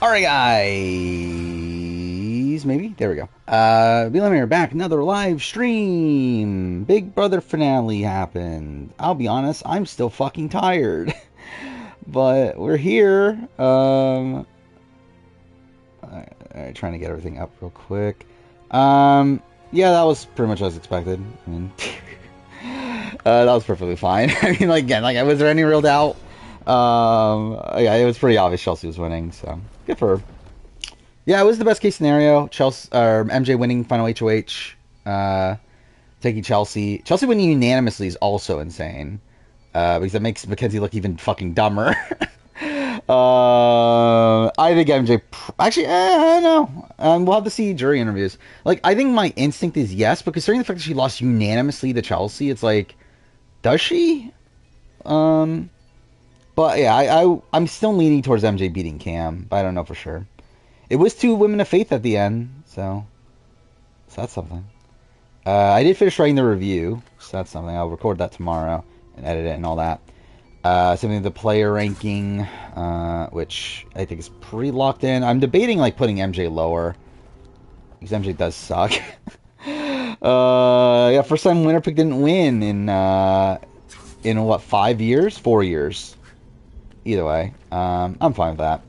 Alright, guys. Maybe? There we go. We're back. Another live stream. Big Brother finale happened. I'll be honest, I'm still fucking tired. But we're here. Alright, trying to get everything up real quick. Yeah, that was pretty much as expected. I mean, that was perfectly fine. I mean, like, again, like, was there any real doubt? Yeah, it was pretty obvious Chelsea was winning, so good for her. Yeah, it was the best case scenario. Chelsea or MJ winning final HOH, taking Chelsea. Chelsea winning unanimously is also insane, because that makes Mackenzie look even fucking dumber. I think MJ actually, I don't know. We'll have to see jury interviews. Like, I think my instinct is yes, but considering the fact that she lost unanimously to Chelsea, it's like, does she? But yeah, I'm still leaning towards MJ beating Cam, but I don't know for sure. It was two women of faith at the end, so that's something. I did finish writing the review, so that's something. I'll record that tomorrow and edit it and all that. Something the player ranking, which I think is pretty locked in. I'm debating like putting MJ lower because MJ does suck. Yeah, first time winner pick didn't win in what, 5 years, 4 years. Either way, I'm fine with that.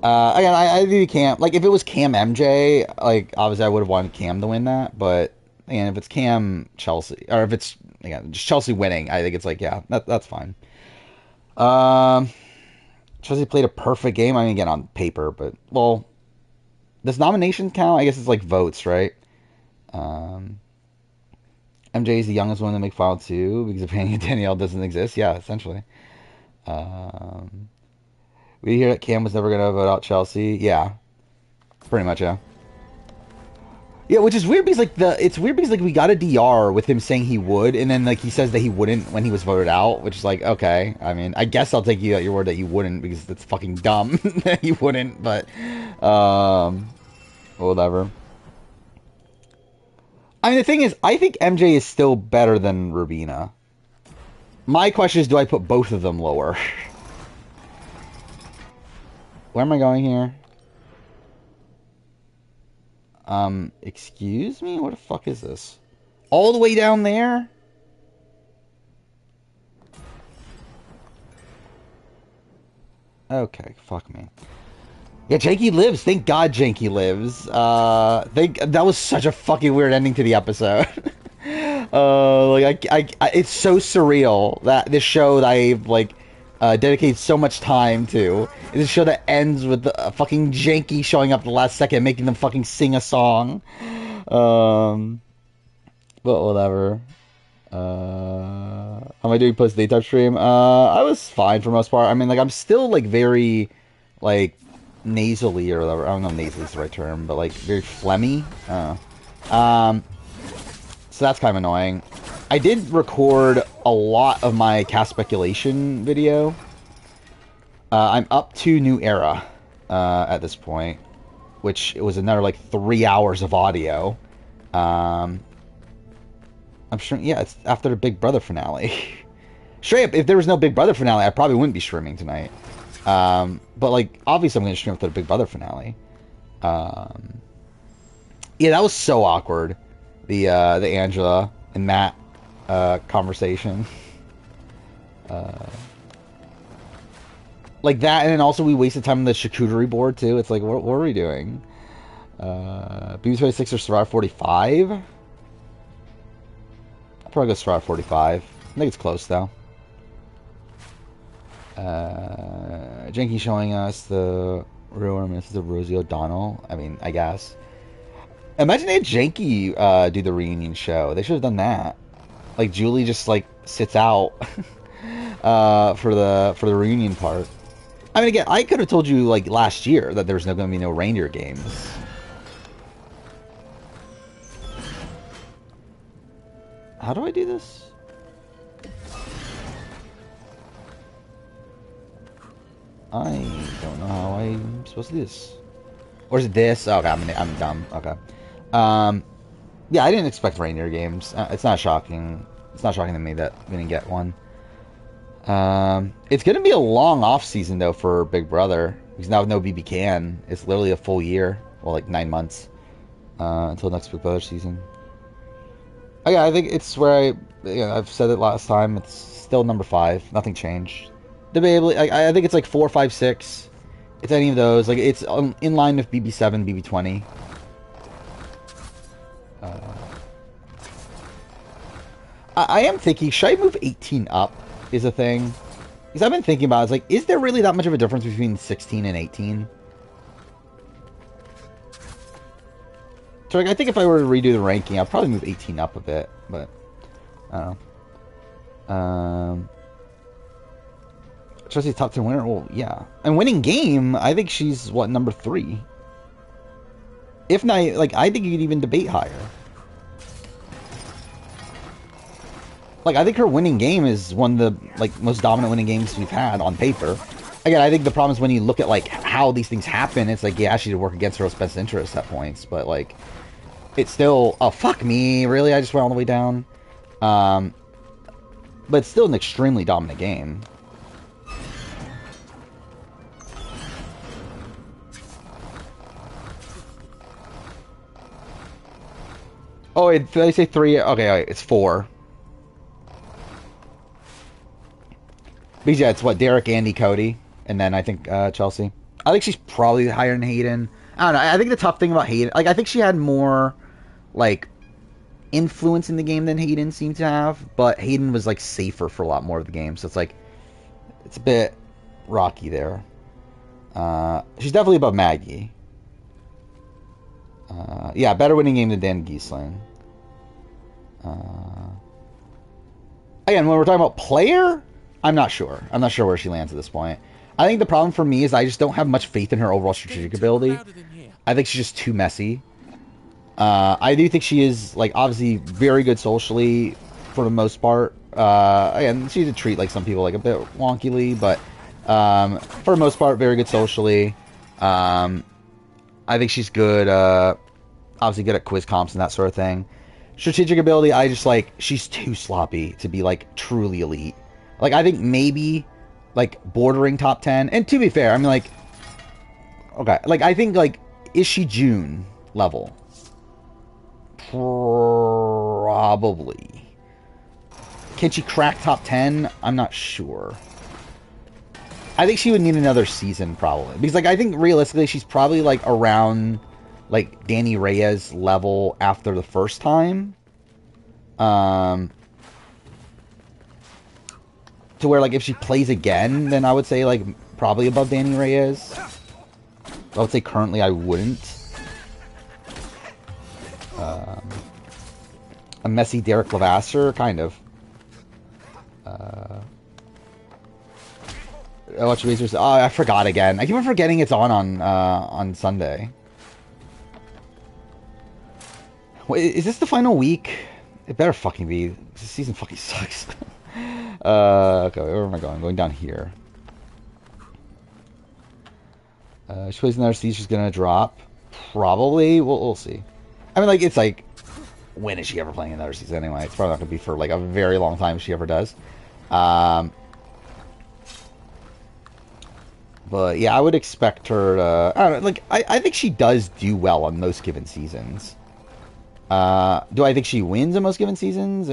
Again, I do Cam. Like, if it was Cam MJ, like, obviously I would have wanted Cam to win that. But, again, if it's Cam Chelsea, or if it's, again, just Chelsea winning, I think it's like, yeah, that's fine. Chelsea played a perfect game. I mean, again, on paper, but, well, does nominations count? I guess it's like votes, right? MJ is the youngest one to make final two because apparently Danielle doesn't exist. Yeah, essentially. We hear that Cam was never gonna vote out Chelsea. Yeah, pretty much. Yeah. Yeah, which is weird because it's weird because like we got a DR with him saying he would, and then like he says that he wouldn't when he was voted out, which is like, okay. I mean, I guess I'll take you at your word that you wouldn't because it's fucking dumb that you wouldn't, but whatever. I mean, the thing is, I think MJ is still better than Rubina. My question is, do I put both of them lower? Where am I going here? Excuse me? What the fuck is this? All the way down there? Okay, fuck me. Yeah, Janky lives. Thank God Janky lives. That was such a fucking weird ending to the episode. It's so surreal that this show that I've, like, dedicated so much time to is a show that ends with the fucking Janky showing up the last second, making them fucking sing a song. But whatever. How am I doing post daytime stream? I was fine for the most part. I mean, like, I'm still like very like nasally or whatever. I don't know if nasally is the right term, but like very phlegmy. So that's kind of annoying. I did record a lot of my cast speculation video. I'm up to New Era at this point, which it was another like 3 hours of audio. I'm sure, yeah, it's after the Big Brother finale. Straight up, if there was no Big Brother finale, I probably wouldn't be streaming tonight. But like, obviously, I'm going to stream after the Big Brother finale. Yeah, that was so awkward. The Angela and Matt conversation. Like that, and then also we wasted time on the charcuterie board too. It's like, what are we doing? BB26 or Survivor 45? I'll probably go Survivor 45. I think it's close though. Janky showing us the real reminiscence of Rosie O'Donnell. I mean, I guess. Imagine they had Janky do the reunion show. They should have done that. Like, Julie just like sits out for the reunion part. I mean, again, I could have told you like last year that there's going to be no reindeer games. How do I do this? I don't know how I'm supposed to do this. Or is it this? Oh, okay, I'm dumb. Okay. Yeah, I didn't expect reindeer games. It's not shocking. It's not shocking to me that we didn't get one. It's gonna be a long off season though for Big Brother. Because now with no BB can, it's literally a full year. Well, like 9 months. Until next Big Brother season. Oh, yeah, I think it's where I've said it last time. It's still number 5. Nothing changed. Debatably, I think it's like 4, 5, 6. It's any of those. Like, it's in line with BB7, BB20. I am thinking, should I move 18 up is a thing? Because I've been thinking about it. It's like, is there really that much of a difference between 16 and 18? So, like, I think if I were to redo the ranking, I'd probably move 18 up a bit. But, I don't know. Should I say top 10 winner? Well, yeah. And winning game, I think she's, what, number 3? If not, like, I think you could even debate higher. Like, I think her winning game is one of the, like, most dominant winning games we've had on paper. Again, I think the problem is when you look at, like, how these things happen, it's like, yeah, she did work against her best interest at points, but, like, it's still, oh, fuck me, really? I just went all the way down? But it's still an extremely dominant game. Oh, wait, did I say 3? Okay, wait, it's 4. Because, yeah, it's what, Derek, Andy, Cody, and then I think Chelsea. I think she's probably higher than Hayden. I don't know. I think the tough thing about Hayden, like, I think she had more, like, influence in the game than Hayden seemed to have, but Hayden was, like, safer for a lot more of the game, so it's, like, it's a bit rocky there. She's definitely above Maggie. Yeah, better winning game than Dan Giesling. Again, when we're talking about player, I'm not sure. I'm not sure where she lands at this point. I think the problem for me is I just don't have much faith in her overall strategic ability. I think she's just too messy. I do think she is, like, obviously very good socially for the most part. Again, she's a treat, like some people, like a bit wonkily, but for the most part, very good socially. I think she's good, obviously good at quiz comps and that sort of thing. Strategic ability, I just, like, she's too sloppy to be, like, truly elite. Like, I think maybe, like, bordering top 10. And to be fair, I mean, like, okay, like, I think, like, is she June level? Probably. Can she crack top 10? I'm not sure. I think she would need another season, probably. Because, like, I think realistically, she's probably, like, around, like, Danny Reyes level after the first time. To where, like, if she plays again, then I would say, like, probably above Danny Reyes. I would say currently I wouldn't. A messy Derek Levasseur, kind of. Watch Razors. Oh, I forgot again. I keep on forgetting it's on Sunday. Wait, is this the final week? It better fucking be. This season fucking sucks. Okay, where am I going? I'm going down here. She plays another season. She's gonna drop. Probably. We'll see. I mean, like, it's like, when is she ever playing another season anyway? It's probably not gonna be for, like, a very long time if she ever does. But yeah, I would expect her to, I don't know, like, I think she does do well on most given seasons. Do I think she wins on most given seasons?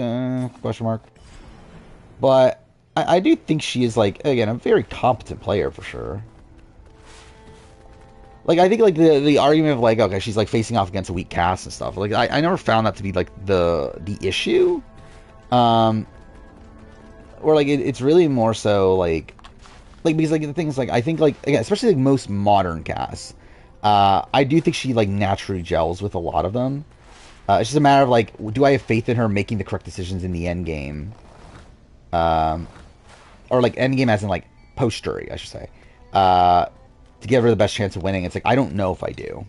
Question mark. But I do think she is, like, again, a very competent player for sure. Like, I think, like, the argument of, like, okay, she's, like, facing off against a weak cast and stuff. Like, I never found that to be, like, the issue. Or, like, it's really more so, like, because, like, the thing is, like, I think, like, again, especially, like, most modern casts, I do think she, like, naturally gels with a lot of them. It's just a matter of, like, do I have faith in her making the correct decisions in the end game? Or, like, end game as in, like, post-jury, I should say. To give her the best chance of winning. It's like, I don't know if I do.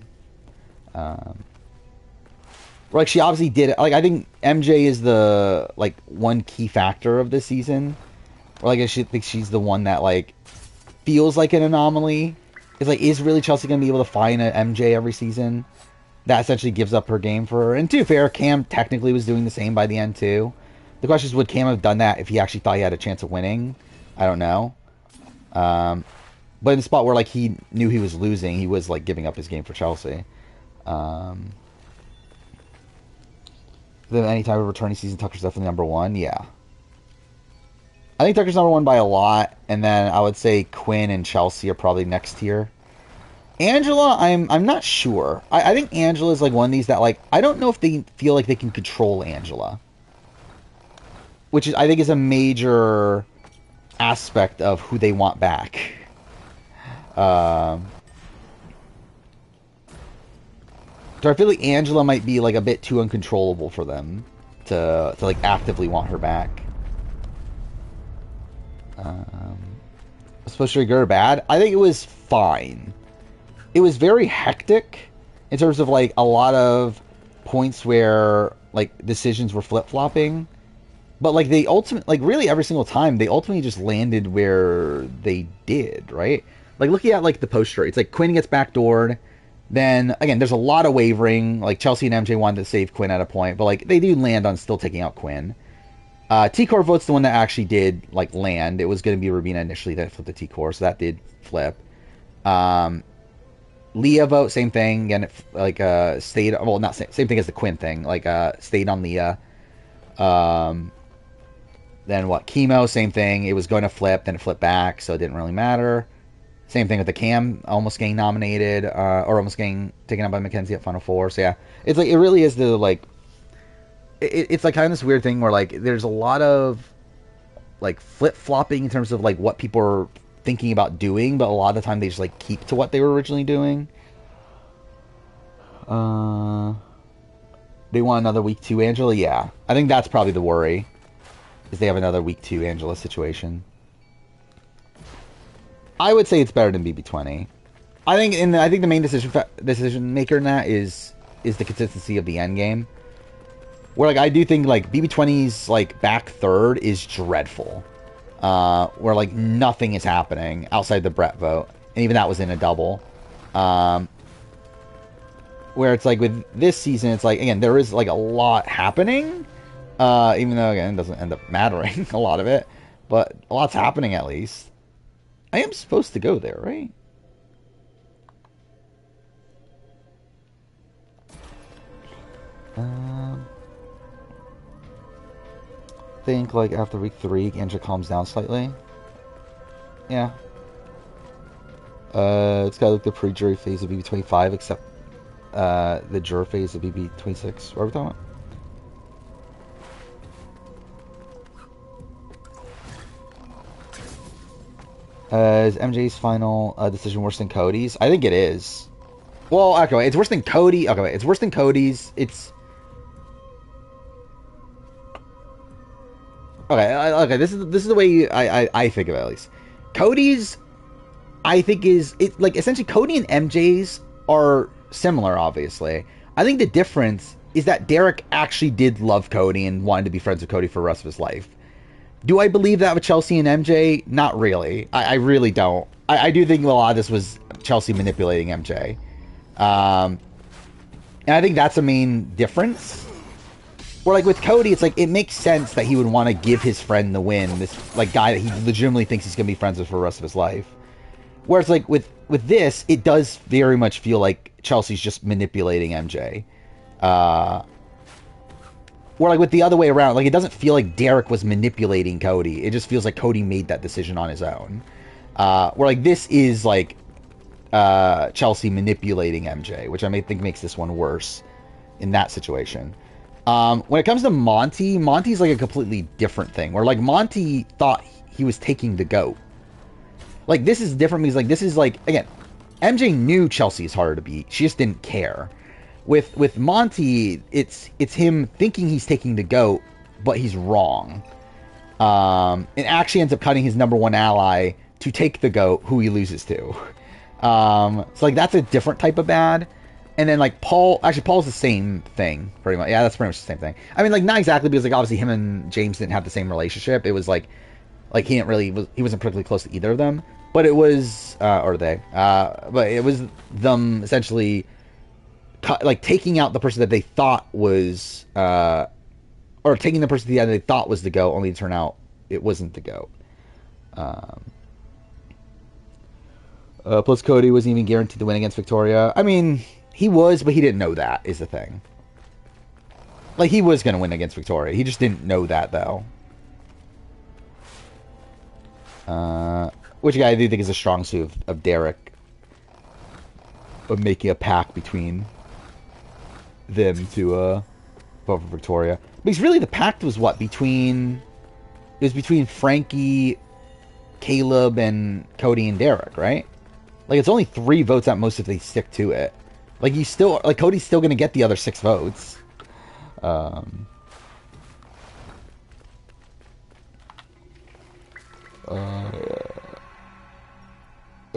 Like, she obviously did it. Like, I think MJ is the, like, one key factor of this season. Or, like, I think she's the one that, like, feels like an anomaly. It's like, is really Chelsea going to be able to find an MJ every season? That essentially gives up her game for her. And to be fair, Cam technically was doing the same by the end, too. The question is, would Cam have done that if he actually thought he had a chance of winning? I don't know. but in the spot where like he knew he was losing, he was like giving up his game for Chelsea. Um, then any type of returning season, Tucker's definitely number one. Yeah, I think Tucker's number one by a lot, and then I would say Quinn and Chelsea are probably next tier. Angela, I'm not sure. I think Angela is like one of these that like I don't know if they feel like they can control Angela, which is I think is a major aspect of who they want back. So I feel like Angela might be like a bit too uncontrollable for them to like actively want her back. Especially good or bad. I think it was fine. It was very hectic in terms of like a lot of points where like decisions were flip-flopping. But like they ultimately, like really every single time, they ultimately just landed where they did, right? Like looking at like the poster, it's like Quinn gets backdoored. Then again, there's a lot of wavering. Like Chelsea and MJ wanted to save Quinn at a point, but like they do land on still taking out Quinn. T-Core vote's the one that actually did like land. It was going to be Rubina initially that flipped the T-Core, so that did flip. Leah vote, same thing. Again, it stayed. Well, not same thing as the Quinn thing. Like stayed on Leah. Then what? Chemo, same thing. It was going to flip, then it flipped back, so it didn't really matter. Same thing with the Cam, almost getting nominated, or almost getting taken out by Mackenzie at Final Four. So yeah, it's like it really is the like. It's like kind of this weird thing where like there's a lot of like flip flopping in terms of like what people are thinking about doing, but a lot of the time they just like keep to what they were originally doing. They want another week 2 Angela, yeah. I think that's probably the worry, is they have another week 2 Angela situation. I would say it's better than BB20. I think the main decision maker in that is the consistency of the end game. Where like I do think like BB20's like back third is dreadful. Where like nothing is happening outside the Brett vote, and even that was in a double. Where it's like with this season, it's like again there is like a lot happening, even though again it doesn't end up mattering a lot of it, but a lot's happening at least. I am supposed to go there, right? Think like after week 3, Angela calms down slightly. Yeah. It's got like the pre-jury phase of BB25, except the juror phase of BB26. What are we talking about? Is MJ's final decision worse than Cody's? I think it is. Well, okay, it's worse than Cody. Okay, it's worse than Cody's. It's okay. This is the way I think of it at least. Cody's, I think is it like essentially Cody and MJ's are similar. Obviously, I think the difference is that Derek actually did love Cody and wanted to be friends with Cody for the rest of his life. Do I believe that with Chelsea and MJ? Not really. I really don't. I do think a lot of this was Chelsea manipulating MJ. And I think that's a main difference. Where like with Cody, it's like it makes sense that he would want to give his friend the win, this like guy that he legitimately thinks he's gonna be friends with for the rest of his life. Whereas like with this, it does very much feel like Chelsea's just manipulating MJ. Or like with the other way around, like it doesn't feel like Derek was manipulating Cody. It just feels like Cody made that decision on his own. Where like this is like Chelsea manipulating MJ, which I may think makes this one worse in that situation. When it comes to Monty's like a completely different thing. Where like Monty thought he was taking the GOAT. Like this is different because like this is like again, MJ knew Chelsea is harder to beat. She just didn't care. With Monty, it's him thinking he's taking the GOAT, but he's wrong. It actually ends up cutting his number one ally to take the GOAT, who he loses to. So like that's a different type of bad. And then like Paul's the same thing, pretty much. Yeah, that's pretty much the same thing. I mean, like not exactly because like obviously him and James didn't have the same relationship. It was like he wasn't particularly close to either of them. But it was but it was them essentially like taking out the person that they thought was or taking the person that they thought was the GOAT, only to turn out it wasn't the GOAT. Plus, Cody wasn't even guaranteed to win against Victoria. I mean, he was, but he didn't know that, is the thing. Like, he was going to win against Victoria. He just didn't know that, though. Which I do think is a strong suit of Derek. Of making a pact between them to vote for Victoria. Because really, the pact was what? It was between Frankie, Caleb, and Cody and Derek, right? Like, it's only 3 votes at most if they stick to it. Like, Cody's still going to get the other 6 votes.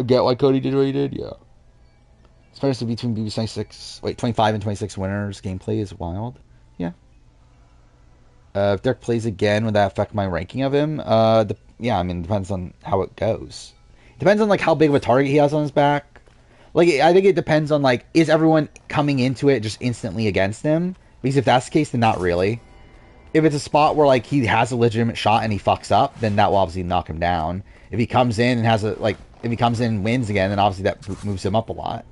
Get why Cody did what he did? Yeah. Especially between BB 25 and 26 winners, gameplay is wild. Yeah. If Derek plays again, would that affect my ranking of him? Yeah, I mean, it depends on how it goes. It depends on, like, how big of a target he has on his back. Like, I think it depends on, like, is everyone coming into it just instantly against him? Because if that's the case, then not really. If it's a spot where, like, he has a legitimate shot and he fucks up, then that will obviously knock him down. If he comes in and if he comes in and wins again, then obviously that moves him up a lot.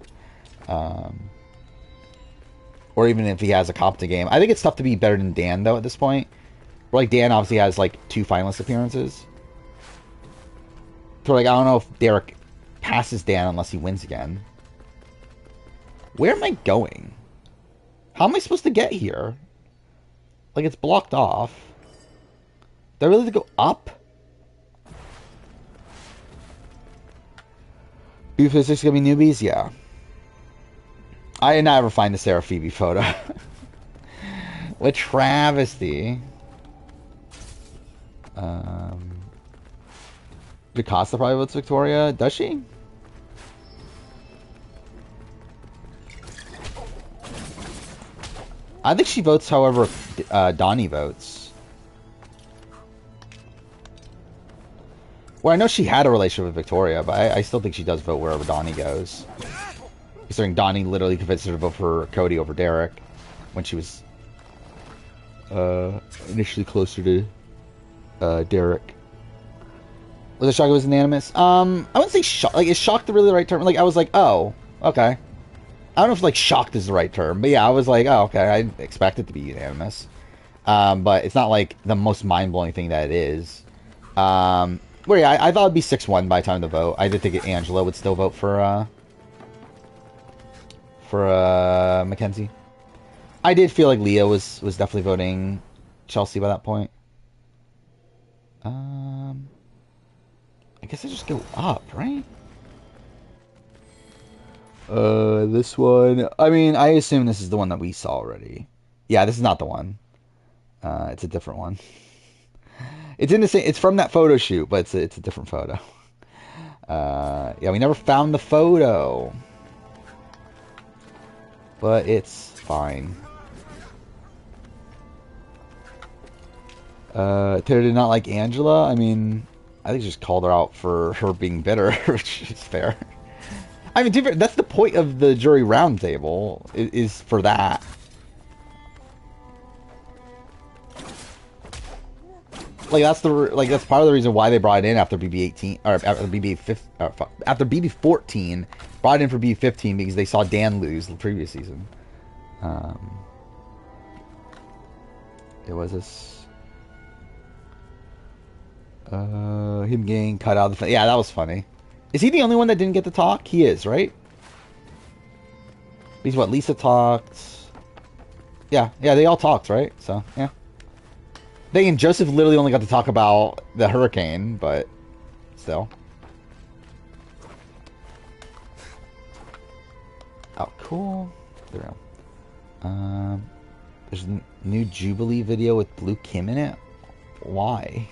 Or even if he has a competent game. I think it's tough to be better than Dan, though, at this point. Where, like, Dan obviously has, like, 2 finalist appearances. So, like, I don't know if Derek passes Dan unless he wins again. Where am I going? How am I supposed to get here? Like, it's blocked off. Do I really have to go up? B56 gonna be newbies? Yeah. I did not ever find the Sarah Phoebe photo. What travesty. Jocasta probably votes Victoria. Does she? I think she votes however Donnie votes. Well, I know she had a relationship with Victoria, but I still think she does vote wherever Donnie goes. Considering Donnie literally convinced her to vote for Cody over Derek when she was initially closer to Derek. Was it shocked it was unanimous? I wouldn't say shocked. Like, is shocked really the right term? Like, I was like, oh, okay. I don't know if, like, shocked is the right term, but yeah, I was like, oh, okay, I expect it to be unanimous. But it's not, like, the most mind-blowing thing that it is. Well, yeah, I thought it'd be 6-1 by the time to vote. I did think Angela would still vote for Mackenzie. I did feel like Leah was definitely voting Chelsea by that point. I guess I just go up, right? This one. I mean, I assume this is the one that we saw already. Yeah, this is not the one. It's a different one. It's in the same. It's from that photo shoot, but it's a different photo. Yeah, we never found the photo, but it's fine. Taylor did not like Angela. I mean, I think just called her out for her being bitter, which is fair. I mean, that's the point of the jury roundtable, is for that. Like, that's part of the reason why they brought it in after BB18 or after BB14 brought it in for BB15 because they saw Dan lose the previous season. It was this. Him getting cut out of the... Yeah, that was funny. Is he the only one that didn't get to talk? He is, right? He's what? Lisa talked. Yeah, they all talked, right? So, yeah. They and Joseph literally only got to talk about the hurricane, but still. Oh, cool. There we go. There's a new Jubilee video with Blue Kim in it. Why?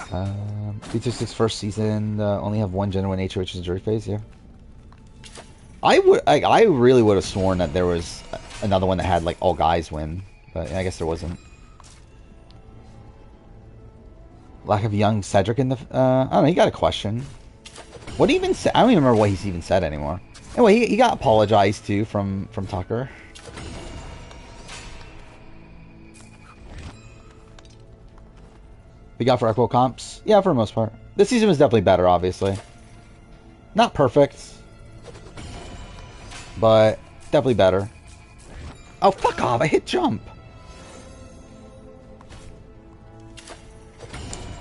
B26's first season only have one gender when HOH is jury phase. Yeah. I really would have sworn that there was another one that had like all guys win, but I guess there wasn't. Lack of young Cedric in the. I don't know. He got a question. What he even said? I don't even remember what he's even said anymore. Anyway, he got apologized to from Tucker. We got for equal comps? Yeah, for the most part. This season was definitely better, obviously. Not perfect, but definitely better. Oh, fuck off. I hit jump.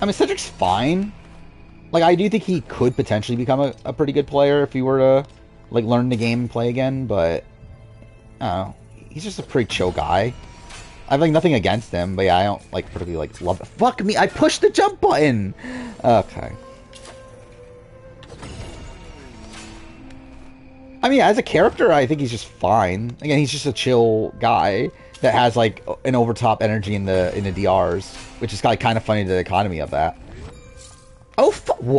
I mean, Cedric's fine. Like, I do think he could potentially become a pretty good player if he were to, like, learn the game and play again, but I don't know. He's just a pretty chill guy. I have, like, nothing against him, but yeah, I don't, like, particularly, like, love it. Fuck me, I pushed the jump button! Okay. I mean, as a character, I think he's just fine. Again, he's just a chill guy that has, like, an overtop energy in the DRs, which is kind of funny to the economy of that. Oh,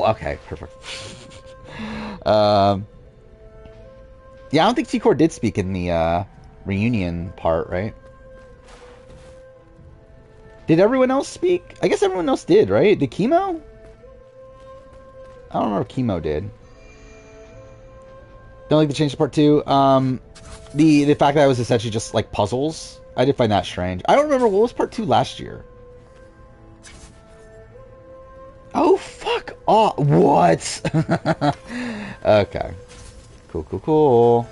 okay, perfect. Yeah, I don't think T-Core did speak in the reunion part, right? Did everyone else speak? I guess everyone else did, right? Did Chemo? I don't remember if Chemo did. Don't like the change to part 2. The fact that it was essentially just like puzzles, I did find that strange. I don't remember what was part 2 last year. Oh, fuck off. What? Okay. Cool, cool, cool.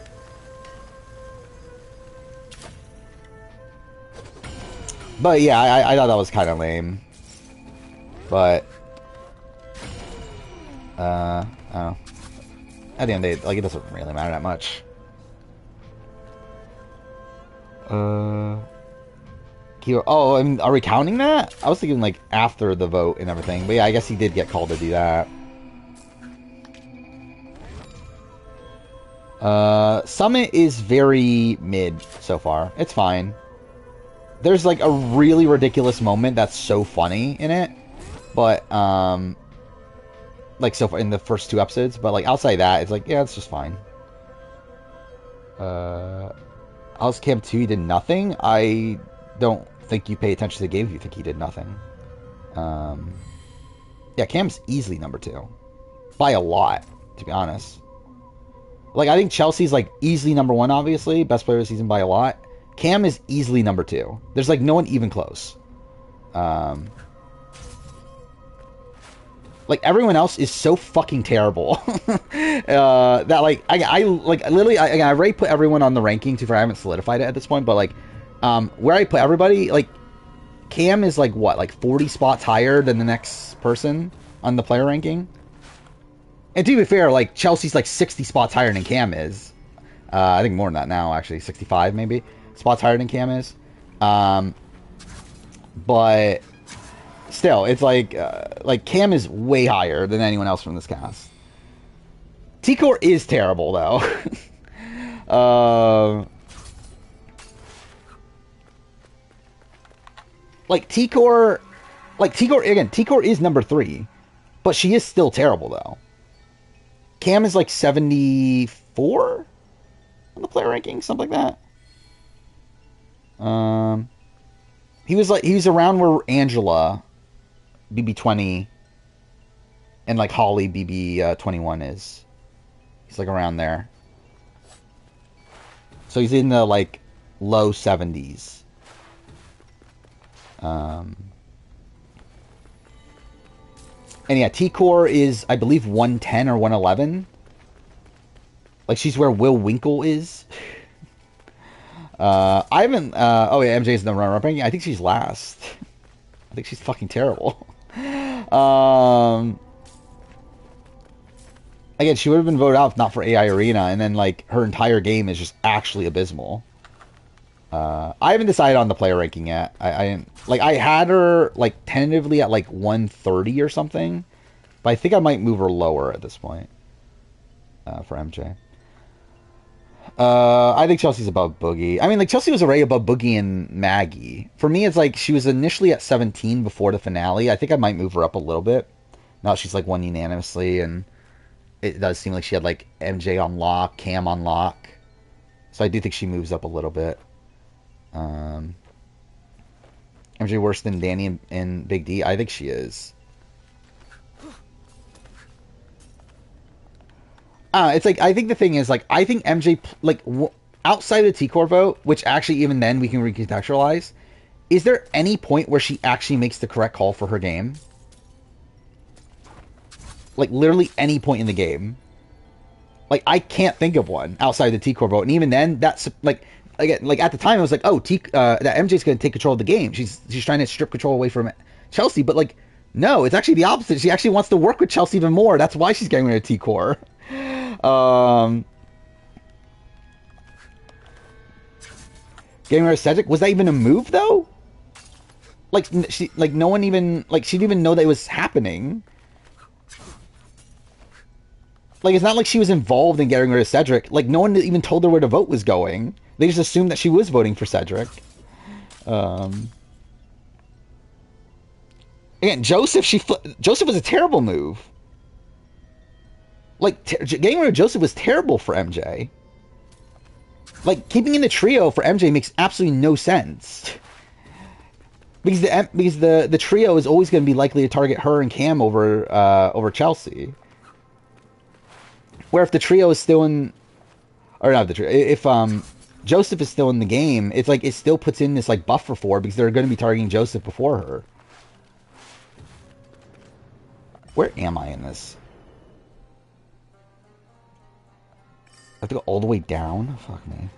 But yeah, I thought that was kind of lame. But, I don't know. At the end of the day, like, it doesn't really matter that much. Oh, I mean, are we counting that? I was thinking, like, after the vote and everything. But yeah, I guess he did get called to do that. Summit is very mid so far. It's fine. There's, like, a really ridiculous moment that's so funny in it. But, like, so far in the first 2 episodes. But, like, outside that, it's like, yeah, it's just fine. House Cam 2, he did nothing. I don't think you pay attention to the game if you think he did nothing. Yeah, Cam's easily number 2. By a lot, to be honest. Like, I think Chelsea's, like, easily number 1, obviously. Best player of the season by a lot. Cam is easily number 2. There's, like, no one even close. Like, everyone else is so fucking terrible. That, like, I literally, I already put everyone on the ranking, I haven't solidified it at this point, but, like, where I put everybody, like, Cam is, like, what, like, 40 spots higher than the next person on the player ranking? And to be fair, like, Chelsea's, like, 60 spots higher than Cam is. I think more than that now, actually. 65, maybe. Spots higher than Cam is. But still, it's like Cam is way higher than anyone else from this cast. T-Core is terrible, though. T-Core is number 3, but she is still terrible, though. Cam is like 74 on the player ranking, something like that. He was around where Angela, BB20, and like Holly, BB21 is. He's like around there. So he's in the like low 70s. And yeah, T-Core is, I believe, 110 or 111. Like, she's where Will Winkle is. I haven't, oh yeah, MJ's in the runner-up ranking. I think she's last. I think she's fucking terrible. Again, she would have been voted out if not for AI Arena, and then, like, her entire game is just actually abysmal. I haven't decided on the player ranking yet. I didn't, like, I had her, like, tentatively at, like, 130 or something. But I think I might move her lower at this point. For MJ. I think Chelsea's above Boogie. I mean, like, Chelsea was already above Boogie and Maggie. For me, it's like, she was initially at 17 before the finale. I think I might move her up a little bit. Now she's, like, won unanimously, and it does seem like she had, like, MJ on lock, Cam on lock. So I do think she moves up a little bit. MJ worse than Danny and Big D? I think she is. It's like, I think the thing is, like, I think MJ, like, outside of the T-Core vote, which actually even then we can recontextualize, is there any point where she actually makes the correct call for her game? Like, literally any point in the game. Like, I can't think of one outside the T-Core vote. And even then, that's, like, again, like, at the time, I was like, oh, that MJ's going to take control of the game. She's trying to strip control away from Chelsea. But, like, no, it's actually the opposite. She actually wants to work with Chelsea even more. That's why she's getting rid of T-Core. Getting rid of Cedric, was that even a move though? Like no one even she didn't even know that it was happening. Like, it's not like she was involved in getting rid of Cedric. Like, no one even told her where the vote was going. They just assumed that she was voting for Cedric. Again, Joseph was a terrible move. Like, getting rid of Joseph was terrible for MJ. Like, keeping in the trio for MJ makes absolutely no sense. Because the trio is always going to be likely to target her and Cam over Chelsea. Where if the trio is still in, or not the trio, if Joseph is still in the game, it's like it still puts in this like buffer for her because they're going to be targeting Joseph before her. Where am I in this? I have to go all the way down? Fuck me.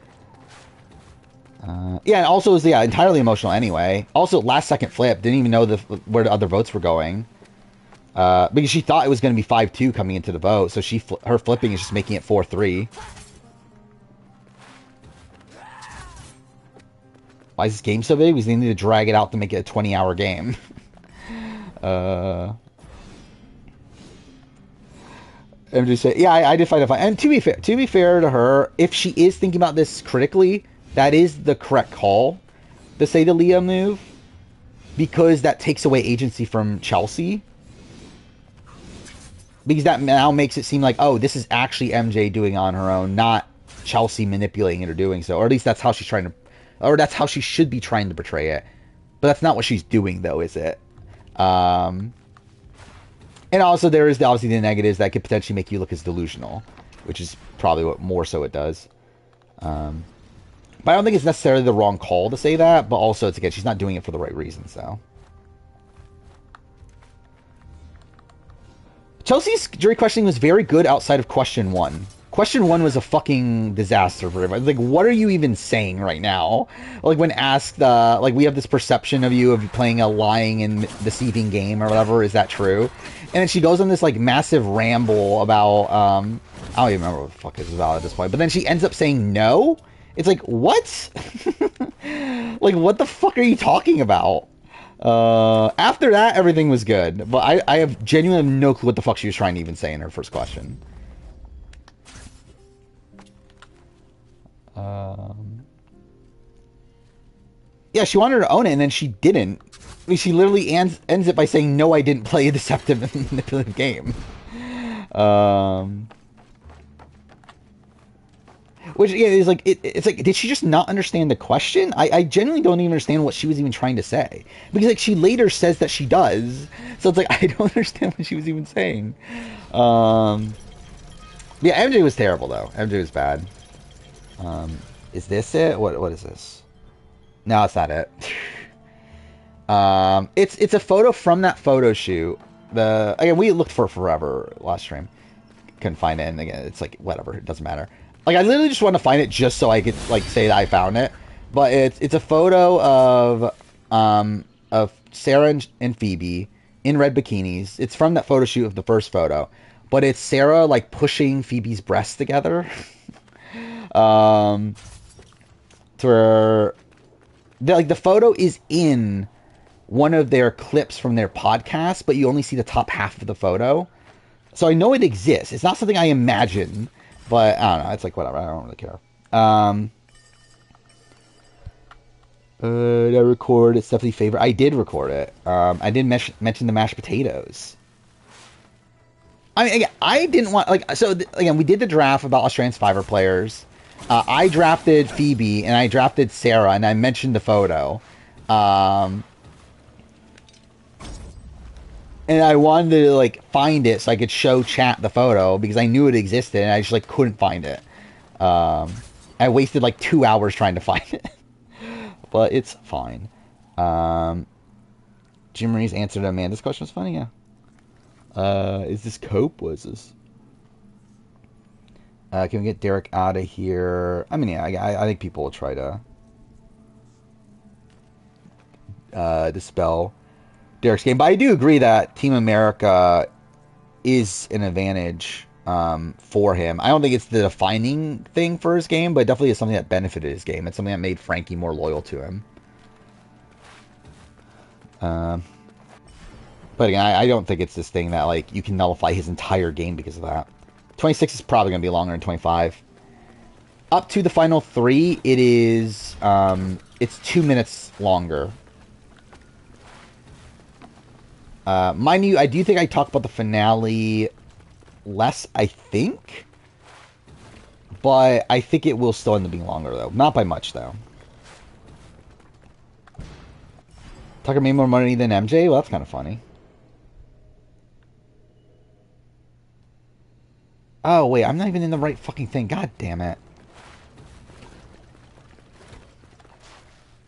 Yeah, also it was entirely emotional anyway. Also, last second flip, didn't even know where the other votes were going. Because she thought it was going to be 5-2 coming into the vote, so her flipping is just making it 4-3. Why is this game so big? Because they need to drag it out to make it a 20-hour game. MJ said, yeah, I did find it fine. And to be fair to her, if she is thinking about this critically, that is the correct call to say the Leah move, because that takes away agency from Chelsea. Because that now makes it seem like, oh, this is actually MJ doing it on her own, not Chelsea manipulating it or doing so. Or at least that's how she's trying to, or that's how she should be trying to portray it. But that's not what she's doing, though, is it? And also there is obviously the negatives that could potentially make you look as delusional, which is probably what more so it does. But I don't think it's necessarily the wrong call to say that, but also it's, again, she's not doing it for the right reasons, so. Chelsea's jury questioning was very good outside of question 1. Question 1 was a fucking disaster for everybody. Like, what are you even saying right now? Like, when asked, like, we have this perception of you playing a lying and deceiving game or whatever. Is that true? And then she goes on this, like, massive ramble about, I don't even remember what the fuck it was about at this point. But then she ends up saying no? It's like, what? Like, what the fuck are you talking about? After that, everything was good. But I have genuinely no clue what the fuck she was trying to even say in her first question. Yeah, she wanted her to own it, and then she didn't. I mean, she literally ends it by saying, no, I didn't play a deceptive and manipulative game. Which, yeah, is like, it's like, did she just not understand the question? I genuinely don't even understand what she was even trying to say. Because, like, she later says that she does. So it's like, I don't understand what she was even saying. Yeah, MJ was terrible, though. MJ was bad. Is this it? What is this? No, it's not it. It's a photo from that photo shoot. Again, we looked for it forever last stream. Couldn't find it, and again, it's like, whatever, it doesn't matter. Like, I literally just want to find it just so I could, like, say that I found it. But it's a photo of Sarah and Phoebe in red bikinis. It's from that photo shoot of the first photo. But it's Sarah, like, pushing Phoebe's breasts together. To where, like, the photo is in one of their clips from their podcast, but you only see the top half of the photo. So I know it exists. It's not something I imagine, but I don't know. It's like, whatever. I don't really care. Did I record it? Stephanie's favorite. I did record it. I did mention the mashed potatoes. I mean, again, I didn't want, like, so, again, we did the draft about Australian Survivor players. I drafted Phoebe, and I drafted Sarah, and I mentioned the photo. And I wanted to, like, find it so I could show chat the photo, because I knew it existed, and I just, like, couldn't find it. I wasted, like, 2 hours trying to find it. But it's fine. Jim Marie's answer to Amanda's question was funny, yeah. Is this Cope? What is this? Can we get Derek out of here? I mean, yeah, I think people will try to dispel Derek's game, but I do agree that Team America is an advantage for him. I don't think it's the defining thing for his game, but it definitely is something that benefited his game. It's something that made Frankie more loyal to him. But again, I don't think it's this thing that like you can nullify his entire game because of that. 26 is probably going to be longer than 25. Up to the final 3, it is it's 2 minutes longer. Mind you, I do think I talked about the finale less, I think. But I think it will still end up being longer, though. Not by much, though. Tucker made more money than MJ? Well, that's kind of funny. Oh, wait, I'm not even in the right fucking thing. God damn it.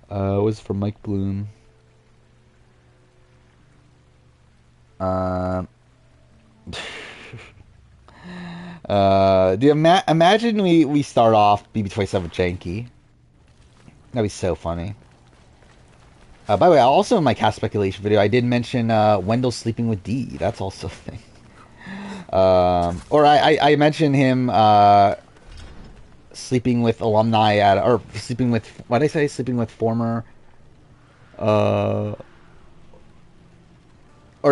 It was from Mike Bloom. Do imagine we start off BB27 with Janky. That'd be so funny. By the way, also in my cast speculation video, I did mention Wendell sleeping with D. That's also a thing. Or I mentioned him sleeping with alumni or sleeping with, what did I say? Sleeping with former, or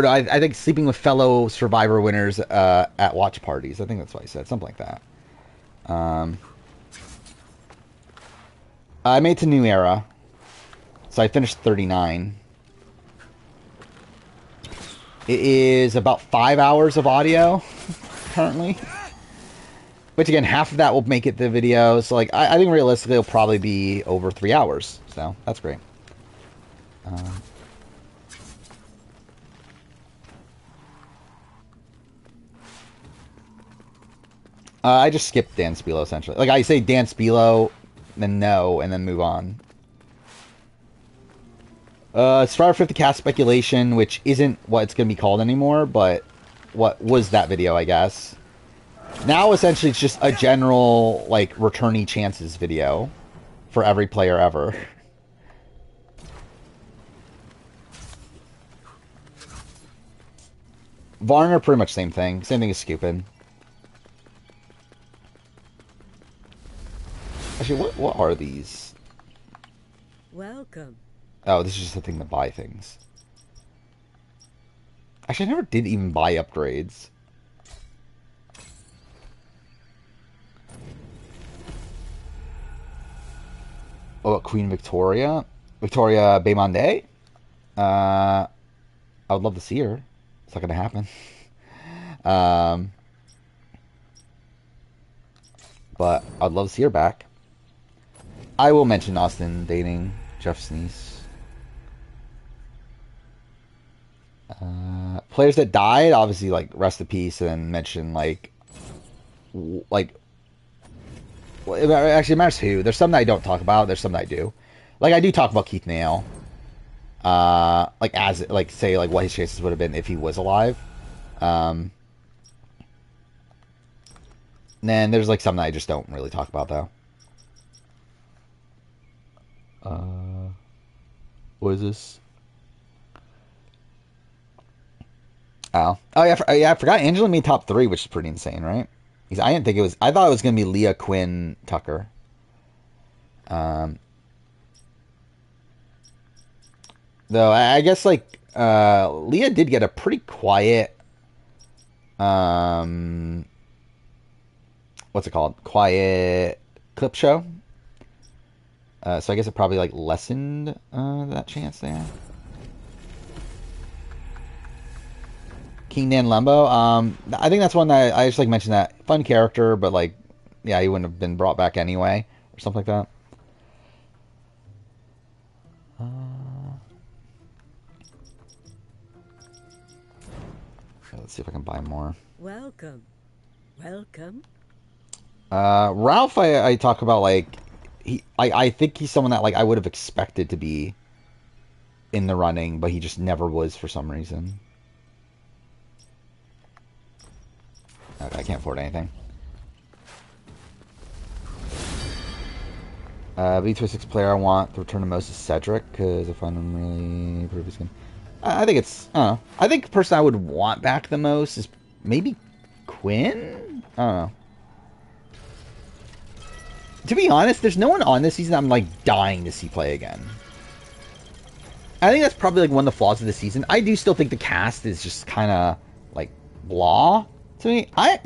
I think sleeping with fellow Survivor winners at watch parties. I think that's what I said, something like that. I made it to New Era, so I finished 39. It is about 5 hours of audio currently. Which again, half of that will make it the video. So like, I think realistically it'll probably be over 3 hours. So that's great. I just skipped Dan Spilo essentially. Like I say Dan Spilo, then no, and then move on. Survivor 50 cast speculation, which isn't what it's going to be called anymore, but what was that video, I guess. Now, essentially, it's just a general, like, returnee chances video for every player ever. Varner, pretty much same thing. Same thing as Scoopin. Actually, what are these? Welcome. Oh, this is just a thing to buy things. Actually, I never did even buy upgrades. Oh, Queen Victoria? Victoria Baymonde? I would love to see her. It's not going to happen. But I'd love to see her back. I will mention Austin dating Jeff Sneese. Players that died, obviously, like, rest in peace, and mention, like, well, actually, it matters who. There's some that I don't talk about. There's some that I do. Like, I do talk about Keith Nail. Say, like, what his chances would have been if he was alive. Then there's, like, some that I just don't really talk about, though. What is this? Oh yeah, I forgot Angela made top 3, which is pretty insane, right? Because I didn't think it was. I thought it was gonna be Leah, Quinn, Tucker. Though I guess like Leah did get a pretty quiet. What's it called? Quiet clip show. So I guess it probably like lessened that chance there. King Dan Lembo. I think that's one that I just like mentioned that fun character, but like, yeah, he wouldn't have been brought back anyway or something like that. Let's see if I can buy more. Welcome. Welcome. Ralph, I talk about like I think he's someone that like I would have expected to be in the running, but he just never was for some reason. Okay, I can't afford anything. B26 player I want to return the most is Cedric, because I find him really pretty skin. I think it's, I don't know. I think the person I would want back the most is maybe Quinn? I don't know. To be honest, there's no one on this season I'm like dying to see play again. I think that's probably like one of the flaws of the season. I do still think the cast is just kind of like blah to me. I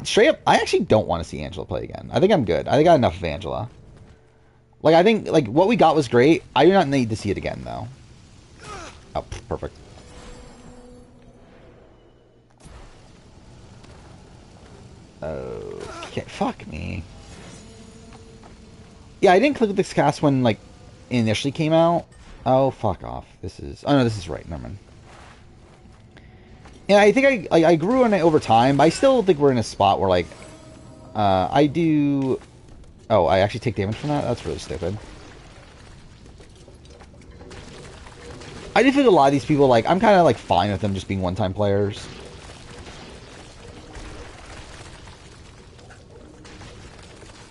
actually don't want to see Angela play again. I think I'm good. I think I got enough of Angela. Like, I think, like, what we got was great. I do not need to see it again, though. Oh, perfect. Okay, fuck me. Yeah, I didn't click this cast when, like, it initially came out. Oh, fuck off. This is... Oh, no, this is right. Never mind. Yeah, I think I grew on it over time, but I still think we're in a spot where, like, I do... Oh, I actually take damage from that? That's really stupid. I do feel a lot of these people, like, I'm kind of, like, fine with them just being one-time players.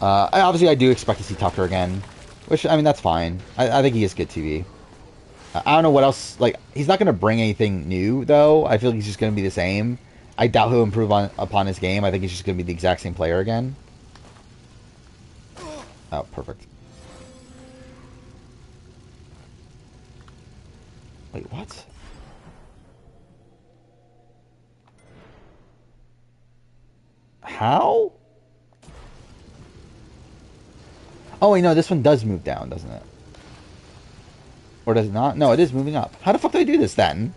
Obviously, I do expect to see Tucker again. Which, I mean, that's fine. I think he is good TV. I don't know what else, like, he's not going to bring anything new, though. I feel like he's just going to be the same. I doubt he'll improve upon his game. I think he's just going to be the exact same player again. Oh, perfect. Wait, what? How? Oh, wait, no, this one does move down, doesn't it? Or does it not? No, it is moving up. How the fuck do I do this, then?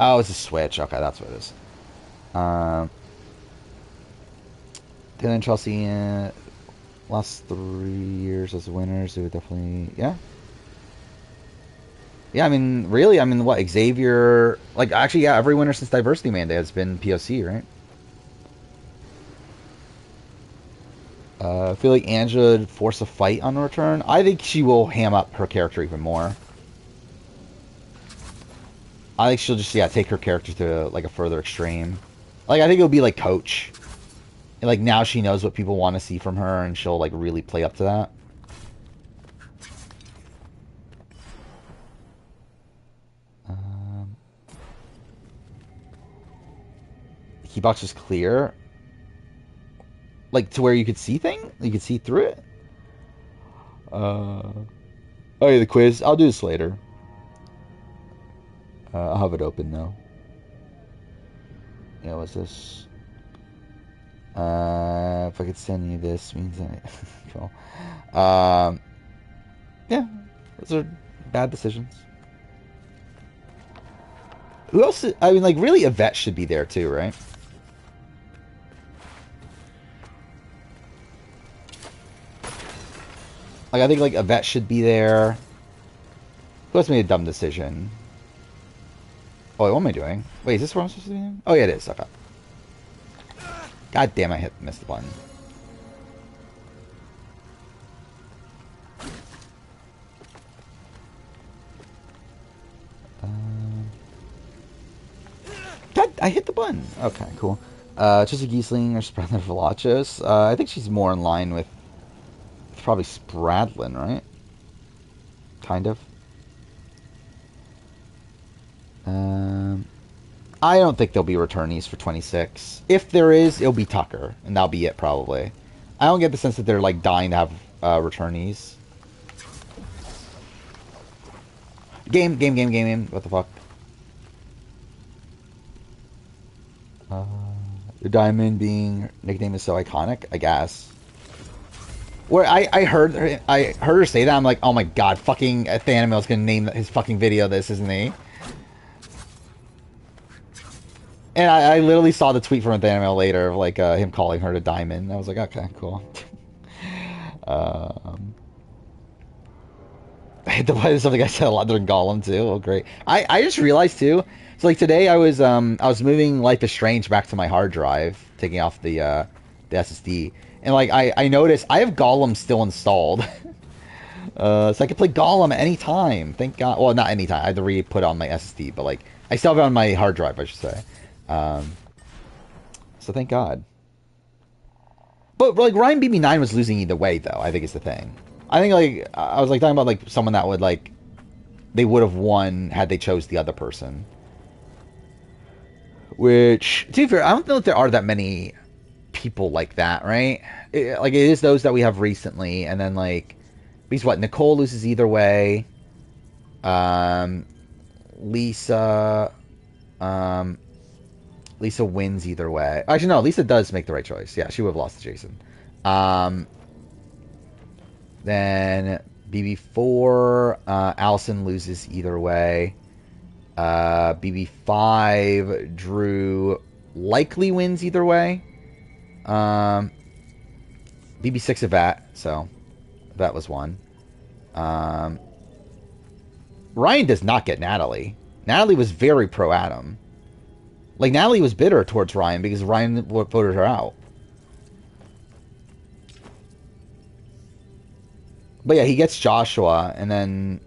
Oh, it's a switch. Okay, that's what it is. Dylan Chelsea, last 3 years as winners, it would definitely, yeah. Yeah, I mean, really, I mean, what, Xavier, like, actually, yeah, every winner since Diversity Mandate has been POC, right? I feel like Angela would force a fight on return. I think she will ham up her character even more. I think she'll just, yeah, take her character to, like, a further extreme. Like, I think it'll be like Coach. And, like, now she knows what people want to see from her, and she'll, like, really play up to that. Keybox is clear. Like, to where you could see things? You could see through it? Oh, yeah, the quiz. I'll do this later. I'll have it open, though. Yeah, what's this? If I could send you this, means I... cool. Yeah, those are bad decisions. Who else? I mean, like, really, Yvette should be there, too, right? Like, I think, like, Yvette should be there. Who else made a dumb decision? Oh, wait, what am I doing? Wait, is this where I'm supposed to be doing? Oh, yeah, it is. Okay. God damn, I missed the button. God, I hit the button. Okay, cool. Just a Giesling or Spradlin Velachos. I think she's more in line with probably Spradlin, right? Kind of. I don't think there'll be returnees for 26. If there is, it'll be Tucker, and that'll be it probably. I don't get the sense that they're like dying to have returnees. Game. What the fuck? The diamond being nickname is so iconic, I guess. Where I heard her say that, I'm like, oh my god, fucking Thanamel's gonna name his fucking video this, isn't he? And I literally saw the tweet from Thanamel later of like him calling her to diamond. I was like, okay, cool. I hit the button, something I said a lot during Gollum too. Oh great. I just realized too. So like today I was moving Life is Strange back to my hard drive, taking off the SSD. And like I noticed I have Gollum still installed. So I could play Gollum at any time. Thank God. Well, not any time. I had to re-put it on my SSD, but like I still have it on my hard drive, I should say. Um, so thank God. But like Ryan BB9 was losing either way, though. I think is the thing. I think like I was like talking about like someone that would like they would have won had they chose the other person. Which, to be fair, I don't know if there are that many people like that, right? Like it is those that we have recently, and then like because what Nicole loses either way. Um, Lisa, um, Lisa wins either way. Actually, no, Lisa does make the right choice. Yeah, she would have lost to Jason. Um, then BB4, Allison loses either way. BB5, Drew likely wins either way. BB6 Yvette, so that was one. Ryan does not get Natalie. Natalie was very pro Adam. Like, Natalie was bitter towards Ryan because Ryan voted her out. But yeah, he gets Joshua, and then...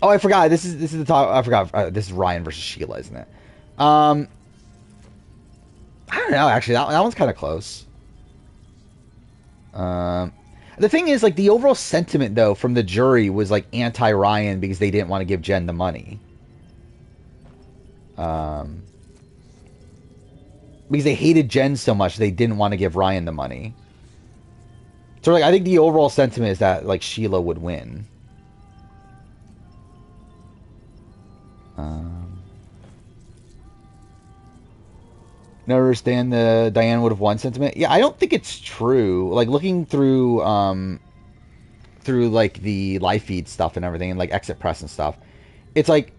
Oh, I forgot. This is the top. I forgot. This is Ryan versus Sheila, isn't it? I don't know. Actually, that one's kind of close. The thing is, like, the overall sentiment though from the jury was like anti-Ryan because they didn't want to give Jen the money. Because they hated Jen so much, they didn't want to give Ryan the money. So, like, I think the overall sentiment is that like Sheila would win. Never understand the Diane would have won sentiment. Yeah, I don't think it's true. Like looking through through like the live feed stuff and everything and like exit press and stuff, it's like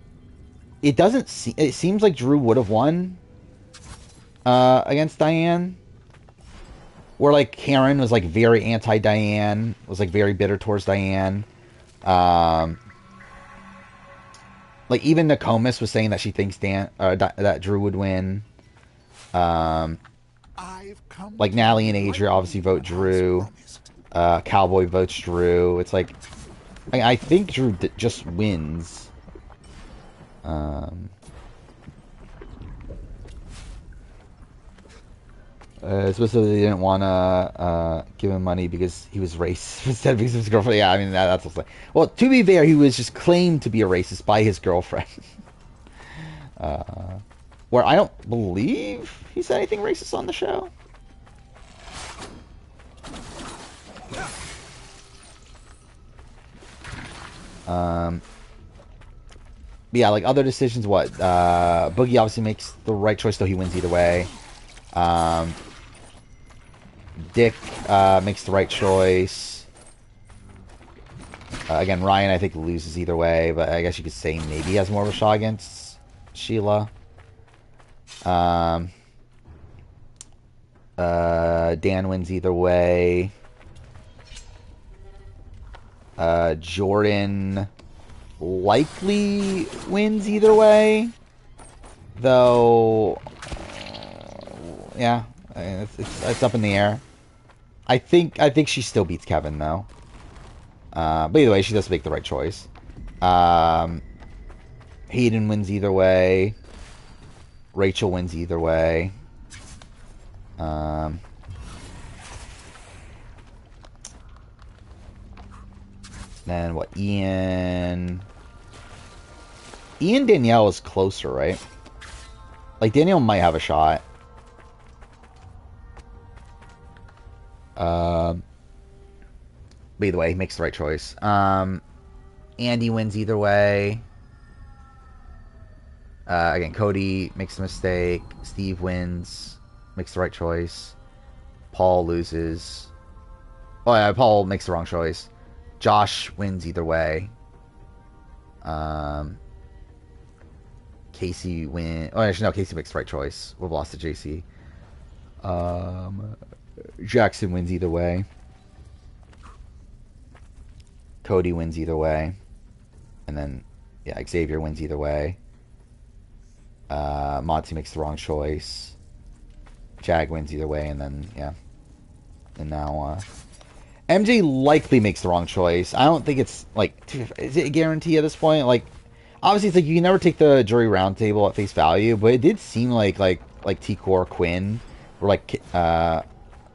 it doesn't seem. It seems like Drew would have won against Diane. Where like Karen was like very anti Diane, was like very bitter towards Diane. Like even Nokomis was saying that she thinks that Drew would win. Like Natalie and Adria obviously vote Drew. Cowboy votes Drew. It's like I think Drew just wins. Especially they didn't want to give him money because he was racist instead because of his girlfriend. Yeah, I mean that's what's like. Well, to be fair, he was just claimed to be a racist by his girlfriend. Where I don't believe he said anything racist on the show. Yeah, like other decisions, what? Boogie obviously makes the right choice, though he wins either way. Dick makes the right choice. Again, Ryan, I think, loses either way, but I guess you could say maybe he has more of a shot against Sheila. Dan wins either way. Jordan likely wins either way, though. Yeah, it's up in the air. I think she still beats Kevin though. But either way, she does make the right choice. Hayden wins either way. Rachel wins either way. Then what? Ian Danielle is closer, right? Like Danielle might have a shot. But either way, he makes the right choice. Andy wins either way. Again, Cody makes a mistake. Steve wins, makes the right choice. Paul loses. Oh yeah, Paul makes the wrong choice. Josh wins either way. Casey wins. Oh, actually, no, Casey makes the right choice. We've lost to JC. Jackson wins either way. Cody wins either way. And then, yeah, Xavier wins either way. Monty makes the wrong choice. Jag wins either way, and then, yeah. And now, MJ likely makes the wrong choice. I don't think it's like, is it a guarantee at this point? Like, obviously, it's like you can never take the jury roundtable at face value, but it did seem like T Core Quinn were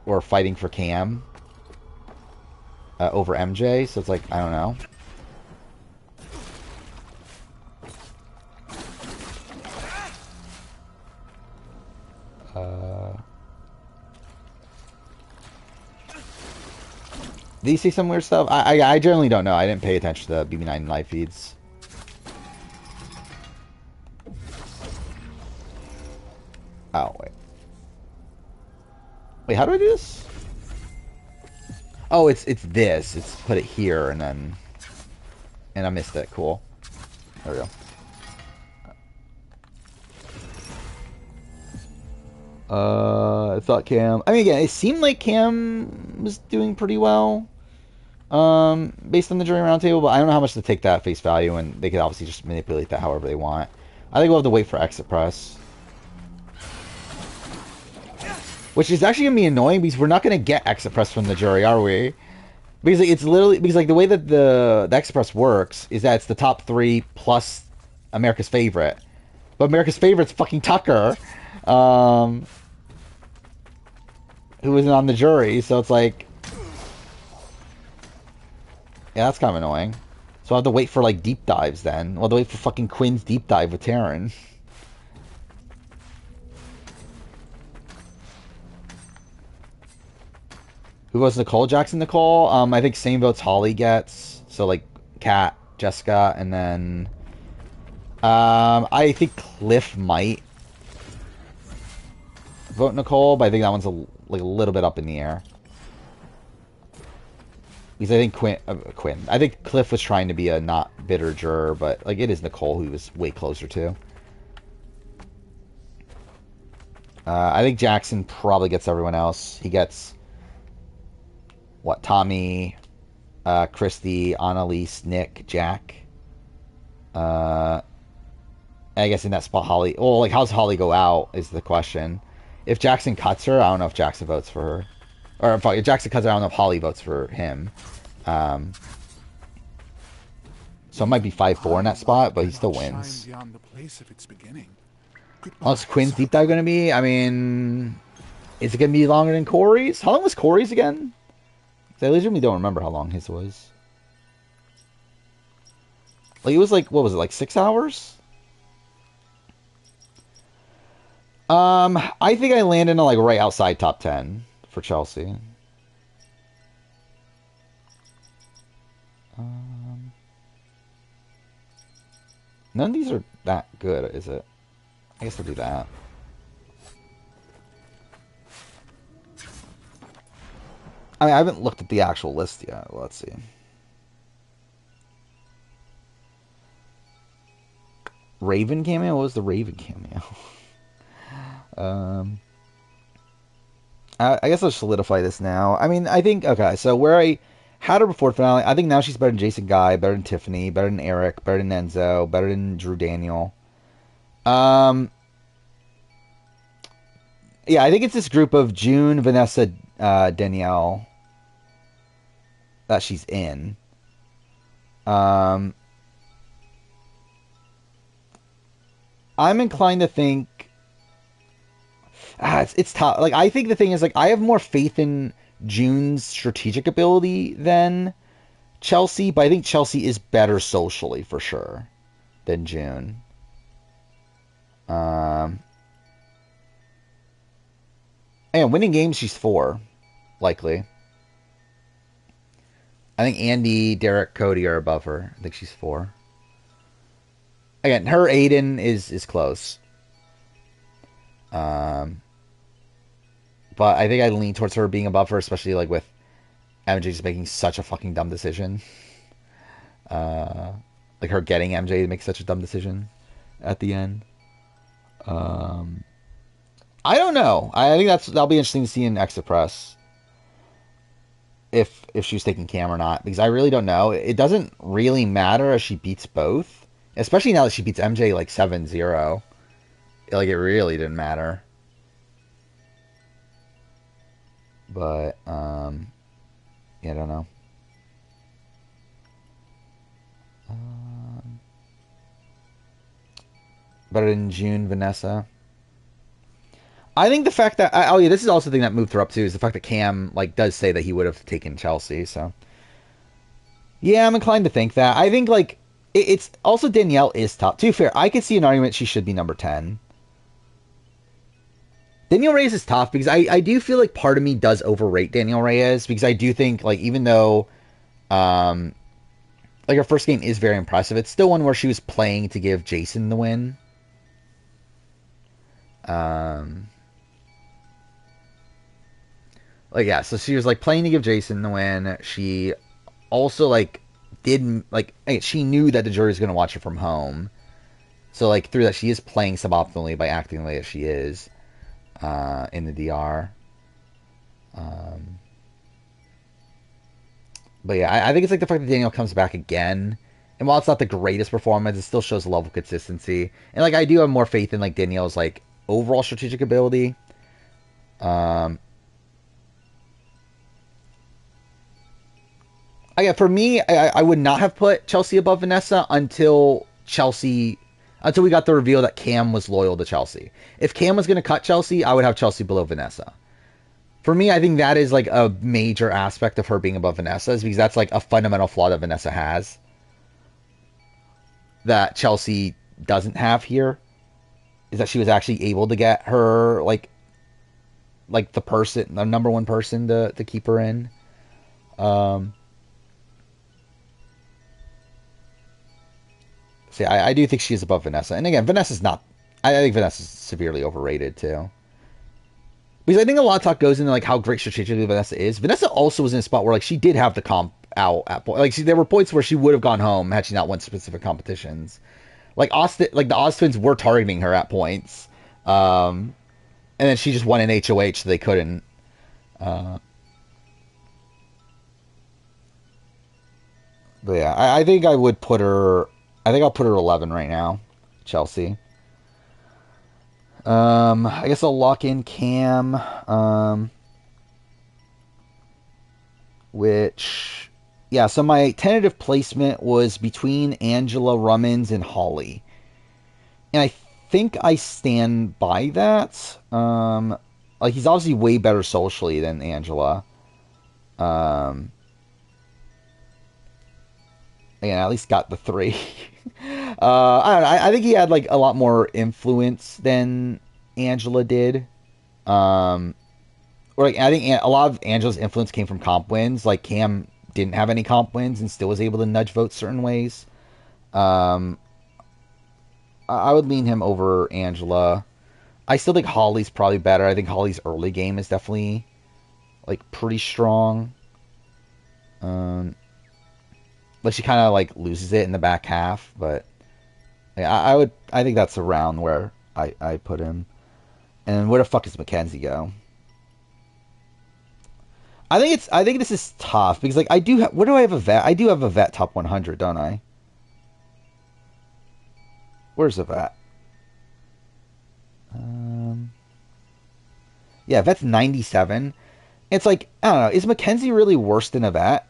were fighting for Cam over MJ. So it's like, I don't know. Did you see some weird stuff? I generally don't know. I didn't pay attention to the BB9 live feeds. Oh, wait. Wait, how do I do this? Oh, it's this. It's put it here and then... And I missed it. Cool. There we go. I thought Cam... I mean, again, it seemed like Cam was doing pretty well. Based on the jury roundtable, but I don't know how much to take that at face value, and they could obviously just manipulate that however they want. I think we'll have to wait for exit press. Which is actually going to be annoying, because we're not going to get exit press from the jury, are we? Because it's literally... Because, like, the way that the exit press works is that it's the top 3 plus America's favorite. But America's favorite's fucking Tucker. Who isn't on the jury, so it's like... Yeah, that's kind of annoying. So I'll have to wait for, like, deep dives then. We'll have to wait for fucking Quinn's deep dive with Taryn. Who votes Nicole? Jackson Nicole? I think same votes Holly gets. So, like, Kat, Jessica, and then... I think Cliff might vote Nicole, but I think that one's a little bit up in the air. Because I think Quinn. I think Cliff was trying to be a not bitter juror, but like it is Nicole who he was way closer to. I think Jackson probably gets everyone else. He gets what? Tommy, Christy, Annalise, Nick, Jack. I guess in that spot, Holly. Well, like how's Holly go out is the question. If Jackson cuts her, I don't know if Jackson votes for her. Or if Jackson cuts her, I don't know if Holly votes for him. So it might be 5-4 in that spot, but he still wins. What's Quinn's deep dive going to be? I mean, is it going to be longer than Corey's? How long was Corey's again? I legitimately don't remember how long his was. Like, it was like, what was it, like 6 hours? I think I landed in like right outside top 10 for Chelsea. None of these are that good, is it? I guess we'll do that. I mean, I haven't looked at the actual list yet. Let's see. Raven cameo? What was the Raven cameo? I guess I'll solidify this now. I mean, I think, okay, so where I had her before the finale, I think now she's better than Jason Guy, better than Tiffany, better than Eric, better than Enzo, better than Drew Daniel. Yeah, I think it's this group of June, Vanessa, Danielle that she's in. I'm inclined to think it's tough. Like, I think the thing is, like, I have more faith in June's strategic ability than Chelsea, but I think Chelsea is better socially for sure than June. And winning games, she's 4, likely. I think Andy, Derek, Cody are above her. I think she's 4. Again, her Aiden is close. But I think I lean towards her being above her, especially like with MJ just making such a fucking dumb decision. Like her getting MJ to make such a dumb decision at the end. I don't know. I think that'll be interesting to see in Exit Press. If she was taking Cam or not, because I really don't know. It doesn't really matter if she beats both, especially now that she beats MJ like 7-0. Like, it really didn't matter. But, Yeah, I don't know. Um, Better than June, Vanessa. I think the fact that oh yeah, this is also the thing that moved her up too is the fact that Cam like does say that he would have taken Chelsea. So yeah, I'm inclined to think that. I think like it's also Danielle is top. To be fair, I could see an argument she should be number 10. Danielle Reyes is tough because I do feel like part of me does overrate Danielle Reyes because I do think like even though um like her first game is very impressive, it's still one where she was playing to give Jason the win. Um like yeah, so she was like playing to give Jason the win. She also like didn't like she knew that the jury was going to watch her from home. So like through that she is playing suboptimally by acting the way that she is in the DR. Um, but yeah, I think it's like the fact that Daniel comes back again. And while it's not the greatest performance, it still shows a level of consistency. And like I do have more faith in like Danielle's like overall strategic ability. Um, yeah, for me, I would not have put Chelsea above Vanessa until we got the reveal that Cam was loyal to Chelsea. If Cam was going to cut Chelsea, I would have Chelsea below Vanessa. For me, I think that is like a major aspect of her being above Vanessa, is because that's like a fundamental flaw that Vanessa has that Chelsea doesn't have here. Is that she was actually able to get her like the number one person to keep her in. Um, So yeah, I do think she is above Vanessa. And again, Vanessa's not. I think Vanessa's severely overrated too. Because I think a lot of talk goes into like how great strategically Vanessa is. Vanessa also was in a spot where like she did have the comp out at point. Like there were points where she would have gone home had she not won specific competitions. Like Austin, like the Oz twins were targeting her at points, and then she just won an HOH, so they couldn't. Uh, but yeah, I think I would put her. I think I'll put her 11 right now, Chelsea. I guess I'll lock in Cam, which, yeah, so my tentative placement was between Angela Rummins and Holly. And I think I stand by that. Like, he's obviously way better socially than Angela. Um, yeah, at least got the three. I don't know. I think he had, like, a lot more influence than Angela did. Um, or like I think a lot of Angela's influence came from comp wins. Like Cam didn't have any comp wins and still was able to nudge votes certain ways. Um, I would lean him over Angela. I still think Holly's probably better. I think Holly's early game is definitely like pretty strong. Um, like she kind of like loses it in the back half, but yeah, I think that's around where I put him. And where the fuck does Mackenzie go? I think this is tough because like where do I have a vet? I do have a vet top 100, don't I? Where's the vet? Um, yeah, vet's 97. It's like I don't know. Is Mackenzie really worse than a vet?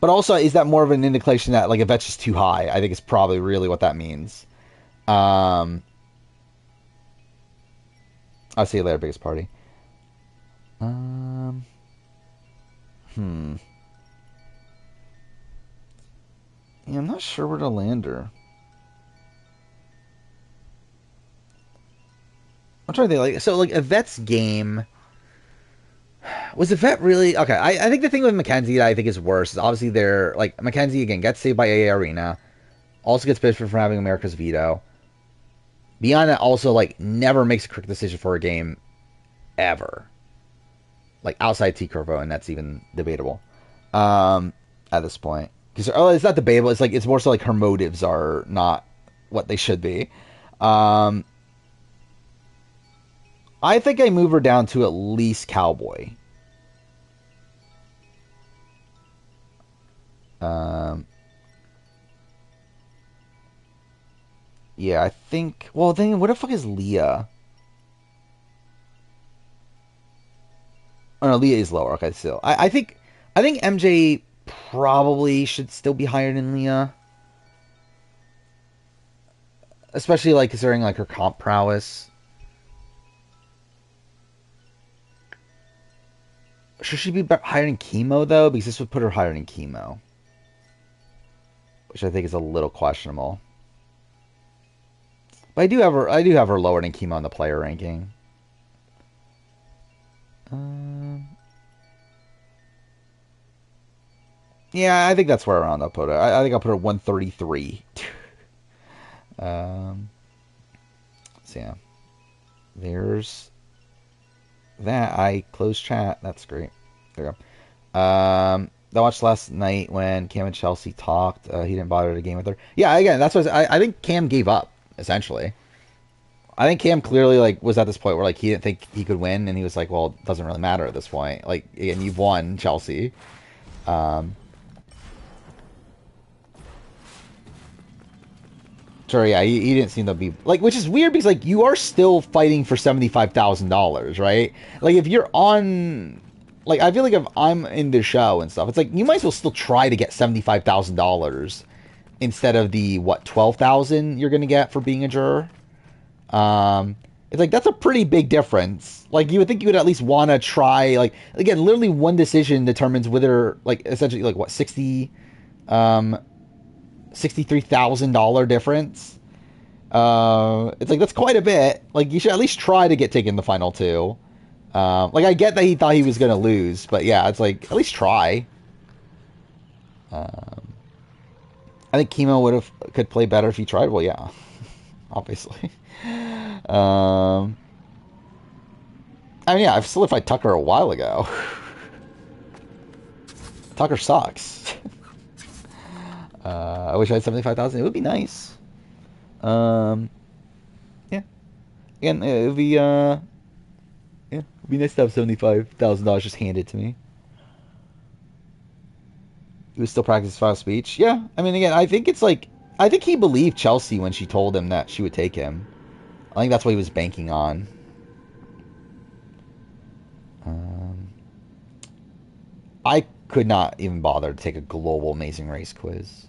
But also, is that more of an indication that like a vet's just too high? I think it's probably really what that means. Um, I'll see you later, biggest party. Um, hmm. Yeah, I'm not sure where to land her. I'm trying to think like so like a vet's game. Was the vet really okay? I think the thing with Mackenzie that I think is worse is obviously they're like Mackenzie again gets saved by AA Arena, also gets pitched for having America's veto. Beyond that, also like never makes a quick decision for a game ever. Like outside T Curvo, and that's even debatable at this point. Because it's not debatable. It's like it's more so like her motives are not what they should be. Um, I think I move her down to at least Cowboy. Um, yeah, I think. Well, then what the fuck is Leah? Oh no, Leah is lower. Okay, still, I think I think MJ probably should still be higher than Leah, especially like considering like her comp prowess. Should she be higher than Chemo though? Because this would put her higher than Chemo, which I think is a little questionable. But I do have her lower than Chemo in the player ranking. Yeah, I think that's where around I'll put her. I think I'll put her 133. So yeah, there's that. I closed chat. That's great. There you go. I watched last night when Cam and Chelsea talked. He didn't bother to game with her. Yeah, again, that's what I think. Cam gave up essentially. I think Cam clearly like was at this point where like he didn't think he could win, and he was like, "Well, it doesn't really matter at this point. Like, again, you've won, Chelsea." Sure, yeah, he didn't seem to be like, which is weird because like you are still fighting for $75,000, right? Like if you're on, like I feel like if I'm in the show and stuff, it's like you might as well still try to get $75,000 instead of the what 12,000 you're gonna get for being a juror. It's like that's a pretty big difference. Like you would think you would at least want to try. Like again, literally one decision determines whether like essentially like what 60. $63,000 difference. It's like that's quite a bit. Like you should at least try to get taken the final two. Like I get that he thought he was gonna lose, but yeah, it's like at least try. I think Chemo could play better if he tried. Well, yeah, obviously. I mean, yeah, I've solidified Tucker a while ago. Tucker sucks. I wish I had 75,000. It would be nice. Yeah. Again, it would be yeah, it'd be nice to have $75,000 just handed to me. He was still practicing final speech. Yeah, I mean, again, I think it's like I think he believed Chelsea when she told him that she would take him. I think that's what he was banking on. I could not even bother to take a global Amazing Race quiz.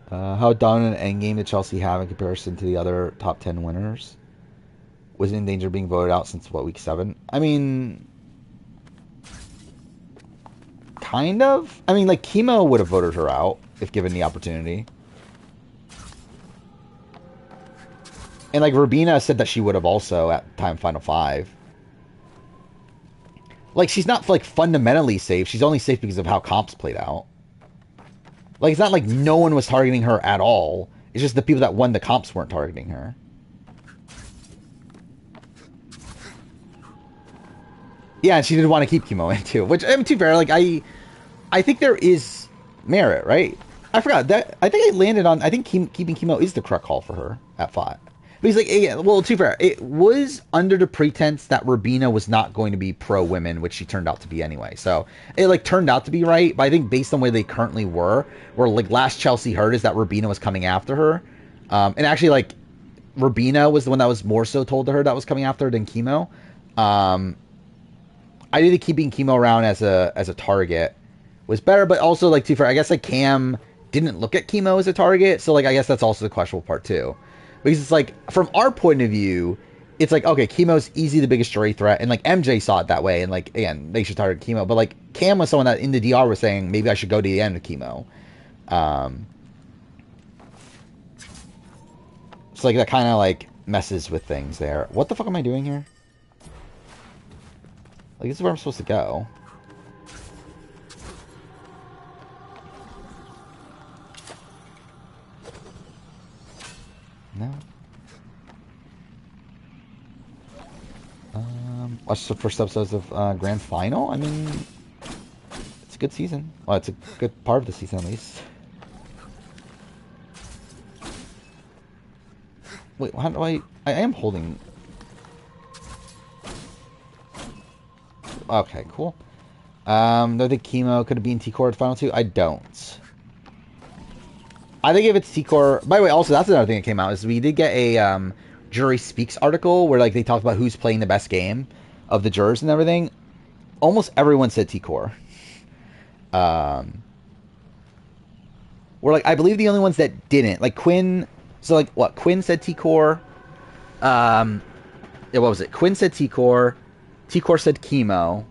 How dominant an endgame did Chelsea have in comparison to the other top 10 winners? Was in danger of being voted out since, what, week 7? I mean, kind of. I mean, like, Chemo would have voted her out if given the opportunity. And, like, Rubina said that she would have also at time Final 5. Like, she's not, like, fundamentally safe. She's only safe because of how comps played out. Like, it's not like no one was targeting her at all. It's just the people that won the comps weren't targeting her. Yeah, and she did want to keep Chemo in, too. Which, I mean, to be fair, like, I think there is merit, right? I forgot. That I think I landed on... I think keeping Chemo is the correct call for her at 5. But he's like, yeah, well, to be fair, it was under the pretense that Rubina was not going to be pro-women, which she turned out to be anyway. So it, like, turned out to be right. But I think based on where they currently were, where, like, last Chelsea heard is that Rubina was coming after her. And actually, like, Rubina was the one that was more so told to her that was coming after her than Chemo. I think keeping Chemo around as a target was better. But also, like, to be fair, I guess, like, Cam didn't look at Chemo as a target. So, like, I guess that's also the questionable part, too. Because it's like, from our point of view, it's like, okay, Chemo's easy the biggest jury threat. And like, MJ saw it that way. And like, again, they should target Chemo. But like, Cam was someone that in the DR was saying, maybe I should go to the end of Chemo. So like, that kind of like messes with things there. What the fuck am I doing here? Like, this is where I'm supposed to go. No. Watch the first episodes of Grand Final. I mean, it's a good season. Well, it's a good part of the season, at least. Wait, how do I am holding... Okay, cool. Do I think Chemo could have been T-Core at Final 2? I don't. I think if it's T-Core... By the way, also, that's another thing that came out, is we did get a Jury Speaks article where, like, they talked about who's playing the best game. of the jurors and everything, almost everyone said T-Core. We're like, I believe the only ones that didn't, like Quinn. So like, what? Quinn said T-Core. Yeah, what was it? Quinn said T-Core. T-Core said chemo.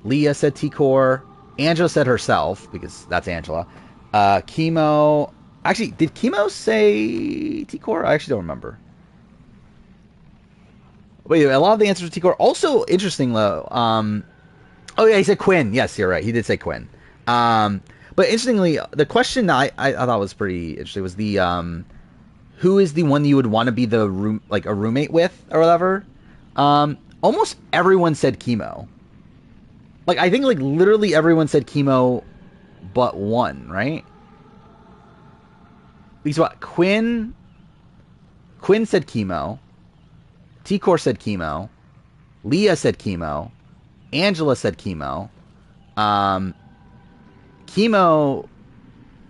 Leah said T-Core. Angela said herself, because that's Angela. Chemo. Actually, did Chemo say T-Core? I actually don't remember. Wait, a lot of the answers were T-Core. Also, interesting, though. Oh, yeah, he said Quinn. Yes, you're right. He did say Quinn. But interestingly, the question I thought was pretty interesting was the who is the one you would want to be the a roommate with or whatever. Almost everyone said chemo. Like, I think like literally everyone said chemo, but one, right? Because what? Quinn said chemo. T-Core said chemo. Leah said chemo. Angela said chemo. Chemo.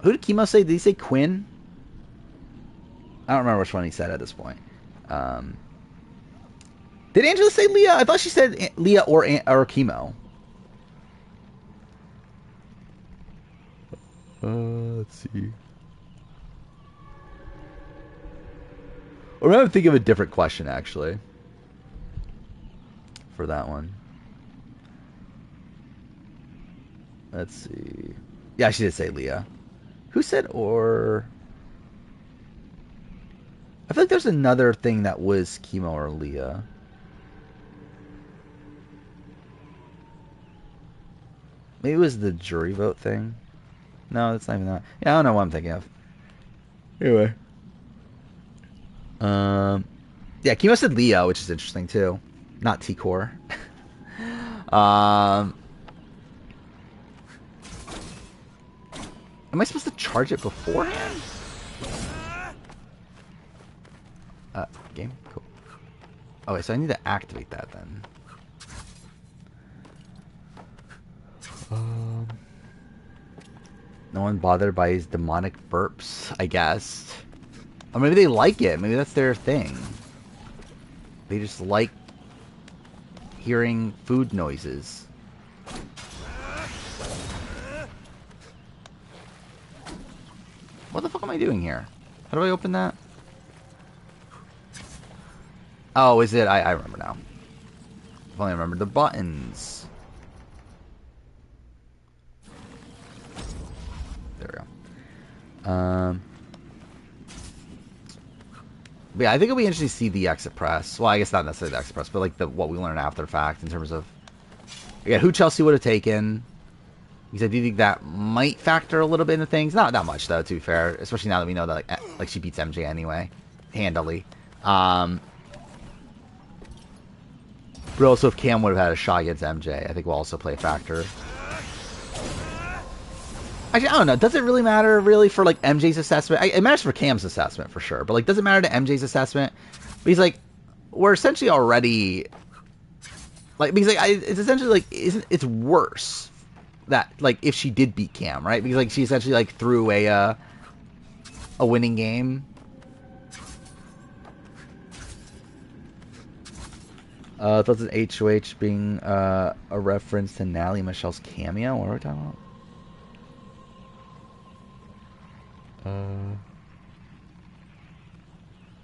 Who did chemo say? Did he say Quinn? I don't remember which one he said at this point. Did Angela say Leah? I thought she said Leah or chemo. Let's see. Or I'm thinking of a different question actually for that one. Let's see. Yeah, she did say Leah. Who said or? I feel like there's another thing that was chemo or Leah. Maybe it was the jury vote thing. No, that's not even that. Yeah, I don't know what I'm thinking of. Anyway. Yeah, chemo said Leah, which is interesting too. Not T-Core. Am I supposed to charge it beforehand? Game? Cool. Oh, wait, so I need to activate that then. No one bothered by his demonic burps, I guess. Or maybe they like it. Maybe that's their thing. They just like hearing food noises. What the fuck am I doing here? How do I open that? Oh, is it? I remember now. If only I remember the buttons. There we go. But yeah, I think it'll be interesting to see the exit press. Well, I guess not necessarily the exit press, but like what we learn after the fact in terms of who Chelsea would have taken. Because I do think that might factor a little bit into things. Not that much though, to be fair. Especially now that we know that like she beats MJ anyway, handily. But also, if Cam would have had a shot against MJ, I think will also play a factor. Actually, I don't know. Does it really matter, really, for, like, MJ's assessment? It matters for Cam's assessment, for sure. But, like, does it matter to MJ's assessment? Because, like, we're essentially already... Like, because, like, it's essentially, like, it's worse that, like, if she did beat Cam, right? Because, like, she essentially, like, threw a winning game. Thoughts of HOH being a reference to Natalie Michelle's cameo? What are we talking about?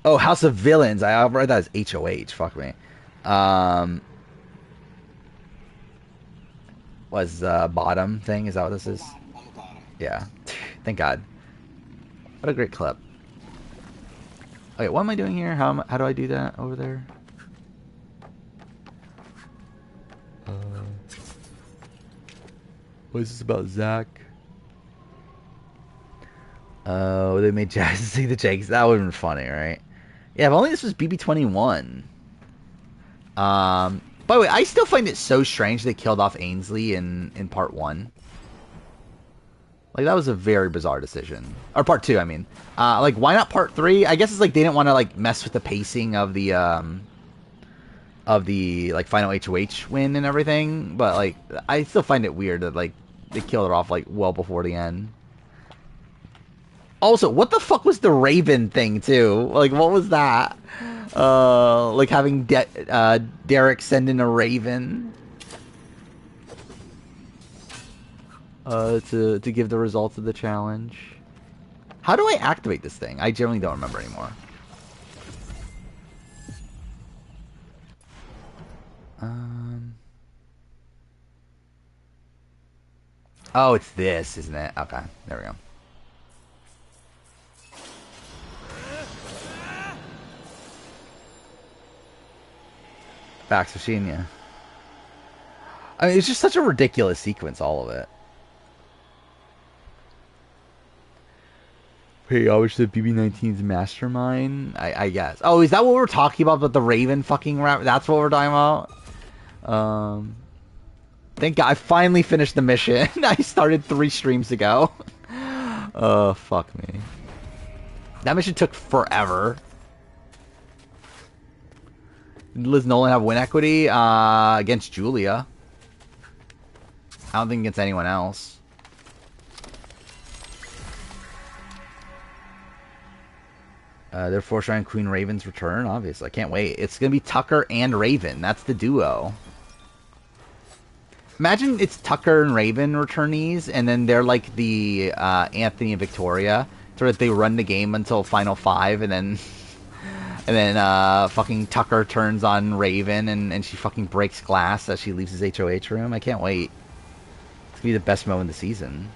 Oh, House of Villains. I read that as HOH. Fuck me. Was bottom thing? Is that what this is? On the bottom. Yeah. Thank God. What a great clip. Okay, what am I doing here? How do I do that over there? What is this about Zach? Oh, they made Jazz see the Jakes. That would have been funny, right? Yeah, if only this was BB21. By the way, I still find it so strange they killed off Ainsley in part 1. Like, that was a very bizarre decision. Or part 2, I mean. Like, why not part 3? I guess it's like they didn't want to, like, mess with the pacing of the, like, final HOH win and everything. But, like, I still find it weird that, like, they killed it off, like, well before the end. Also, what the fuck was the Raven thing too? Like, what was that? Like having Derek send in a Raven to give the results of the challenge. How do I activate this thing? I generally don't remember anymore. Oh, it's this, isn't it? Okay, there we go. Fax machine, yeah. I mean, it's just such a ridiculous sequence, all of it. Hey, homage to BB19's mastermind, I guess. Oh, is that what we're talking about? But the Raven fucking rap? That's what we're talking about. Thank God I finally finished the mission. I started 3 streams ago. Oh, fuck me. That mission took forever. Did Liz Nolan have win equity? Against Julia. I don't think against anyone else. They're foreshadowing Queen Raven's return, obviously. I can't wait. It's going to be Tucker and Raven. That's the duo. Imagine it's Tucker and Raven returnees, and then they're like the Anthony and Victoria. Sort of they run the game until Final 5, and then fucking Tucker turns on Raven, and she fucking breaks glass as she leaves his HOH room. I can't wait. It's going to be the best moment of the season.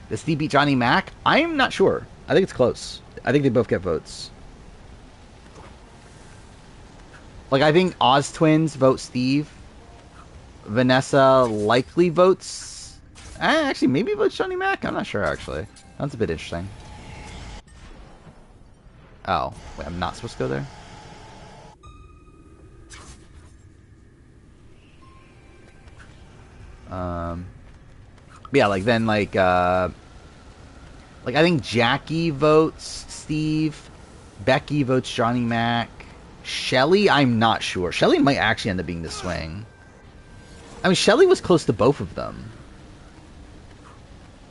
Does Steve beat Johnny Mac? I'm not sure. I think it's close. I think they both get votes. Like, I think Oz Twins vote Steve. Vanessa likely votes... actually, maybe votes Johnny Mac? I'm not sure, actually. That's a bit interesting. Oh. Wait, I'm not supposed to go there? Yeah, like, then, like, I think Jackie votes Steve. Becky votes Johnny Mac. Shelly, I'm not sure. Shelly might actually end up being the swing. I mean, Shelly was close to both of them.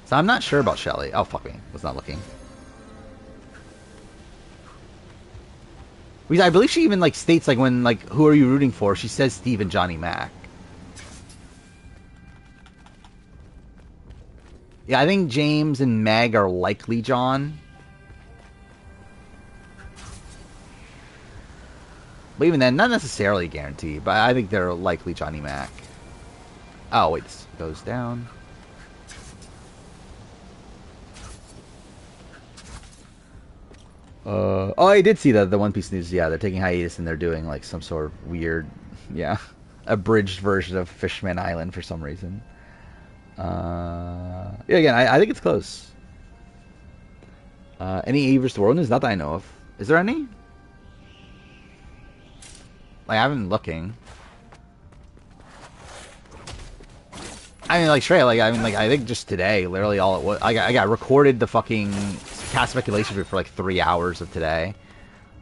So I'm not sure about Shelly. Oh, fuck me. Was not looking. Because I believe she even, like, states, like, when, like, who are you rooting for? She says Steve and Johnny Mac. Yeah, I think James and Meg are likely John. But even then, not necessarily guaranteed. But I think they're likely Johnny Mac. Oh, wait, this goes down. Oh, I did see the One Piece news. Yeah, they're taking hiatus and they're doing like some sort of weird, yeah, abridged version of Fishman Island for some reason. Yeah, again, I think it's close. Any Avers to World News? Not that I know of. Is there any? Like, I haven't been looking. I mean, like, straight, like, I mean, like, I think just today, literally all it was, I got recorded the fucking cast speculation for like 3 hours of today.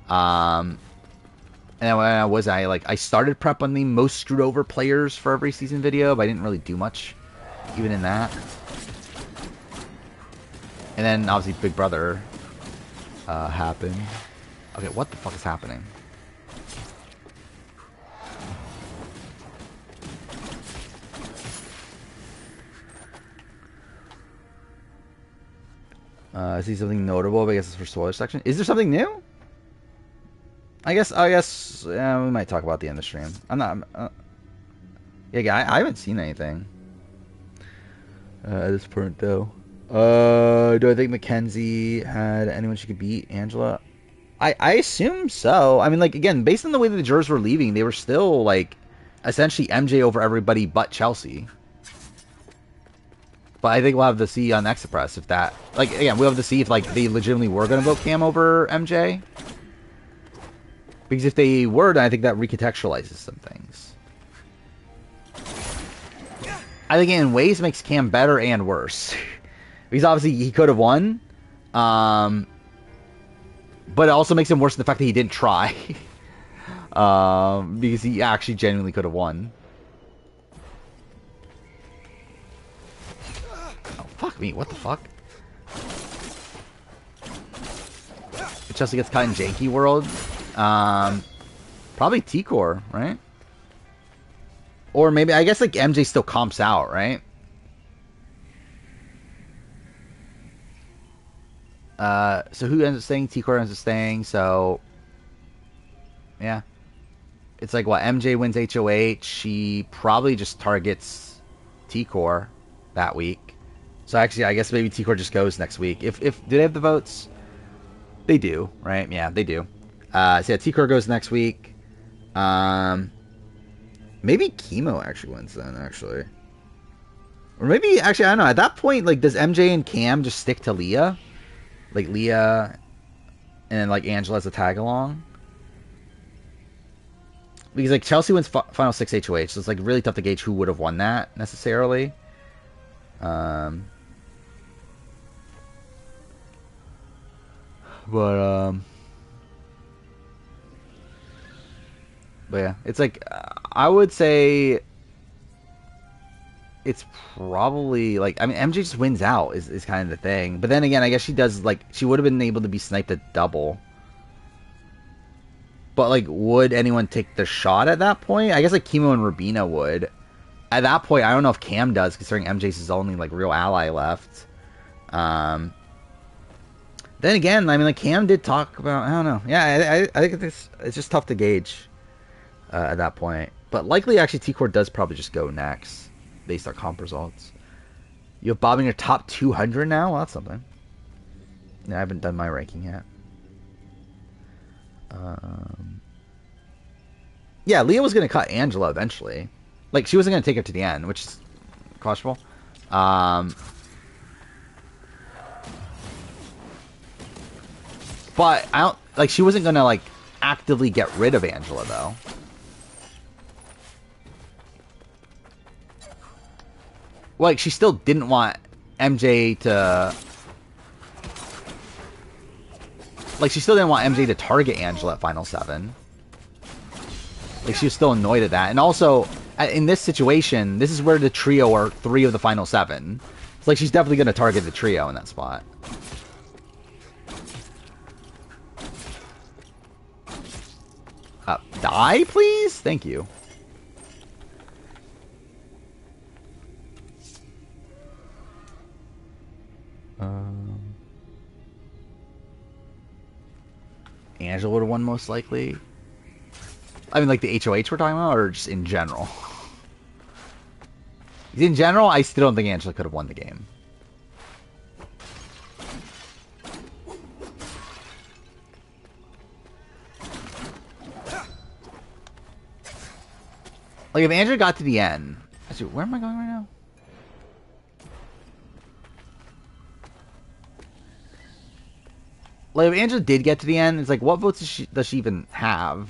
And then when I started prep on the most screwed over players for every season video, but I didn't really do much, even in that. And then, obviously, Big Brother, happened. Okay, what the fuck is happening? I see something notable, but I guess it's for spoiler section. Is there something new? I guess, we might talk about the end of the stream. I'm not, yeah, I haven't seen anything. At this point, though. Do I think Mackenzie had anyone she could beat? Angela? I assume so. I mean, like, again, based on the way that the jurors were leaving, they were still, like, essentially MJ over everybody but Chelsea. But I think we'll have to see on Express if that... Like, again, we'll have to see if, like, they legitimately were going to vote Cam over MJ. Because if they were, then I think that recontextualizes some things. I think in ways makes Cam better and worse. Because obviously he could have won. But it also makes him worse in the fact that he didn't try. Because he actually genuinely could have won. Oh, fuck me. What the fuck? Chelsea gets caught in Janky World. Probably T-Core, right? Or maybe, I guess, like, MJ still comps out, right? So who ends up staying? T-Core ends up staying, so... Yeah. It's like, what, MJ wins HOH, she probably just targets T-Core that week. So actually, I guess maybe T-Core just goes next week. Do they have the votes? They do, right? Yeah, they do. So yeah, T-Core goes next week. Maybe Chemo actually wins then, actually. Or maybe, actually, I don't know. At that point, like, does MJ and Cam just stick to Leah? Like, Leah and, like, Angela as a tag-along? Because, like, Chelsea wins Final 6 HOH, so it's, like, really tough to gauge who would have won that, necessarily. But yeah, it's like, I would say it's probably, like, I mean, MJ just wins out is kind of the thing. But then again, I guess she does, like, she would have been able to be sniped at double. But, like, would anyone take the shot at that point? I guess, like, Chemo and Rubina would. At that point, I don't know if Cam does, considering MJ's his only, like, real ally left. Then again, I mean, like, Cam did talk about, I don't know. Yeah, I think it's just tough to gauge at that point. But likely, actually, T-Core does probably just go next, based on comp results. You have Bob in your top 200 now? Well, that's something. Yeah, I haven't done my ranking yet. Yeah, Leah was going to cut Angela eventually. Like, she wasn't going to take her to the end, which is questionable. But I don't, like, she wasn't going to, like, actively get rid of Angela, though. Like, she still didn't want MJ to... Like, she still didn't want MJ to target Angela at Final 7. Like, she was still annoyed at that. And also, in this situation, this is where the trio are 3 of the Final 7. It's like, she's definitely going to target the trio in that spot. Die, please? Thank you. Angela would have won most likely. I mean, like the HOH we're talking about, or just in general? In general, I still don't think Angela could have won the game. Like, if Angela got to the end... Actually, where am I going right now? Like, if Angela did get to the end, it's like, what votes does she even have?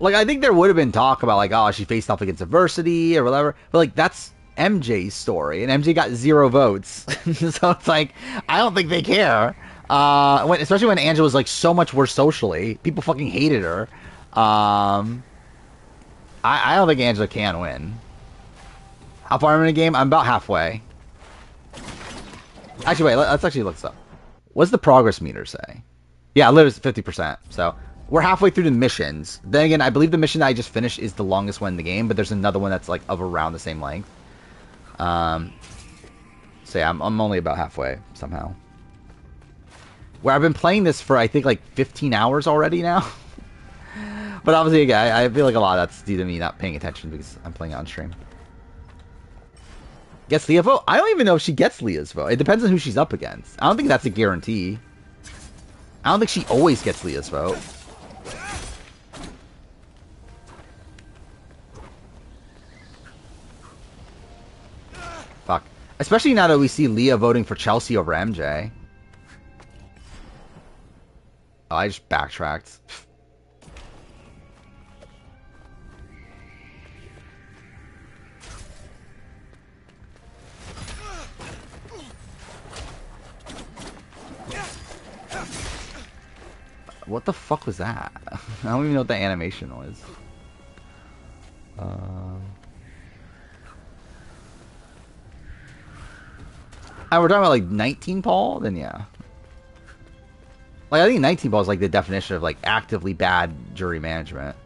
Like, I think there would have been talk about, like, oh, she faced off against adversity or whatever. But, like, that's MJ's story. And MJ got 0 votes. So it's like, I don't think they care. Especially when Angela was, like, so much worse socially. People fucking hated her. I don't think Angela can win. How far am I in the game? I'm about halfway. Actually, wait, let's actually look this up. What's the progress meter say? Yeah, live is 50%. So we're halfway through the missions. Then again, I believe the mission that I just finished is the longest one in the game, but there's another one that's like of around the same length. So yeah, I'm only about halfway somehow. Where I've been playing this for I think like 15 hours already now. But obviously, again, I feel like a lot of that's due to me not paying attention because I'm playing on stream. Gets Leah vote? I don't even know if she gets Leah's vote. It depends on who she's up against. I don't think that's a guarantee. I don't think she always gets Leah's vote. Fuck. Especially now that we see Leah voting for Chelsea over MJ. Oh, I just backtracked. What the fuck was that? I don't even know what the animation was. we're talking about like 19 Paul, then yeah. Like I think 19 Paul is like the definition of like actively bad jury management.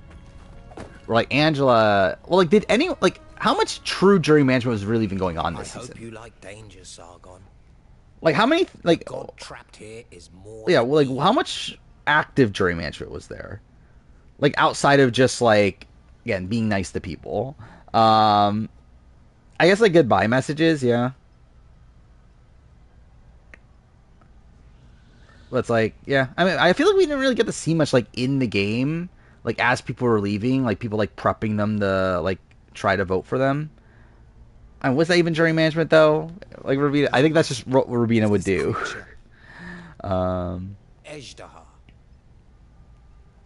Or like Angela, well, like did any like how much true jury management was really even going on this season? I hope you like danger, Sargon. Like how many like God trapped here is more. Yeah, well, like how much active jury management was there? Like outside of just like again being nice to people. I guess like goodbye messages, yeah. But it's like, yeah. I mean, I feel like we didn't really get to see much like in the game, like as people were leaving, like people like prepping them to like try to vote for them. And was that even jury management though? Like Rubina, I think that's just what Rubina would do. Ejdaha.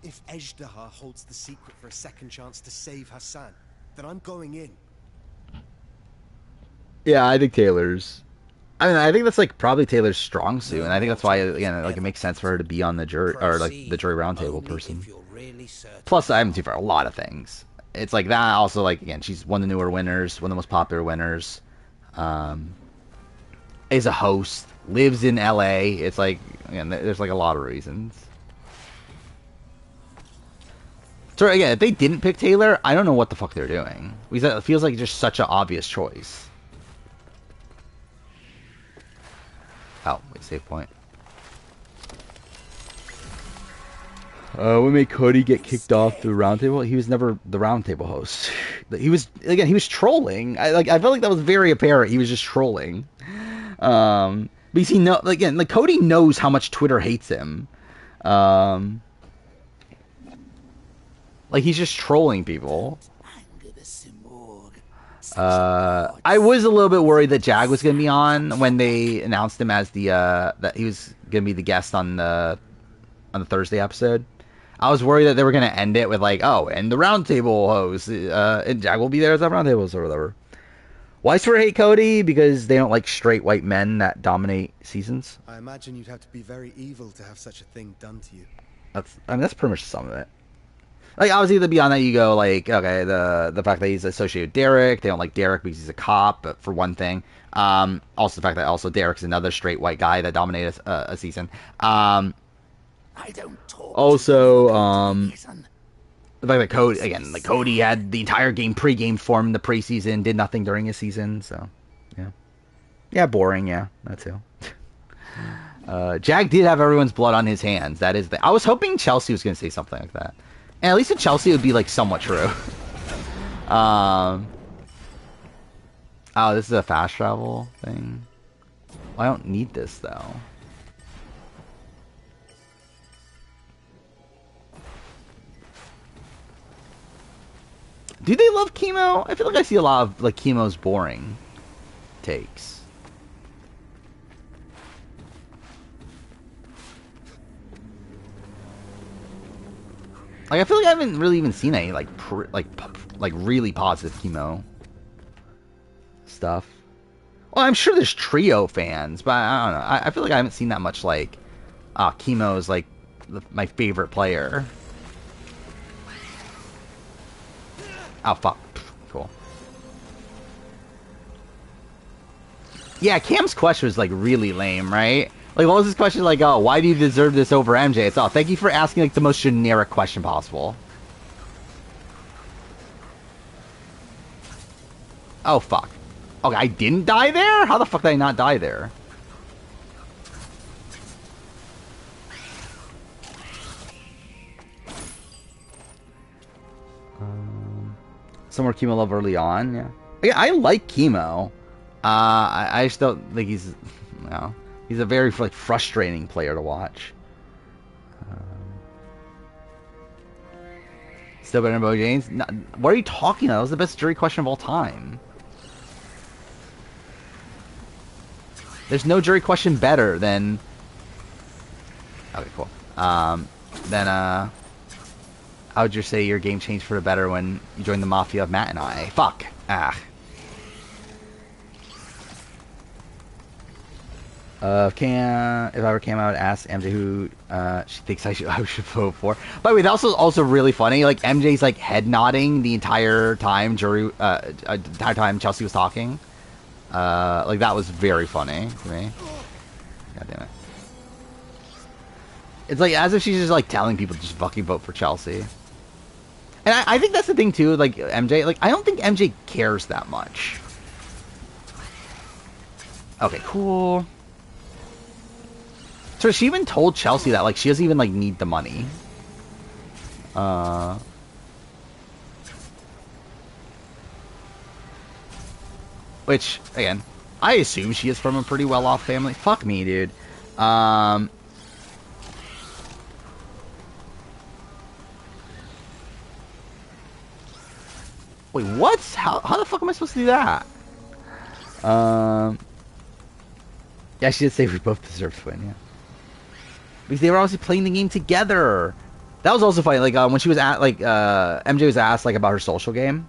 If Ejdaha holds the secret for a second chance to save Hassan, then I'm going in. Yeah, I think Taylor's. I mean, I think that's like probably Taylor's strong suit, and I think that's why again, like it makes sense for her to be on the jury or like the jury roundtable person. Plus, I haven't seen for a lot of things. It's like that. Also, like again, she's one of the newer winners, one of the most popular winners. Is a host, lives in LA. It's like again, there's like a lot of reasons. So again, if they didn't pick Taylor, I don't know what the fuck they're doing. Because it feels like just such an obvious choice. Oh, wait, save point. We made Cody get kicked off the roundtable. He was never the roundtable host. He was trolling. I felt like that was very apparent. He was just trolling. Because he again, like Cody knows how much Twitter hates him. Like he's just trolling people. I was a little bit worried that Jag was going to be on when they announced him as the that he was going to be the guest on the Thursday episode. I was worried that they were going to end it with like, oh, and the roundtable host, and Jag will be there as a roundtable or whatever. Why swear hate Cody? Because they don't like straight white men that dominate seasons. I imagine you'd have to be very evil to have such a thing done to you. That's pretty much some of it. Like, obviously, beyond that, you go, like, okay, the fact that he's associated with Derek, they don't like Derek because he's a cop, but for one thing. Also, the fact that also Derek's another straight white guy that dominated a season. I don't talk also, the fact that Cody, again, like, Cody had the entire game pre-game form in the preseason, did nothing during his season, so, yeah. Yeah, boring, yeah, that too. Jag did have everyone's blood on his hands, that is I was hoping Chelsea was going to say something like that. And at least in Chelsea, it would be, like, somewhat true. Oh, this is a fast travel thing. Well, I don't need this, though. Do they love chemo? I feel like I see a lot of, like, chemo's boring takes. Like, I feel like I haven't really even seen any, like, really positive chemo stuff. Well, I'm sure there's trio fans, but I don't know. I feel like I haven't seen that much, like, chemo is, like, my favorite player. Oh, fuck. Cool. Yeah, Cam's question was, like, really lame, right? Like, what was his question? Like, oh, why do you deserve this over MJ? It's, oh, thank you for asking, like, the most generic question possible. Oh, fuck. Okay, I didn't die there? How the fuck did I not die there? Some more chemo love early on, yeah. Yeah, I like chemo. I just don't think he's, you know, he's a very like frustrating player to watch. Still better than Bo James? No, what are you talking about? That was the best jury question of all time. There's no jury question better than. Okay, cool. Then how would you say your game changed for the better when you joined the Mafia of Matt and I? Fuck. Ah. If I ever came out, ask MJ who she thinks I should vote for. By the way, that was also really funny. Like MJ's like head nodding the entire time entire time Chelsea was talking. Like, that was very funny to me. God damn it. It's like, as if she's just, like, telling people to just fucking vote for Chelsea. And I think that's the thing, too, like, MJ. Like, I don't think MJ cares that much. Okay, cool. So she even told Chelsea that, like, she doesn't even, like, need the money. Which, again, I assume she is from a pretty well-off family. Fuck me, dude. Wait, what? How the fuck am I supposed to do that? Yeah, she did say we both deserve to win, yeah. Because they were obviously playing the game together. That was also funny, like, when she was at, like, MJ was asked, like, about her social game.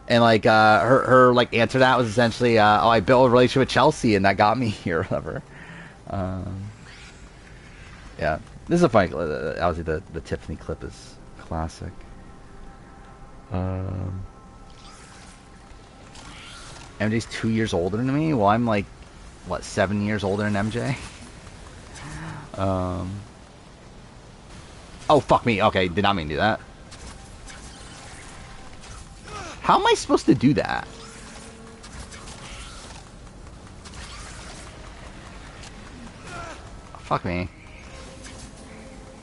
And, like, her like, answer to that was essentially, oh, I built a relationship with Chelsea, and that got me here, or whatever. Yeah. This is a funny, obviously, the Tiffany clip is classic. MJ's 2 years older than me? Well, I'm, like, what, 7 years older than MJ? Oh, fuck me. Okay, did not mean to do that. How am I supposed to do that? Fuck me.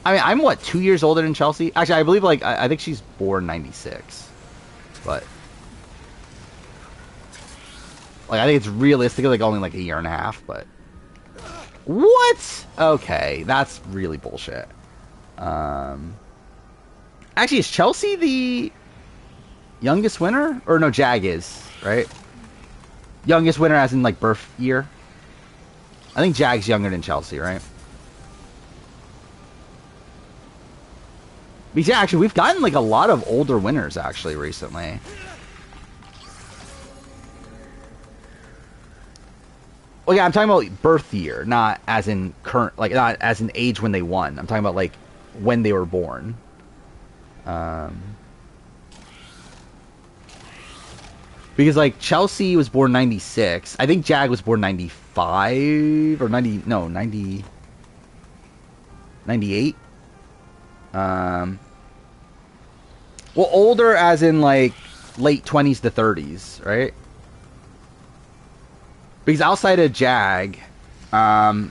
I mean, I'm, what, 2 years older than Chelsea? Actually, I believe, like, I think she's born 96. But... like, I think it's realistically, like, only, like, a year and a half, but... what? Okay, that's really bullshit. Actually, is Chelsea the youngest winner? Or no, Jag is, right? Youngest winner as in, like, birth year? I think Jag's younger than Chelsea, right? Because, yeah, actually, we've gotten, like, a lot of older winners, actually, recently. Well, yeah, I'm talking about birth year, not as in current, like, not as in age when they won. I'm talking about, like, when they were born. Because, like, Chelsea was born 96. I think Jag was born 95 or 90, no, 90, 98. Well, older as in, like, late 20s to 30s, right? Because outside of Jag, yeah,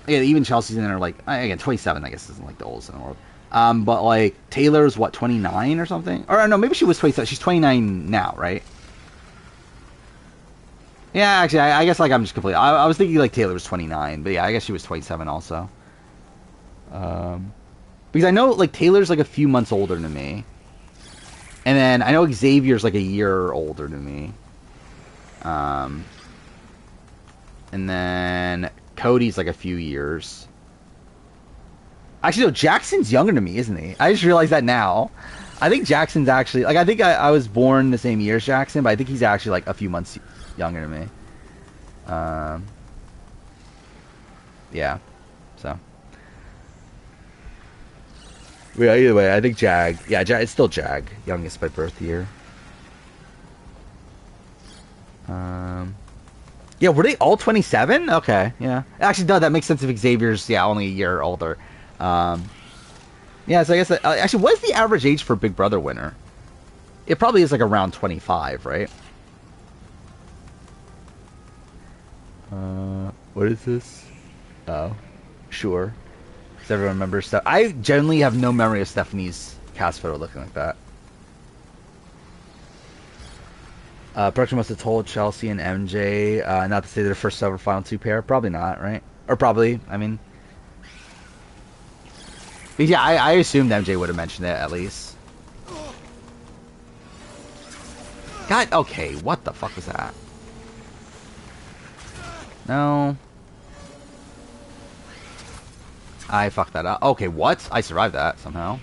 even Chelsea's in there, like, again, 27, I guess, isn't, like, the oldest in the world. But, like, Taylor's, what, 29 or something? Or, no, maybe she was 27. She's 29 now, right? Yeah, actually, I guess, like, I'm just completely... I was thinking, like, Taylor was 29. But, yeah, I guess she was 27 also. Because I know, like, Taylor's, like, a few months older than me. And then I know Xavier's, like, a year older than me. And then Cody's, like, a few years. Actually, no, Jackson's younger than me, isn't he? I just realized that now. I think Jackson's actually... like, I think I was born the same year as Jackson, but I think he's actually, like, a few months younger than me. Yeah. So. Yeah, either way, I think Jag... yeah, it's still Jag. Youngest by birth year. Yeah, were they all 27? Okay, yeah. Actually, no, that makes sense if Xavier's, yeah, only a year older. Yeah, so I guess... actually, what is the average age for Big Brother winner? It probably is, like, around 25, right? What is this? Oh, sure. Does everyone remember stuff? I generally have no memory of Stephanie's cast photo looking like that. Production must have told Chelsea and MJ not to say they're the first ever final two pair. Probably not, right? Or probably, I mean... but yeah, I assumed MJ would have mentioned it, at least. God, okay, what the fuck was that? No. I fucked that up. Okay, what? I survived that, somehow.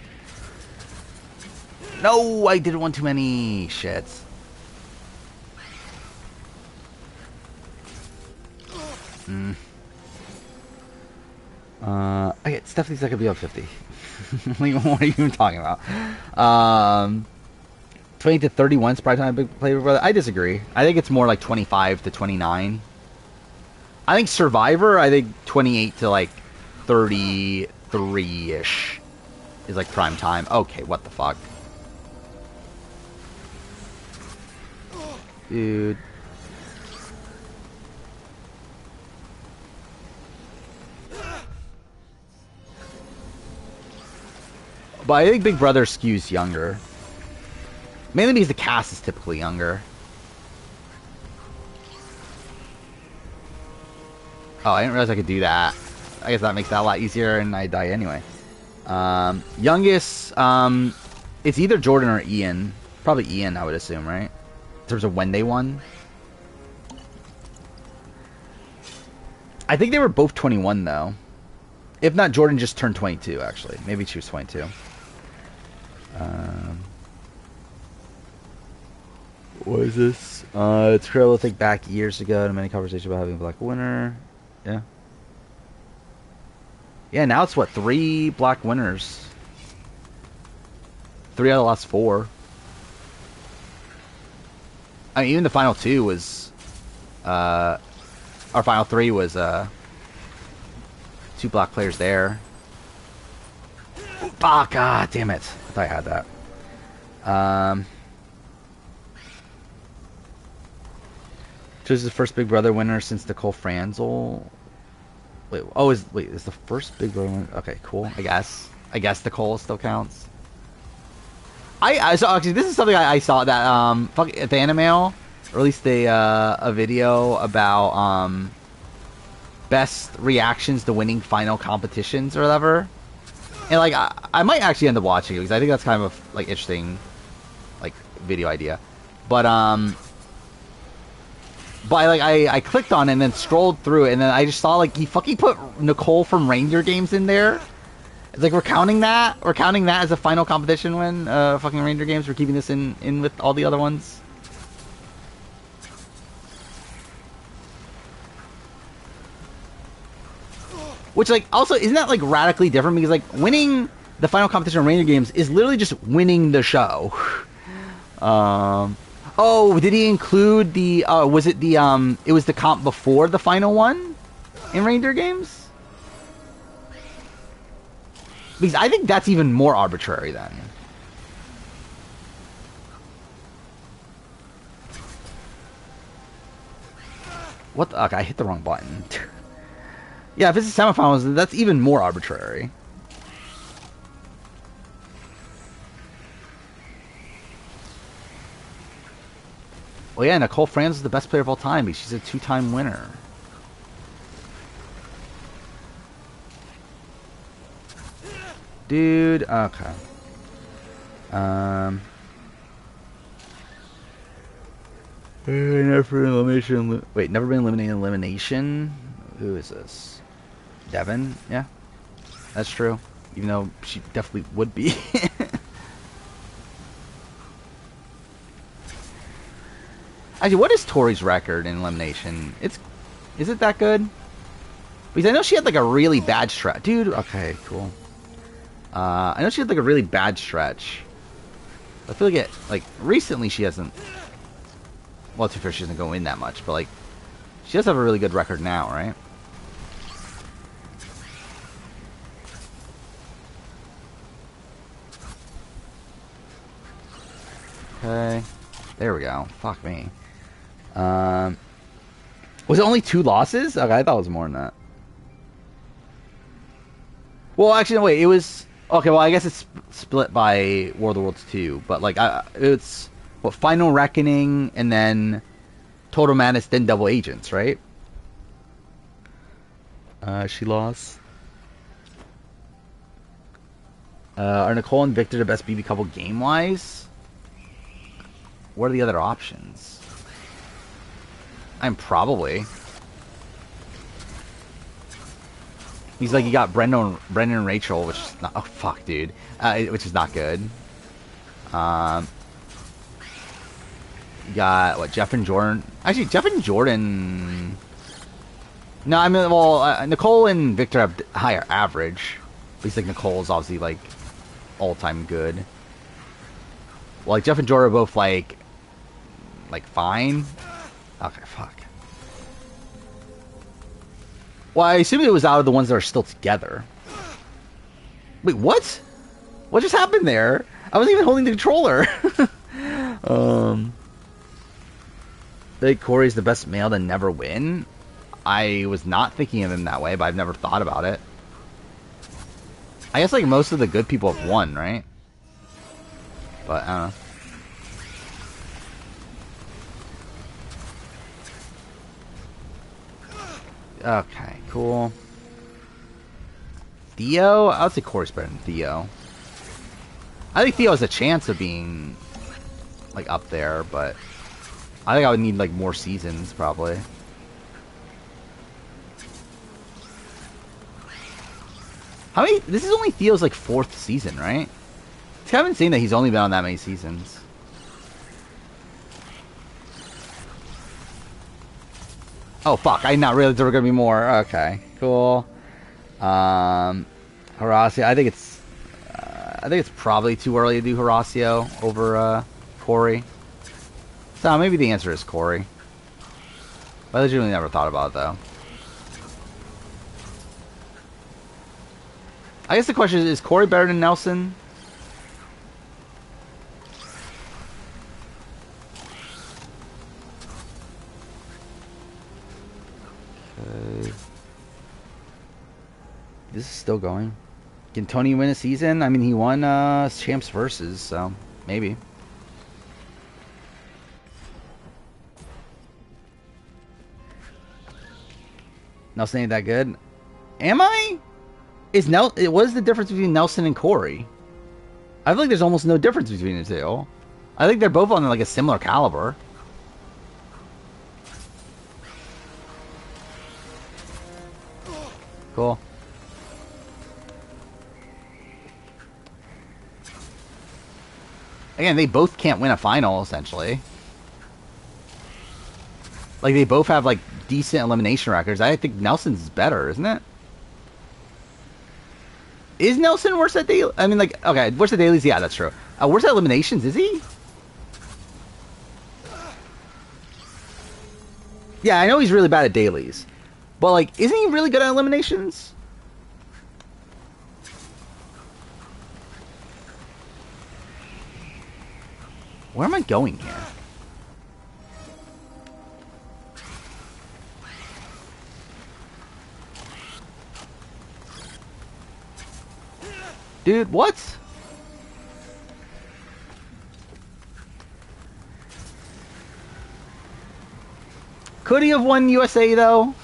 No, I did one too many. Shit. Okay, Stephanie's not gonna be on 50. Like, what are you even talking about? 20 to 31 is prime time Big Brother. I disagree. I think it's more like 25 to 29. I think Survivor, I think 28 to like 33-ish is like prime time. Okay, what the fuck? Dude. But I think Big Brother skews younger. Mainly because the cast is typically younger. Oh, I didn't realize I could do that. I guess that makes that a lot easier, and I die anyway. Youngest, it's either Jordan or Ian. Probably Ian, I would assume, right? In terms of when they won. I think they were both 21, though. If not, Jordan just turned 22, actually. Maybe she was 22. What is this? It's incredible to think back years ago to many conversations about having a black winner. Yeah. Yeah, now it's what, 3 black winners. 3 out of the last 4. I mean, even the final 2 was, our final 3 was, 2 black players there. Ah, god damn it. I thought I had that. This is the first Big Brother winner since Nicole Franzel. Wait, oh, is the first Big Brother winner? Okay, cool. I guess Nicole still counts. So actually, this is something I saw that the Animail released a video about best reactions to winning final competitions or whatever. And like I might actually end up watching it because I think that's kind of a like interesting like video idea. But I clicked on it and then scrolled through it and then I just saw like he fucking put Nicole from Reindeer Games in there. It's like we're counting that as a final competition win. Fucking Reindeer Games. We're keeping this in with all the other ones. Which like also isn't that like radically different because like winning the final competition of Reindeer Games is literally just winning the show. Oh, did he include the was it the it was the comp before the final one in Reindeer Games? Because I think that's even more arbitrary then. What the, okay, I hit the wrong button. Yeah, if it's the semifinals, that's even more arbitrary. Well, yeah, Nicole Franz is the best player of all time because she's a 2-time winner. Dude, okay. Never been elimination. Wait, never been eliminated in elimination? Who is this? Devin? Yeah, that's true. Even though she definitely would be. Actually, what is Tori's record in elimination? Is it that good? Because I know she had like a really bad stretch. Dude, okay, cool. I know she had like a really bad stretch. I feel like recently she hasn't. Well, to be fair, she doesn't go in that much, but like she does have a really good record now, right? Okay, there we go. Fuck me. Was it only 2 losses? Okay, I thought it was more than that. Well, actually, no, wait. It was okay. Well, I guess it's split by War of the Worlds 2, but like it's what Final Reckoning and then Total Madness, then Double Agents, right? She lost. Are Nicole and Victor the best BB couple game wise? What are the other options? I'm probably. He's like, you got Brendan and Rachel, which is not. Oh fuck, dude, which is not good. You got what? Jeff and Jordan. Actually, Jeff and Jordan. No, I mean, well, Nicole and Victor have higher average. At least like Nicole is obviously like all-time good. Like, Jeff and Jorah are both, like, fine. Okay, fuck. Well, I assume it was out of the ones that are still together. Wait, what? What just happened there? I wasn't even holding the controller. I think Corey's the best male to never win. I was not thinking of him that way, but I've never thought about it. I guess, like, most of the good people have won, right? But, I don't know. Okay, cool. Theo? I would say Corey's better than Theo. I think Theo has a chance of being, like, up there, but I think I would need, like, more seasons, probably. How many? This is only Theo's, like, 4th season, right? It's kind of insane that he's only been on that many seasons. Oh, fuck. I did not realize there were going to be more. Okay, cool. Horacio. I think it's probably too early to do Horacio over Corey. So maybe the answer is Corey. I legitimately never thought about it, though. I guess the question is Corey better than Nelson? Okay. This is still going. Can Tony win a season? I mean, he won Champs Versus, so maybe. Nelson ain't that good. Am I? What is the difference between Nelson and Corey? I feel like there's almost no difference between the two. I think they're both on like a similar caliber. Cool. Again, they both can't win a final, essentially. Like, they both have, like, decent elimination records. I think Nelson's better, isn't it? Is Nelson worse at daily? I mean, like, okay, worse at dailies? Yeah, that's true. Worse at eliminations, is he? Yeah, I know he's really bad at dailies. But, like, isn't he really good at eliminations? Where am I going here? Dude, what? Could he have won USA, though?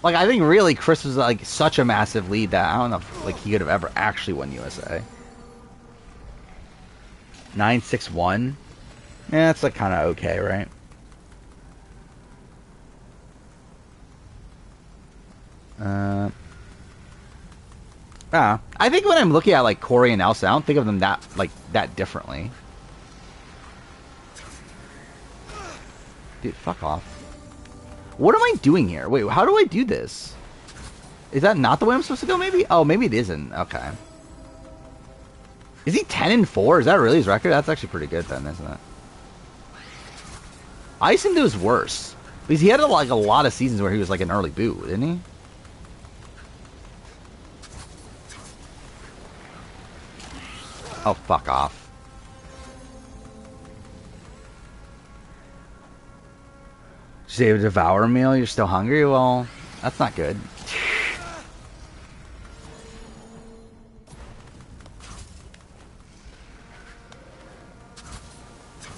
Like, I think really Chris was, like, such a massive lead that I don't know if, like, he could have ever actually won USA. 9-6-1? Yeah, that's, like, kind of okay, right? I think when I'm looking at, like, Corey and Elsa, I don't think of them that, like, that differently. Dude, fuck off. What am I doing here? Wait, how do I do this? Is that not the way I'm supposed to go, maybe? Oh, maybe it isn't. Okay. Is he 10-4? Is that really his record? That's actually pretty good then, isn't it? I assumed it was worse. Because he had, like, a lot of seasons where he was, like, an early boot, didn't he? Oh, fuck off. Did you devour a meal? You're still hungry? Well, that's not good.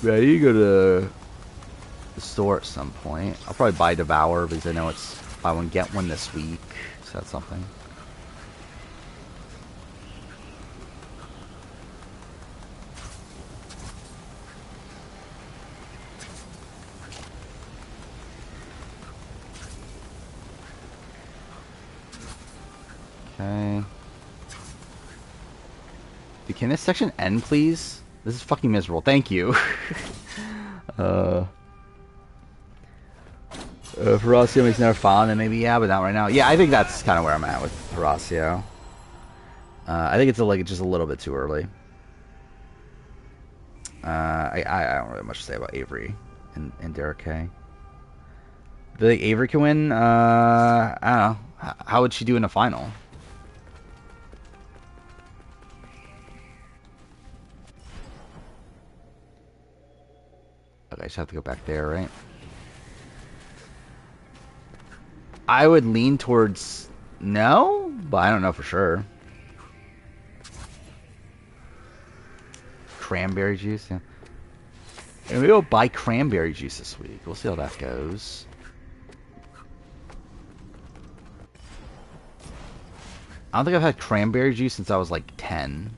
Ready to go to the store at some point. I'll probably buy Devour because I know it's buy one, get one this week. So that's something. Okay. Dude, can this section end, please? This is fucking miserable. Thank you. If Horacio makes another file, then maybe yeah, but not right now. Yeah, I think that's kind of where I'm at with Horacio. I think it's just a little bit too early. I don't really have much to say about Avery and Derek K. Do you think Avery can win? I don't know. How would she do in a final? Okay, I just have to go back there, right? I would lean towards no, but I don't know for sure. Cranberry juice, yeah. And we'll buy cranberry juice this week. We'll see how that goes. I don't think I've had cranberry juice since I was like 10.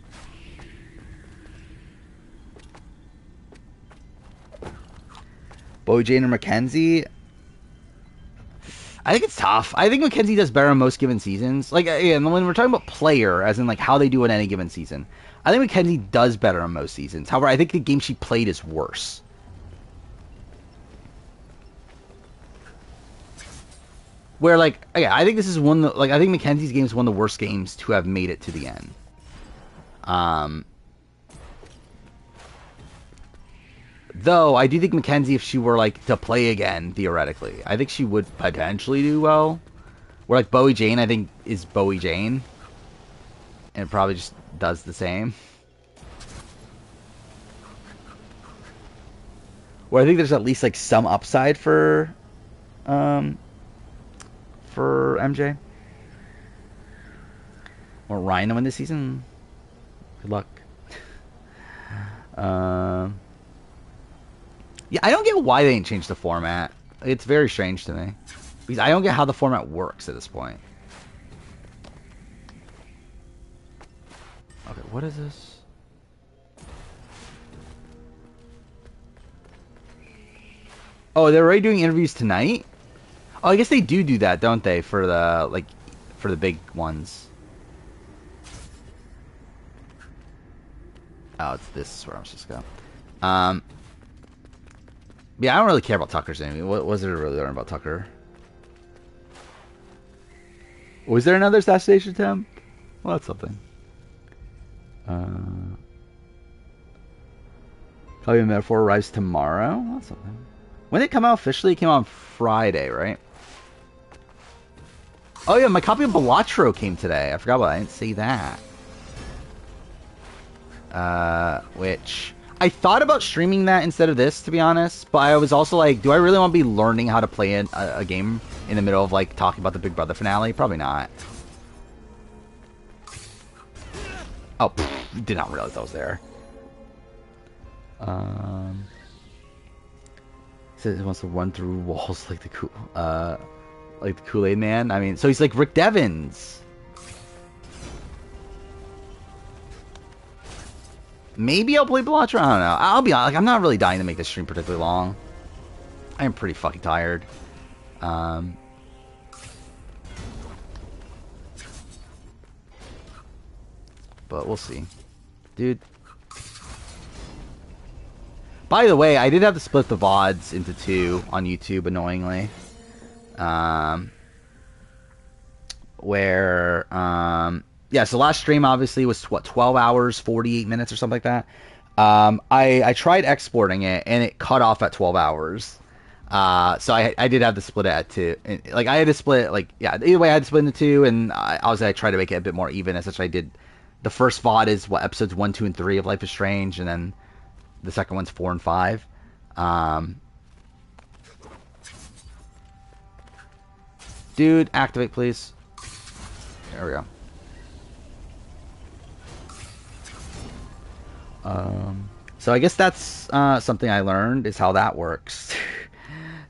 Bowie Jane or Mackenzie? I think it's tough. I think Mackenzie does better in most given seasons. Like, again, when we're talking about player, as in like how they do in any given season, I think Mackenzie does better in most seasons. However, I think the game she played is worse. Where, like, yeah, I think this is I think Mackenzie's game is one of the worst games to have made it to the end. Though, I do think Mackenzie, if she were, like, to play again, theoretically, I think she would potentially do well. Where, like, Bowie Jane, I think, is Bowie Jane. And it probably just does the same. Where I think there's at least, like, some upside for MJ. Or Ryan to win this season. Good luck. Yeah, I don't get why they didn't change the format. It's very strange to me. Because I don't get how the format works at this point. Okay, what is this? Oh, they're already doing interviews tonight? Oh, I guess they do that, don't they? For the, for the big ones. Oh, it's this is where I'm supposed to go. Yeah, I don't really care about Tucker's anyway. What was there to really learn about Tucker? Was there another assassination attempt? Well, that's something. Copy of Metaphor arrives tomorrow? Well, that's something. When did it come out officially? It came out on Friday, right? Oh yeah, my copy of Balatro came today. I forgot about that. I didn't see that. Which... I thought about streaming that instead of this, to be honest, but I was also like, do I really want to be learning how to play a game in the middle of, like, talking about the Big Brother finale? Probably not. Oh, did not realize I was there. Says he wants to run through walls like the Kool-Aid Man. I mean, so he's like Rick Devens. Maybe I'll play Balatro. I don't know. I'll be honest. Like, I'm not really dying to make this stream particularly long. I am pretty fucking tired. But we'll see. Dude. By the way, I did have to split the VODs into two on YouTube, annoyingly. Yeah, so last stream obviously was, what, 12 hours, 48 minutes or something like that. I tried exporting it, and it cut off at 12 hours. So I did have to split it at two. Like, I had to split it, like, yeah, either way I had to split into two, and obviously I tried to make it a bit more even, as such I did. The first VOD is, what, episodes 1, 2, and 3 of Life is Strange, and then the second one's 4 and 5. Dude, activate, please. There we go. So I guess that's something I learned, is how that works.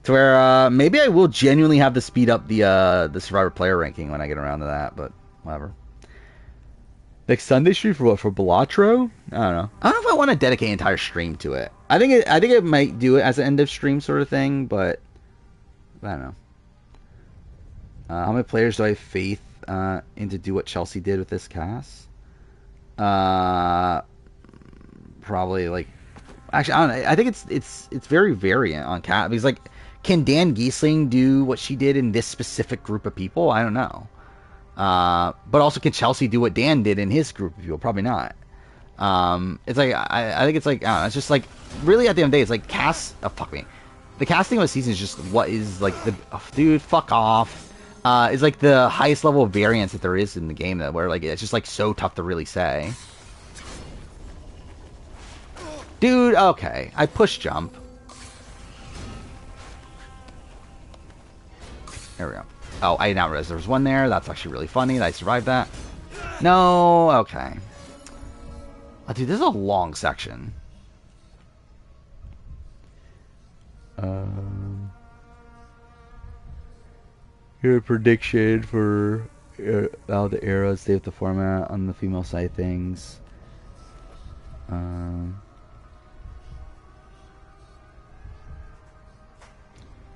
To where maybe I will genuinely have to speed up the Survivor player ranking when I get around to that, but whatever. Next Sunday stream for what? For Balatro? I don't know. I don't know if I want to dedicate an entire stream to it. I think it might do it as an end of stream sort of thing, but I don't know. How many players do I have faith in to do what Chelsea did with this cast? Probably, like, actually, I don't know. I think it's very variant on cast, because, like, Can Dan Giesling do what she did in this specific group of people? I don't know. But also, can Chelsea do what Dan did in his group of people? Probably not. It's like I think it's like I don't know, it's just like really at the end of the day, it's like fuck me. The casting of a season is just what is like the dude. Fuck off. Is like the highest level of variance that there is in the game, that where like it's just like so tough to really say. Dude, okay, I push jump. There we go. Oh, I did not realize there was one there. That's actually really funny that I survived that. No, okay. Oh, dude, this is a long section. Your prediction for how the arrows stay with the format on the female side things.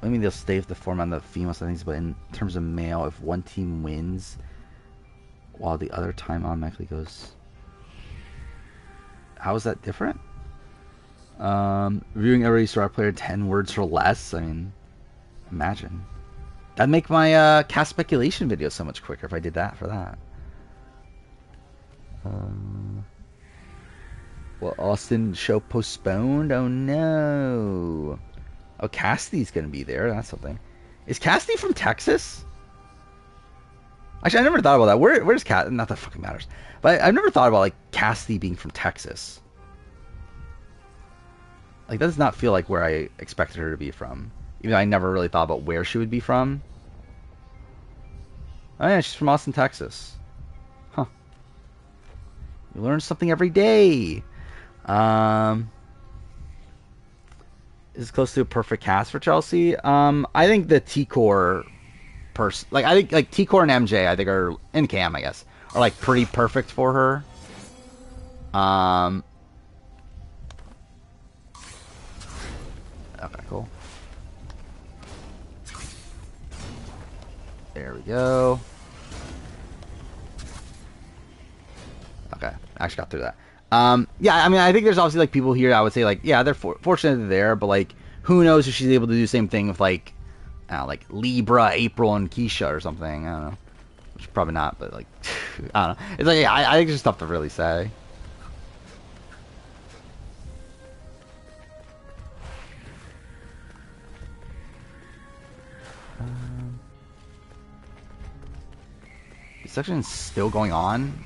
I mean, they'll stay with the format on the female side things, but in terms of male, if one team wins, while the other time automatically goes. How is that different? Reviewing every Star Player 10 words or less. I mean, imagine. That'd make my cast speculation video so much quicker if I did that for that. Well, Austin show postponed? Oh no. Oh, Cassidy's gonna be there. That's something. Is Cassidy from Texas? Actually, I never thought about that. Where's Cassidy? Not that fucking matters. But I've never thought about like Cassidy being from Texas. Like, that does not feel like where I expected her to be from. Even though I never really thought about where she would be from. Oh yeah, she's from Austin, Texas. Huh. You learn something every day. Is close to a perfect cast for Chelsea. I think the T-Core person, like I think like T-Core and MJ, I think are in Cam, I guess, are like pretty perfect for her. Okay, cool. There we go. Okay, actually got through that. Yeah, I mean, I think there's obviously like people here. I would say like, yeah, they're fortunate they're there, but like, who knows if she's able to do the same thing with like, I don't know, like Libra, April, and Keisha or something. I don't know. Which probably not, but like, I don't know. It's like I think it's just tough to really say. This section's still going on.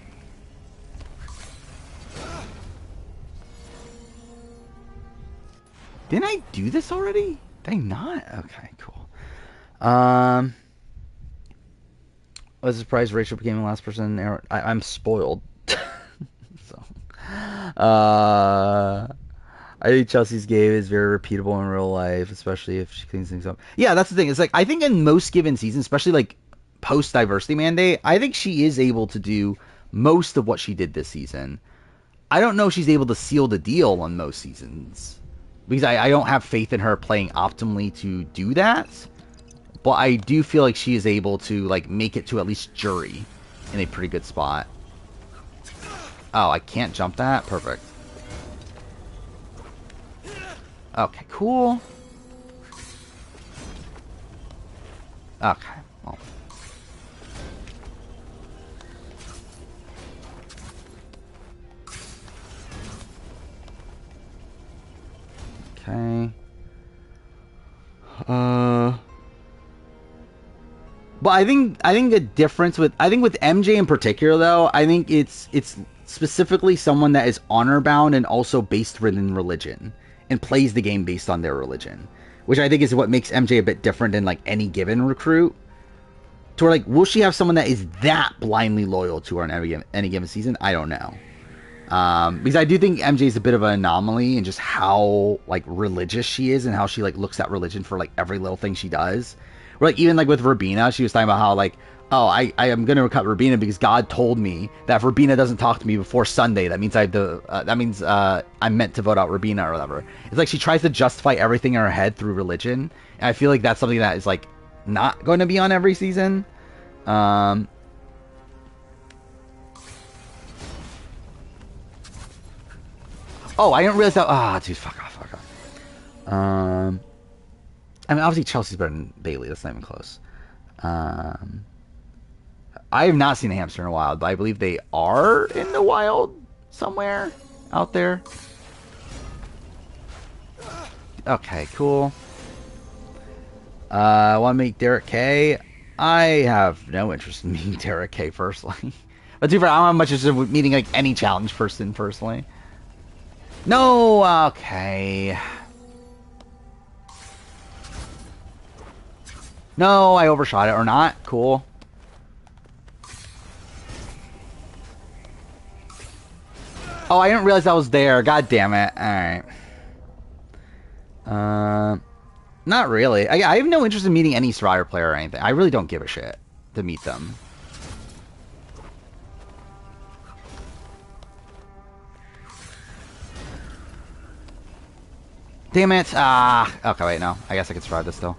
Didn't I do this already? Did I not? Okay, cool. I was surprised Rachel became the last person. I'm spoiled. So, I think Chelsea's game is very repeatable in real life, especially if she cleans things up. Yeah, that's the thing. It's like I think in most given seasons, especially like post diversity mandate, I think she is able to do most of what she did this season. I don't know if she's able to seal the deal on most seasons. Because I don't have faith in her playing optimally to do that. But I do feel like she is able to like make it to at least jury in a pretty good spot. Oh, I can't jump that? Perfect. Okay, cool. Okay, well. Okay. But I think the difference with MJ in particular though, I think it's specifically someone that is honor bound and also based in religion and plays the game based on their religion, which I think is what makes MJ a bit different than like any given recruit. To where like, will she have someone that is that blindly loyal to her in any given season? I don't know. Because I do think MJ is a bit of an anomaly in just how like religious she is and how she like looks at religion for like every little thing she does. Where, like even like with Rabina, she was talking about how like, oh, I am gonna cut Rabina because God told me that if Rabina doesn't talk to me before Sunday, that means I'm meant to vote out Rabina or whatever. It's like she tries to justify everything in her head through religion, and I feel like that's something that is like not going to be on every season. Oh, I didn't realize that. Ah, dude, fuck off. I mean, obviously Chelsea's better than Bailey. That's not even close. I have not seen a hamster in a wild, but I believe they are in the wild somewhere out there. Okay, cool. I want to meet Derek K. I have no interest in meeting Derek K. personally. But to be fair, I don't have much interest in meeting like any challenge person personally. No, okay. No, I overshot it or not. Cool. Oh, I didn't realize I was there. God damn it. Alright. Not really. I have no interest in meeting any Survivor player or anything. I really don't give a shit to meet them. Damn it. Okay, wait, no. I guess I can survive this still.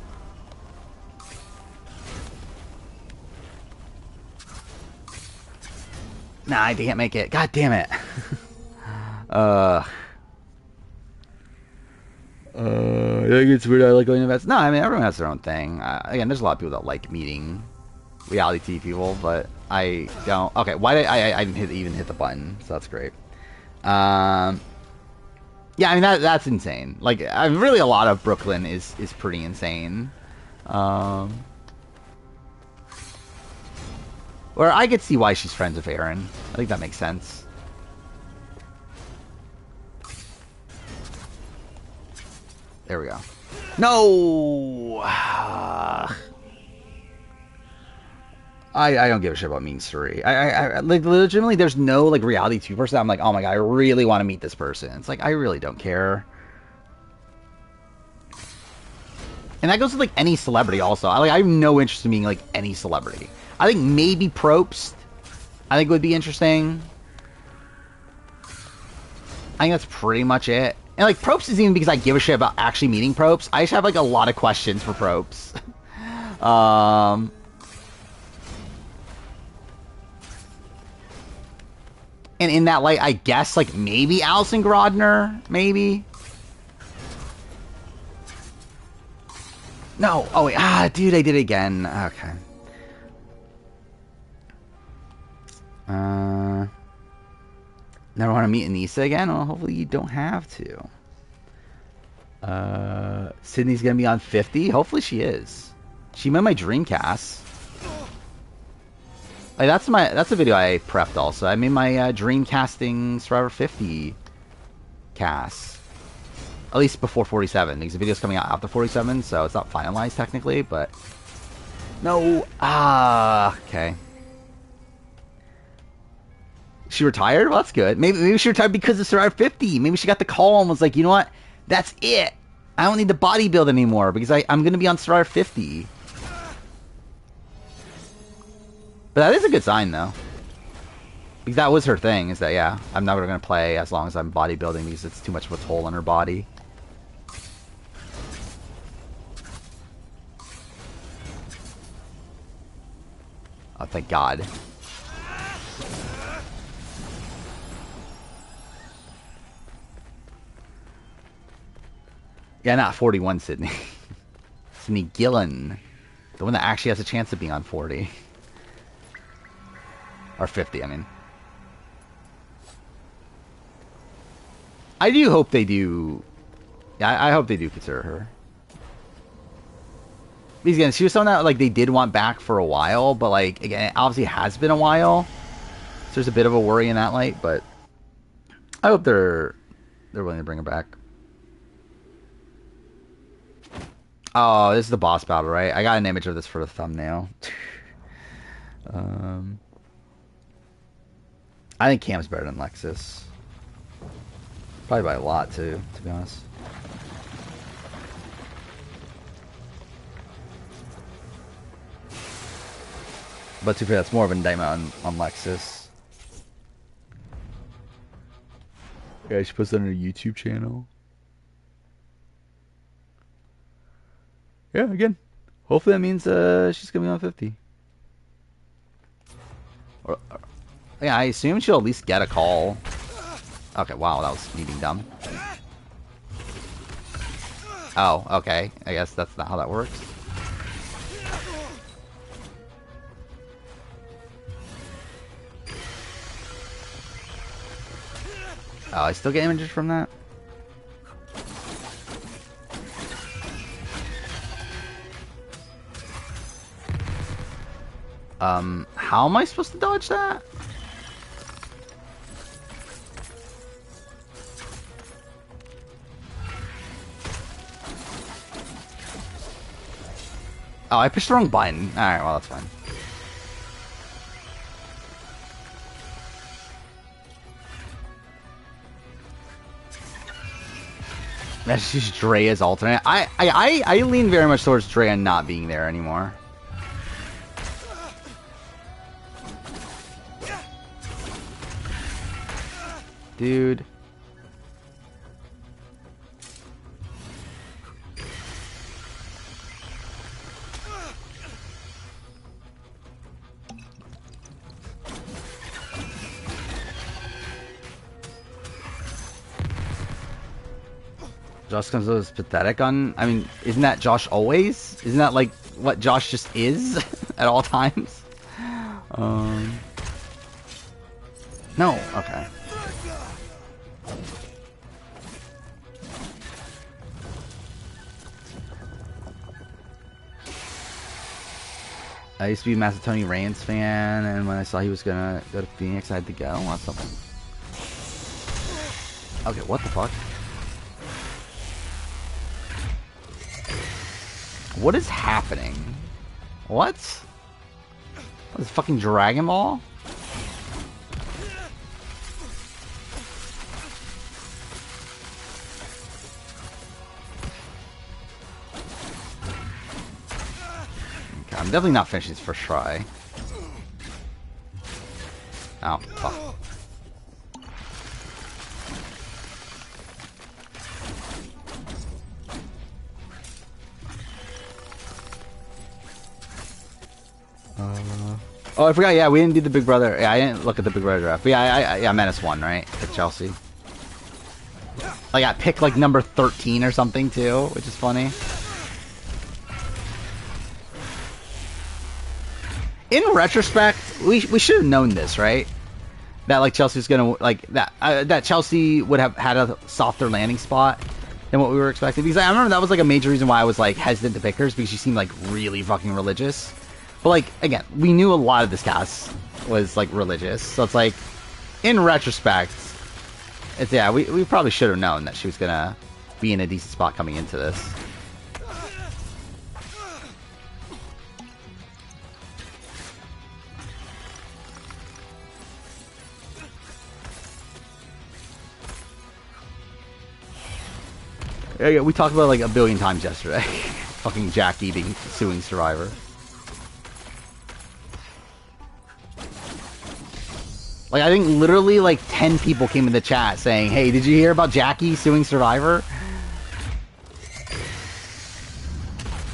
Nah, I can't make it. God damn it. I think it's weird I like going to events. No, I mean, everyone has their own thing. Again, there's a lot of people that like meeting reality TV people, but I don't. Okay, why did I didn't even hit the button, so that's great. Yeah, I mean, that's insane. Like, really a lot of Brooklyn is pretty insane. Or I could see why she's friends with Aaron. I think that makes sense. There we go. No! I don't give a shit about meeting Suri. I like, legitimately, there's no like reality TV person I'm like, oh my god, I really want to meet this person. It's like, I really don't care. And that goes with like any celebrity also. I have no interest in meeting like any celebrity. I think maybe Probst, I think would be interesting. I think that's pretty much it. And like Probst isn't even because I give a shit about actually meeting Probst. I just have like a lot of questions for Probst. And in that light, I guess like maybe Alison Grodner, maybe. No, oh wait, dude, I did it again. Okay. Never want to meet Anissa again? Well, hopefully you don't have to. Sydney's gonna be on 50? Hopefully she is. She made my Dreamcast. Like, that's a video I prepped also. I made my Dreamcasting Survivor 50 cast. At least before 47, because the video's coming out after 47, so it's not finalized technically, but... No! Okay. She retired? Well, that's good. Maybe she retired because of Survivor 50. Maybe she got the call and was like, you know what? That's it. I don't need to bodybuild anymore because I'm going to be on Survivor 50. But that is a good sign, though. Because that was her thing, is that, yeah, I'm never going to play as long as I'm bodybuilding because it's too much of a toll on her body. Oh, thank God. Yeah, not 41 Sydney. Sydney Gillen. The one that actually has a chance of being on 40. Or 50, I mean. I do hope they do... Yeah, I hope they do consider her. Because again, she was someone that like they did want back for a while, but like, again, it obviously has been a while. So there's a bit of a worry in that light, but... I hope they're willing to bring her back. Oh, this is the boss battle, right? I got an image of this for the thumbnail. I think Cam's better than Lexus. Probably by a lot, too, to be honest. But to be fair, that's more of an indictment on Lexus. Yeah, she puts that on her YouTube channel. Yeah, again. Hopefully that means she's going to be on 50. Yeah, I assume she'll at least get a call. Okay, wow, that was me being dumb. Oh, okay. I guess that's not how that works. Oh, I still get images from that? How am I supposed to dodge that? Oh, I pushed the wrong button. Alright, well, that's fine. That's just Drea's alternate. I lean very much towards Drea not being there anymore. Dude. Josh comes out as pathetic on... I mean, isn't that Josh always? Isn't that, like, what Josh just is at all times? No, okay. I used to be a massive Tony Rayns fan, and when I saw he was gonna go to Phoenix, I had to go. Well, that's something. Okay, what the fuck? What is happening? What? What is fucking Dragon Ball? Okay, I'm definitely not finishing this first try. Oh, fuck. Oh, I forgot. Yeah, we didn't do the Big Brother. Yeah, I didn't look at the Big Brother draft. But yeah, yeah, Menace won, right? At Chelsea. Like, I picked like number 13 or something too, which is funny. In retrospect, we should have known this, right? That like Chelsea was gonna like that Chelsea would have had a softer landing spot than what we were expecting. Because I remember that was like a major reason why I was like hesitant to pick her, because she seemed like really fucking religious. But, like, again, we knew a lot of this cast was, like, religious. So it's like, in retrospect, it's, yeah, we probably should have known that she was gonna be in a decent spot coming into this. Yeah, we talked about it, like, a billion times yesterday. Fucking Jackie suing Survivor. Like, I think literally, like, 10 people came in the chat saying, hey, did you hear about Jackie suing Survivor?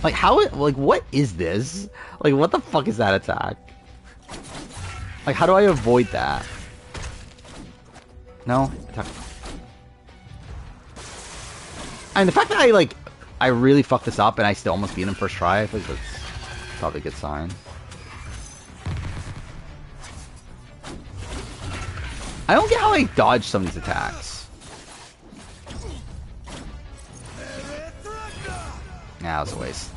Like, like, what is this? Like, what the fuck is that attack? Like, how do I avoid that? No? Attack. And the fact that I really fucked this up and I still almost beat him first try, I think that's probably a good sign. I don't get how I dodge some of these attacks. Nah, that was a waste.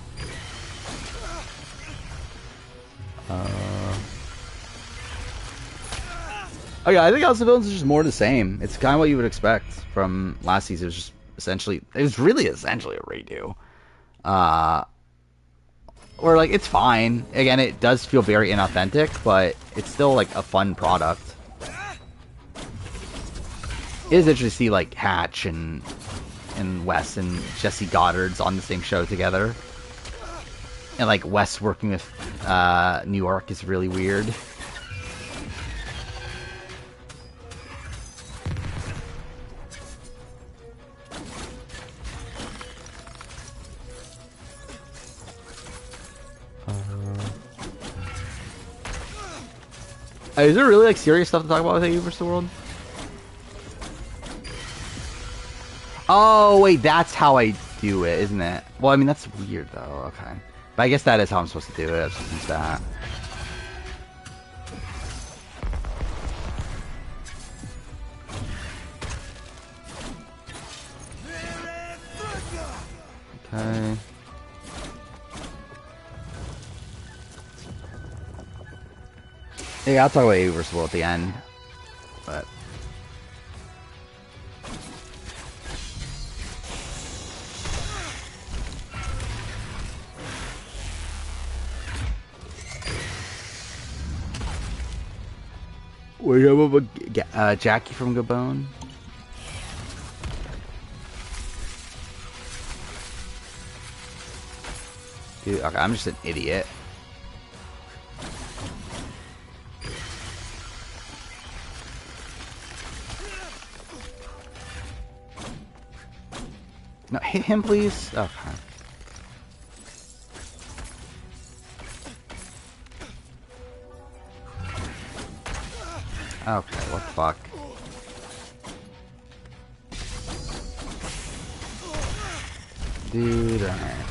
Oh yeah, I think House of Villains is just more the same. It's kind of what you would expect from last season. It was just essentially, it was really essentially a redo. Or like, it's fine. Again, it does feel very inauthentic, but it's still like a fun product. It is interesting to see like Hatch and Wes and Jesse Goddard's on the same show together, and like Wes working with New York is really weird. Is there really like serious stuff to talk about with AU vs. the World? Oh wait, that's how I do it, isn't it? Well, I mean, that's weird, though. Okay. But I guess that is how I'm supposed to do it. I'm supposed to use that. Okay. Yeah, I'll talk about Irreversible at the end. But... Wait, Jackie from Gabon? Dude, okay, I'm just an idiot. No, hit him, please. Okay. Okay, what the fuck? Dude, alright.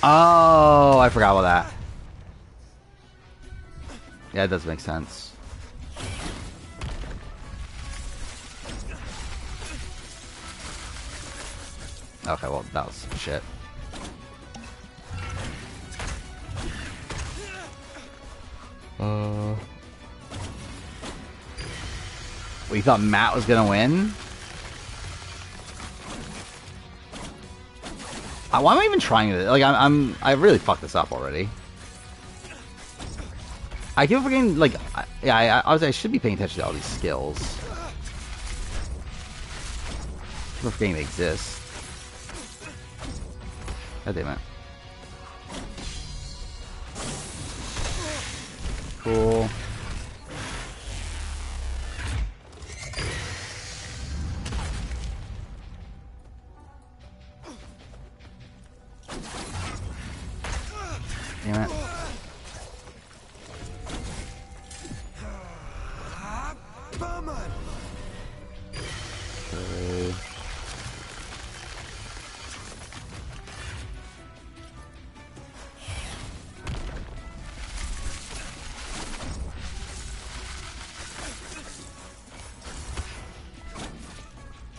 Oh, I forgot about that. Yeah, it does make sense. Okay, well, that was some shit. Well, you thought Matt was gonna win? Why am I even trying this? Like, I really fucked this up already. I keep forgetting, like, yeah, I should be paying attention to all these skills. I'm forgetting they exist. God damn it. Cool. Damn it. Okay.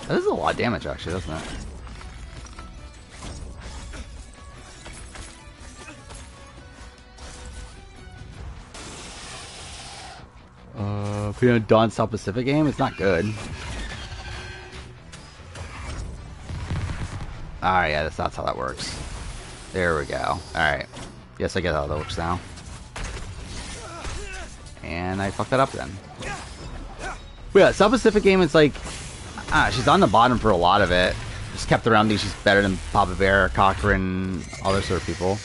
That is a lot of damage, actually, doesn't it? Putting a Dawn South Pacific game, it's not good. Alright, yeah, that's how that works. There we go. Alright. Yes, I get how that works now. And I fucked that up then. But yeah, South Pacific game, it's like... she's on the bottom for a lot of it. Just kept around because she's better than Papa Bear, Cochrane, all those sort of people.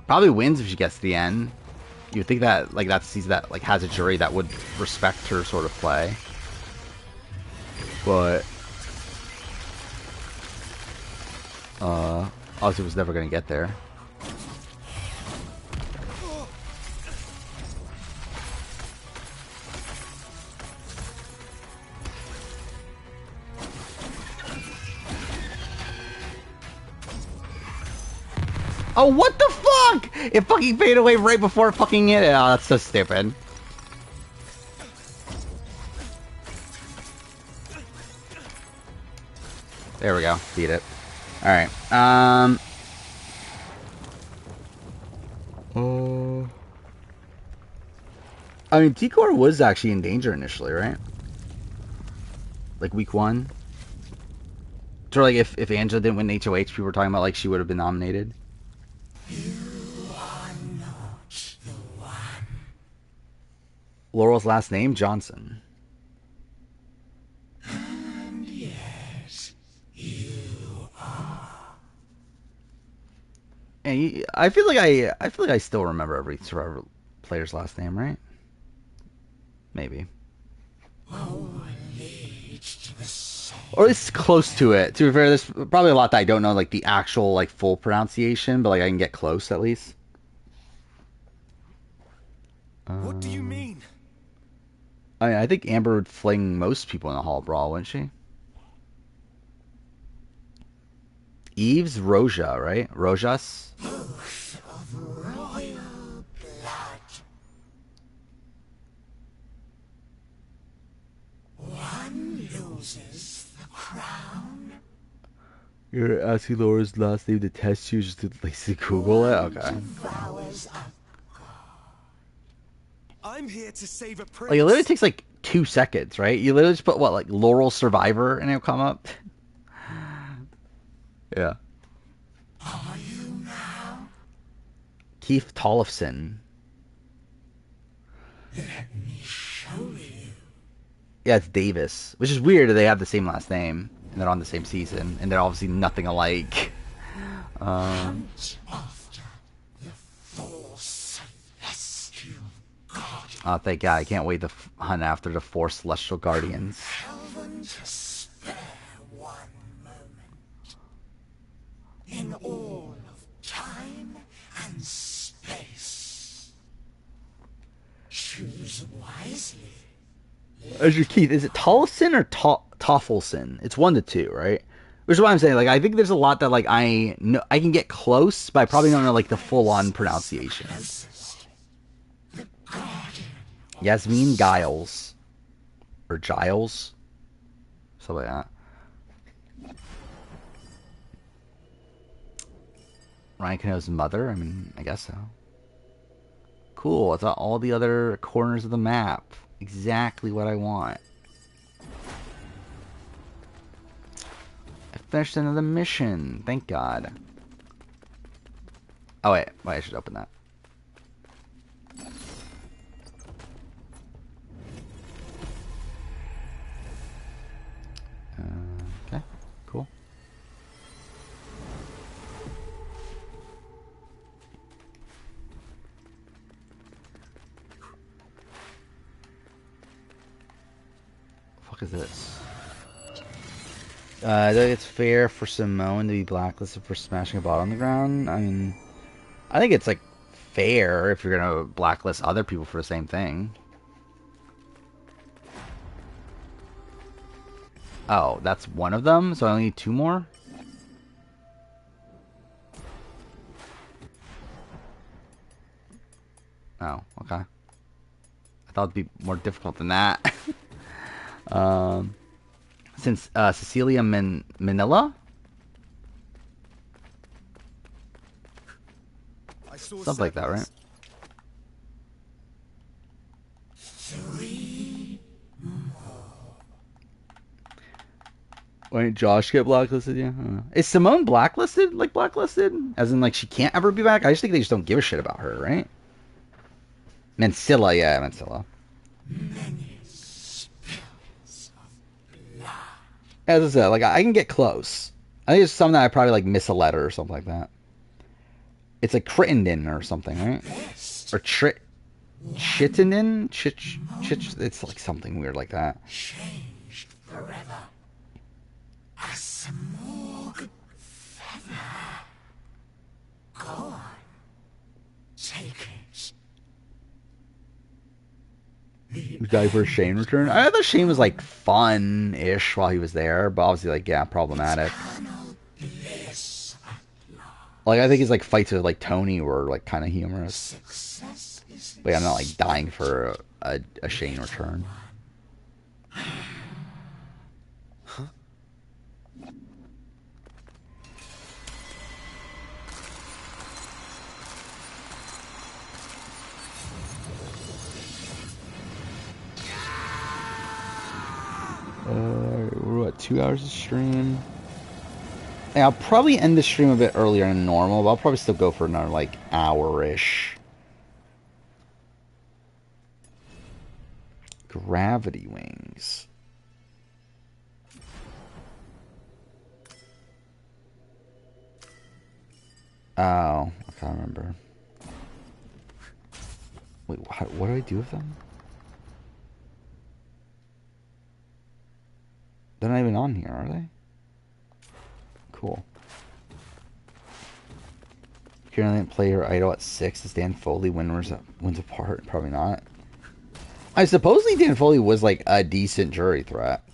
Probably wins if she gets to the end. You would think that, like, that season that, like, has a jury that would respect her sort of play. But... obviously was never going to get there. Oh, what the fuck? It fucking faded away right before it fucking hit it. Oh, that's so stupid. There we go. Beat it. Alright. I mean, T-Core was actually in danger initially, right? Like, week 1? So, like, if Angela didn't win HOH, people were talking about, like, she would have been nominated. Laurel's last name? Johnson. And yes, you are. And I feel like I still remember every Survivor player's last name, right? Maybe. Or at least close to it. To be fair, there's probably a lot that I don't know, like the actual, like, full pronunciation, but like I can get close at least. What do you mean? I think Amber would fling most people in a hall brawl, wouldn't she? Eve's Roja, right? Rojas? Oath of royal blood. One loses the crown. You're asking Laura's last name to test you just to like, Google it? Okay. Devours a I'm here to save a prince. Like, it literally takes like 2 seconds, right? You literally just put, what, like Laurel Survivor and it'll come up? Yeah. Are you now? Keith Tollefson. Let me show you. Yeah, it's Davis. Which is weird that they have the same last name and they're on the same season and they're obviously nothing alike. Hunt after the four celestial guardians. Oh, thank God. I can't wait to hunt after the 4 Celestial Guardians. Heaven to spare one moment. In all of time and space. Choose wisely. As your Keith, is it Tollefson or Toffelson? It's 1 to 2, right? Which is what I'm saying. Like, I think there's a lot that like I know I can get close, but I probably don't know like the full-on pronunciation. Yasmin Giles or Giles, something like that. Ryan Cano's mother. I mean, I guess so. Cool. It's all the other corners of the map. Exactly what I want. I finished another mission. Thank God. Oh, wait, I should open that. Okay, cool. Fuck is this? I think it's fair for Simone to be blacklisted for smashing a bottle on the ground. I mean, I think it's like fair if you're gonna blacklist other people for the same thing. Oh, that's one of them? So I only need 2 more? Oh, okay. I thought it'd be more difficult than that. Since Cecilia Manila? Something like that, right? Why didn't Josh get blacklisted? Yeah. Is Simone blacklisted? Like blacklisted? As in like she can't ever be back? I just think they just don't give a shit about her, right? Mansilla, yeah, Mansilla. As I said, like I can get close. I think it's something that I probably like miss a letter or something like that. It's like Crittenden or something, right? Or Chittenden? It's like something weird like that. Changed forever. A smorg feather. Go on. Take it. The guy for Shane return. I thought Shane was like fun-ish while he was there, but obviously like yeah, problematic. Bliss. Like I think his like fights with like Tony were like kind of humorous. Success is But yeah, I'm not like dying for a Shane return. We're at 2 hours of stream. Yeah, I'll probably end the stream a bit earlier than normal, but I'll probably still go for another like hour-ish. Gravity wings. Oh, I can't remember. Wait, what do I do with them? They're not even on here, are they? Cool. Kieran didn't play her idol at 6. Is Dan Foley wins apart? Probably not. I supposedly Dan Foley was like a decent jury threat.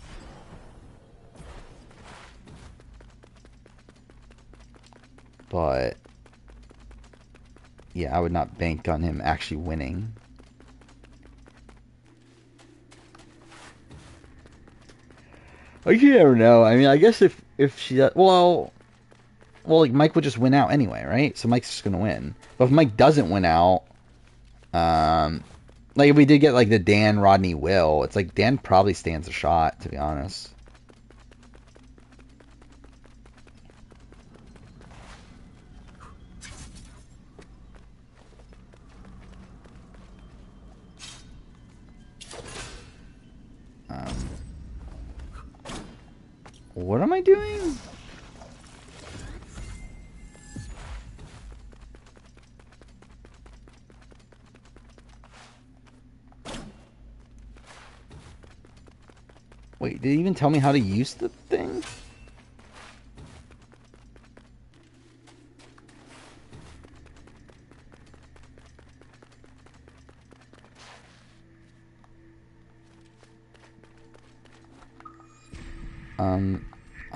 But yeah, I would not bank on him actually winning. Like, you never know. I mean, I guess if she does, like Mike would just win out anyway, right? So Mike's just gonna win. But if Mike doesn't win out, like if we did get like the Dan Rodney Will, it's like Dan probably stands a shot, to be honest. What am I doing? Wait, did it even tell me how to use the thing?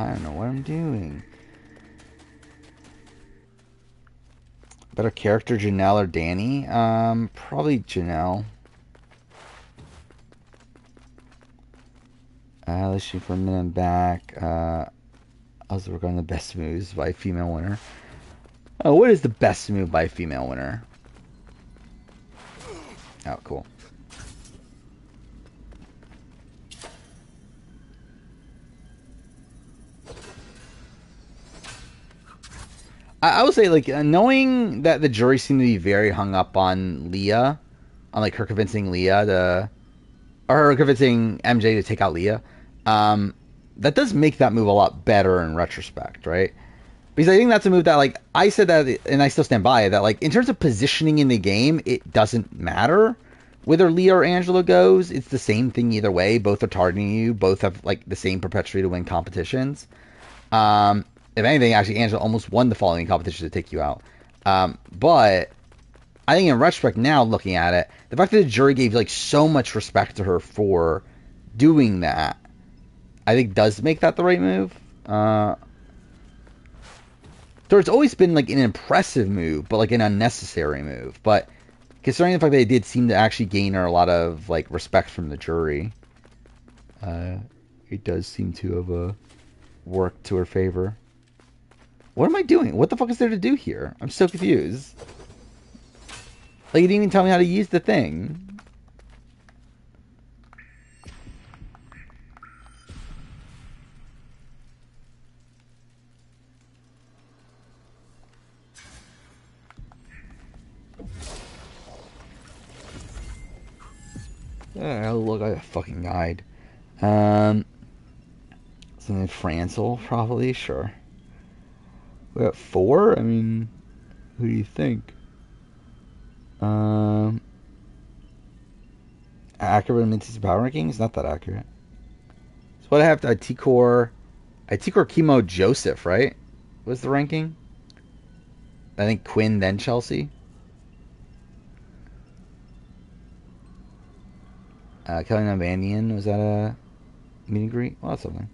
I don't know what I'm doing. Better character, Janelle or Danny? Probably Janelle. Let's shoot for a minute back. I was working on the best moves by a female winner. Oh, what is the best move by a female winner? Oh, cool. I would say, like, knowing that the jury seemed to be very hung up on Leah, on, like, her convincing Leah to, or her convincing MJ to take out Leah, that does make that move a lot better in retrospect, right? Because I think that's a move that, like, I said that, and I still stand by it, that, like, in terms of positioning in the game, it doesn't matter whether Leah or Angela goes. It's the same thing either way. Both are targeting you. Both have, like, the same propensity to win competitions. If anything, actually, Angela almost won the following competition to take you out. But I think in retrospect now, looking at it, the fact that the jury gave like so much respect to her for doing that, I think does make that the right move. So it's always been like an impressive move, but like an unnecessary move. But considering the fact that it did seem to actually gain her a lot of like respect from the jury, it does seem to have worked to her favor. What am I doing? What the fuck is there to do here? I'm so confused. Like, you didn't even tell me how to use the thing. Oh, look, I fucking died. Something Francel, probably, sure. We got 4? I mean, who do you think? Accurate in Minty's power rankings? Not that accurate. So what I have to Itikor Chemo Joseph, right? Was the ranking? I think Quinn, then Chelsea. Kelly Navanian, was that a meet and greet? Well, that's something.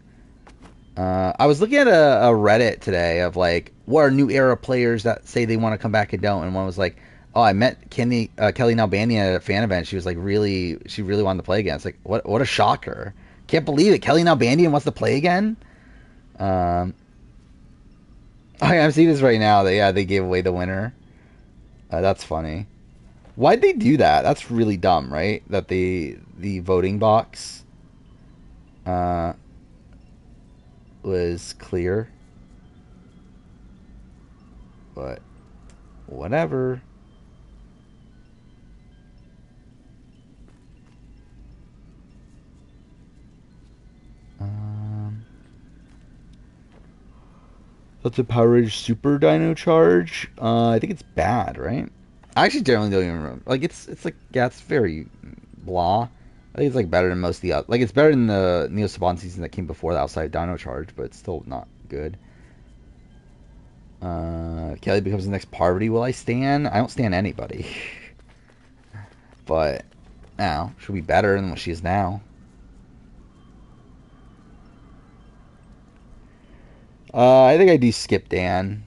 I was looking at a Reddit today of like, what are new era players that say they want to come back and don't, and one was like, oh, I met Kelly Nalbandian at a fan event. She was like she really wanted to play again. It's like, what a shocker. Can't believe it. Kelly Nalbandian wants to play again? I'm seeing this right now. They gave away the winner. That's funny. Why'd they do that? That's really dumb, right? That the voting box was clear. But whatever. That's a Power Rangers Super Dino Charge. I think it's bad, right? I actually generally don't even remember. Like, it's like, yeah, it's very blah. I think it's like better than most of the other. Like, it's better than the Neo Saban season that came before the Outside Dino Charge, but it's still not good. Kelly becomes the next Parvati. Will I stan? I don't stan anybody. But Now, she'll be better than what she is now. I think I do skip Dan.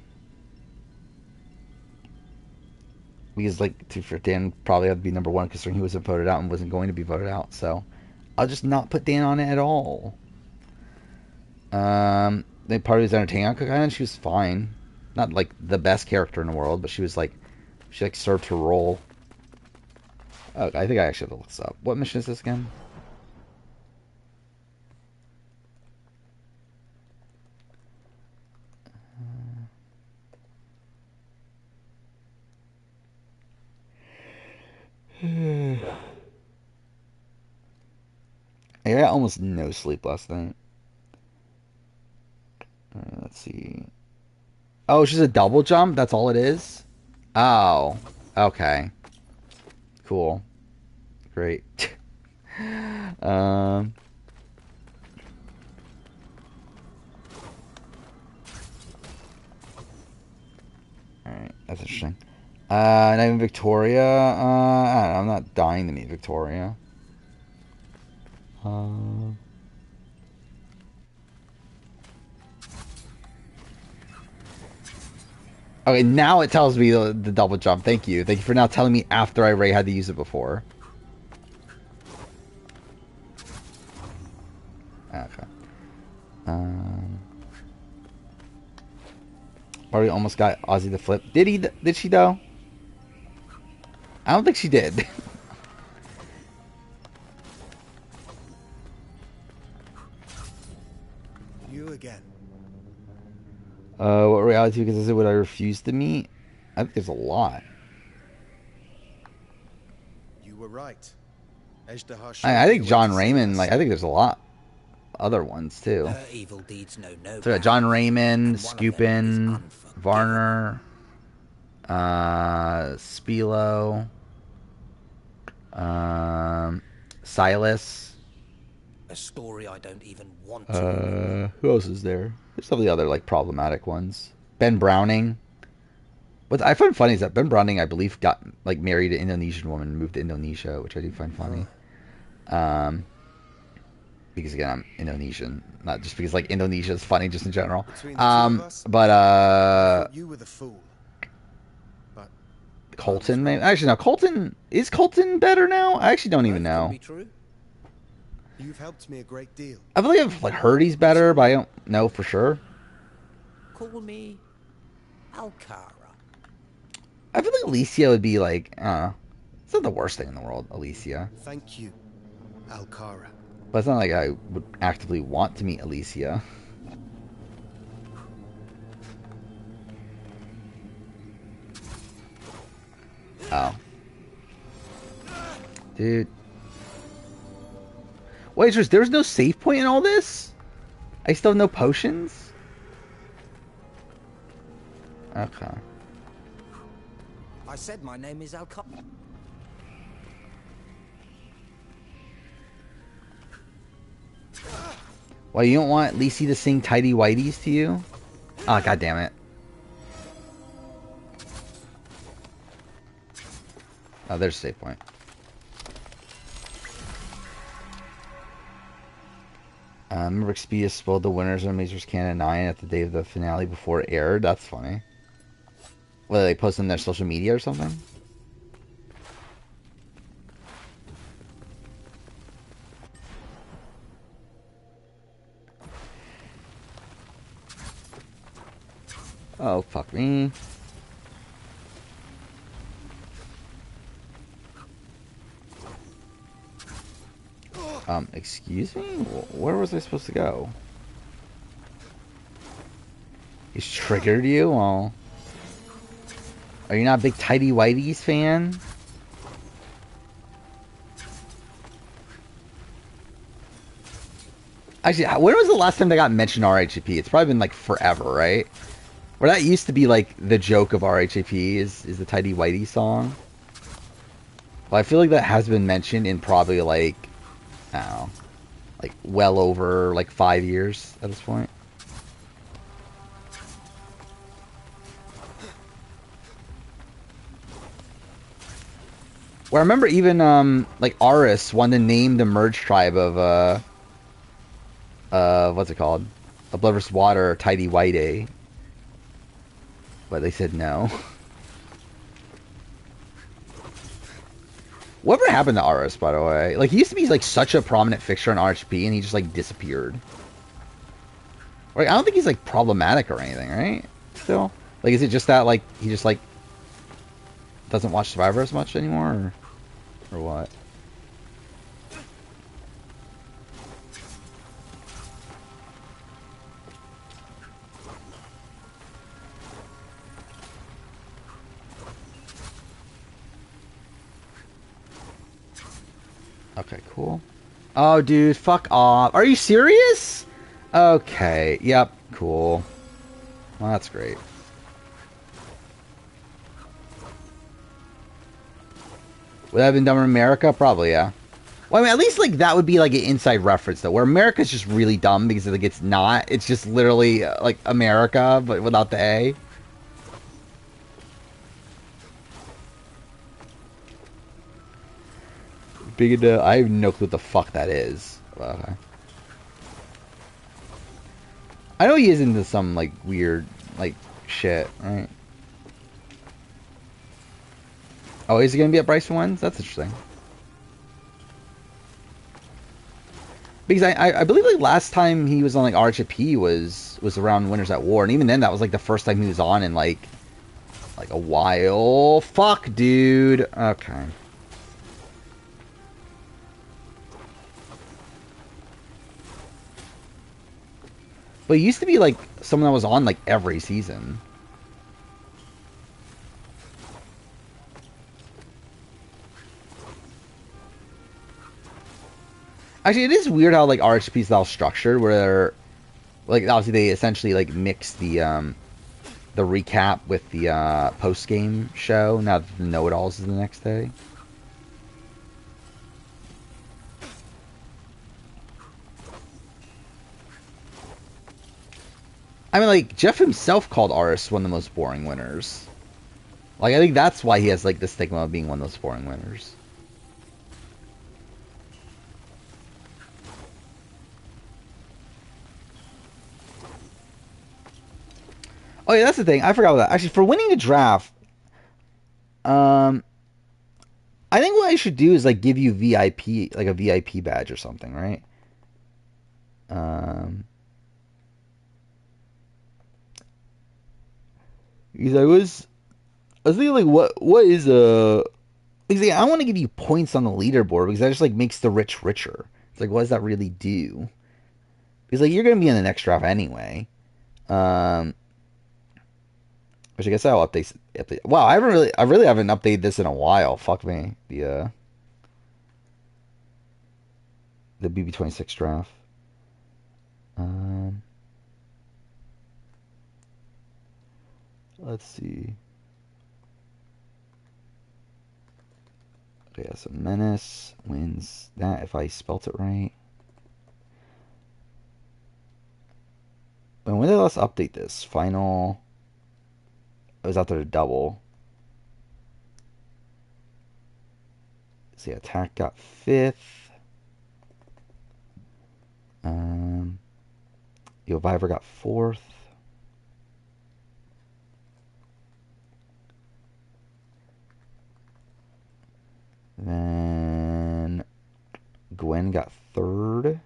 Because, like, for Dan probably had to be number one considering he wasn't voted out and wasn't going to be voted out. So, I'll just not put Dan on it at all. The part of his entertaining on Cook Island, she was fine. Not, like, the best character in the world, but she was, like, she, like, served her role. Oh, I think I actually have to look this up. What mission is this again? I got almost no sleep last night. Let's see. Oh, it's just a double jump? That's all it is? Oh. Okay. Cool. Great. um... Alright, that's interesting. And I'm Victoria. I don't know, I'm not dying to meet Victoria. Okay, now it tells me the double jump. Thank you. Thank you for now telling me after I already had to use it before. Okay. Already almost got Ozzy the flip. Did he? Did she though? I don't think she did. You again. What reality because is it what I refuse to meet? I think there's a lot. You were right. I think John Raymond, like I think there's a lot other ones too. Her evil deeds know no So John bounds, Raymond, and one of them is Skupin, Varner, Spilo, Silas. a story I don't even want to. Who else is there? There's some of the other like problematic ones. Ben Browning. What I find funny is that Ben Browning, I believe, got like married an Indonesian woman and moved to Indonesia, which I do find funny. Because again, I'm Indonesian, not just because like Indonesia is funny just in general. But you were the fool. But Colton, maybe. Actually, no. Colton is Colton better now? I actually don't even Both can know. be true. you've helped me a great deal. I believe I've like heard he's better, but I don't know for sure. Call me Alcara. I feel like Alicia would be like, I don't know. It's not the worst thing in the world, Alicia. Thank you, Alcara. But it's not like I would actively want to meet Alicia. Oh. Dude. Wait, there's no save point in all this? I still have no potions? Okay. I said my name is Alcara. Well, you don't want Lisi to sing Tidy Whities to you? Oh, god damn it. Oh, there's a save point. Remember Expedia spoiled the winners of Mazers Canon 9 at the day of the finale before it aired? That's funny. What, they post on their social media or something? Oh, fuck me. Excuse me? Where was I supposed to go? He's triggered you? Well, are you not a big Tidy Whities fan? Actually, when was the last time they got mentioned RHAP? It's probably been like forever, right? Where that used to be like the joke of RHAP is the Tidy Whitey song. Well, I feel like that has been mentioned in probably like, I don't know, like well over like 5 years at this point. Well, I remember even like Aris wanted to name the merge tribe of what's it called? A Blood vs. Water, Tidy Whitey. But they said no. Whatever happened to Aris, by the way? Like, he used to be like such a prominent fixture in RHP, and he just like disappeared. Like, I don't think he's like problematic or anything, right? Still, like, is it just that like he just like doesn't watch Survivor as much anymore, or what? Okay, cool. Oh, dude, fuck off. Are you serious? Okay, yep, cool. Well, that's great. Would that have been done in America? Probably, yeah. Well, I mean, at least, like, that would be, like, an inside reference, though, where America's just really dumb because, like, it's not. It's just literally, like, America, but without the A. Big I have no clue what the fuck that is. Okay. I know he is into some, like, weird, like, shit, right? Oh, is he gonna be at Bryson Wins? That's interesting. Because I believe, like, last time he was on, like, RHP was around Winners at War, and even then, that was, like, the first time he was on in, like a while. Fuck, dude. Okay. But he used to be, like, someone that was on, like, every season. Actually, it is weird how, like, RHP is all structured, where they're, like, obviously they essentially, like, mix the recap with the post-game show, now that the know-it-alls is the next day. I mean, like, Jeff himself called Aris one of the most boring winners. Like, I think that's why he has, like, the stigma of being one of those boring winners. Oh, yeah, that's the thing. I forgot about that. Actually, for winning the draft, I think what I should do is, like, give you VIP, like, a VIP badge or something, right? Because I was thinking, like, what is because I want to give you points on the leaderboard because that just, like, makes the rich richer. It's like, what does that really do? Because, like, you're gonna be in the next draft anyway. Um, which I guess I'll update. Wow, I really haven't updated this in a while. Fuck me, the BB26 draft. Um, let's see. Okay, so Menace wins that if I spelt it right. When did I last update this? Final. I was out there to double. See, attack got 5th. Yo, Viver got 4th. Then Gwen got 3rd.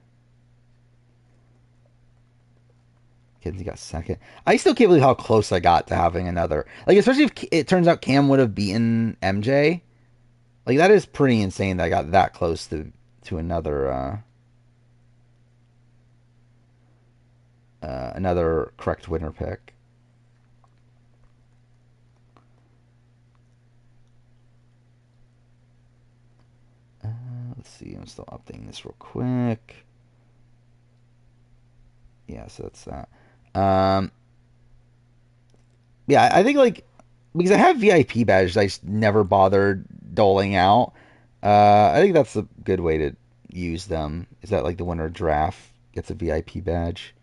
Kenzie got 2nd. I still can't believe how close I got to having another. Like, especially if it turns out Cam would have beaten MJ. Like, that is pretty insane that I got that close to another correct winner pick. Let's see. I'm still updating this real quick. Yeah, so that's that. Yeah, I think, like, because I have VIP badges, I just never bothered doling out. I think that's a good way to use them. Is that, like, the winner draft gets a VIP badge?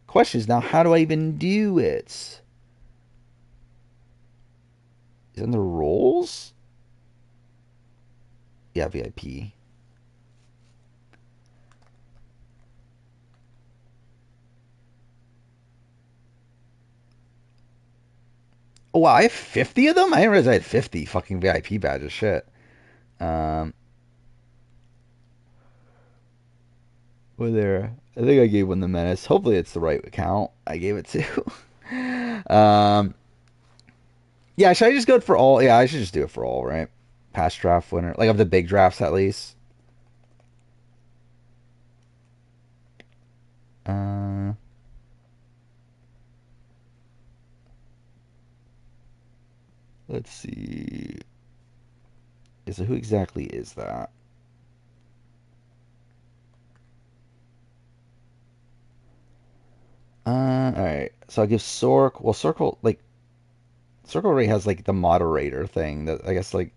Question is now, how do I even do it? Is it in the rules? Yeah, VIP. Oh, wow, I have 50 of them? I didn't realize I had 50 fucking VIP badges. Shit. Um, Were there? I think I gave one the Menace. Hopefully it's the right account I gave it to. Yeah, should I just go for all? Yeah, I should just do it for all, right? Past draft winner. Like of the big drafts at least. Uh, let's see. So who exactly is that? Alright. So I give Sork. Well, Circle already has like the moderator thing that I guess like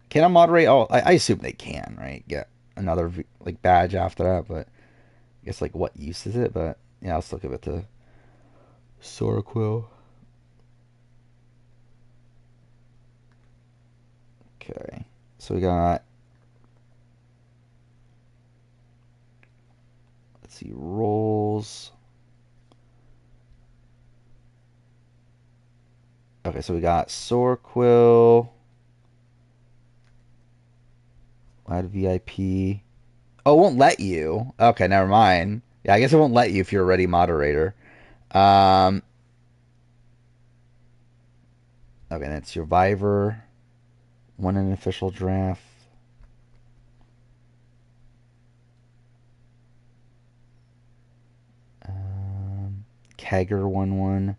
can I moderate? Oh, I assume they can, right? Get another like badge after that, but I guess like what use is it? But yeah, I'll still give it to Sorquil. Okay, so we got let's see roles. Okay, so we got Sorquil, add VIP. Oh, it won't let you. Okay, never mind. Yeah, I guess it won't let you if you're already moderator. Um, okay, then Survivor. Won an official draft. Kegger won one.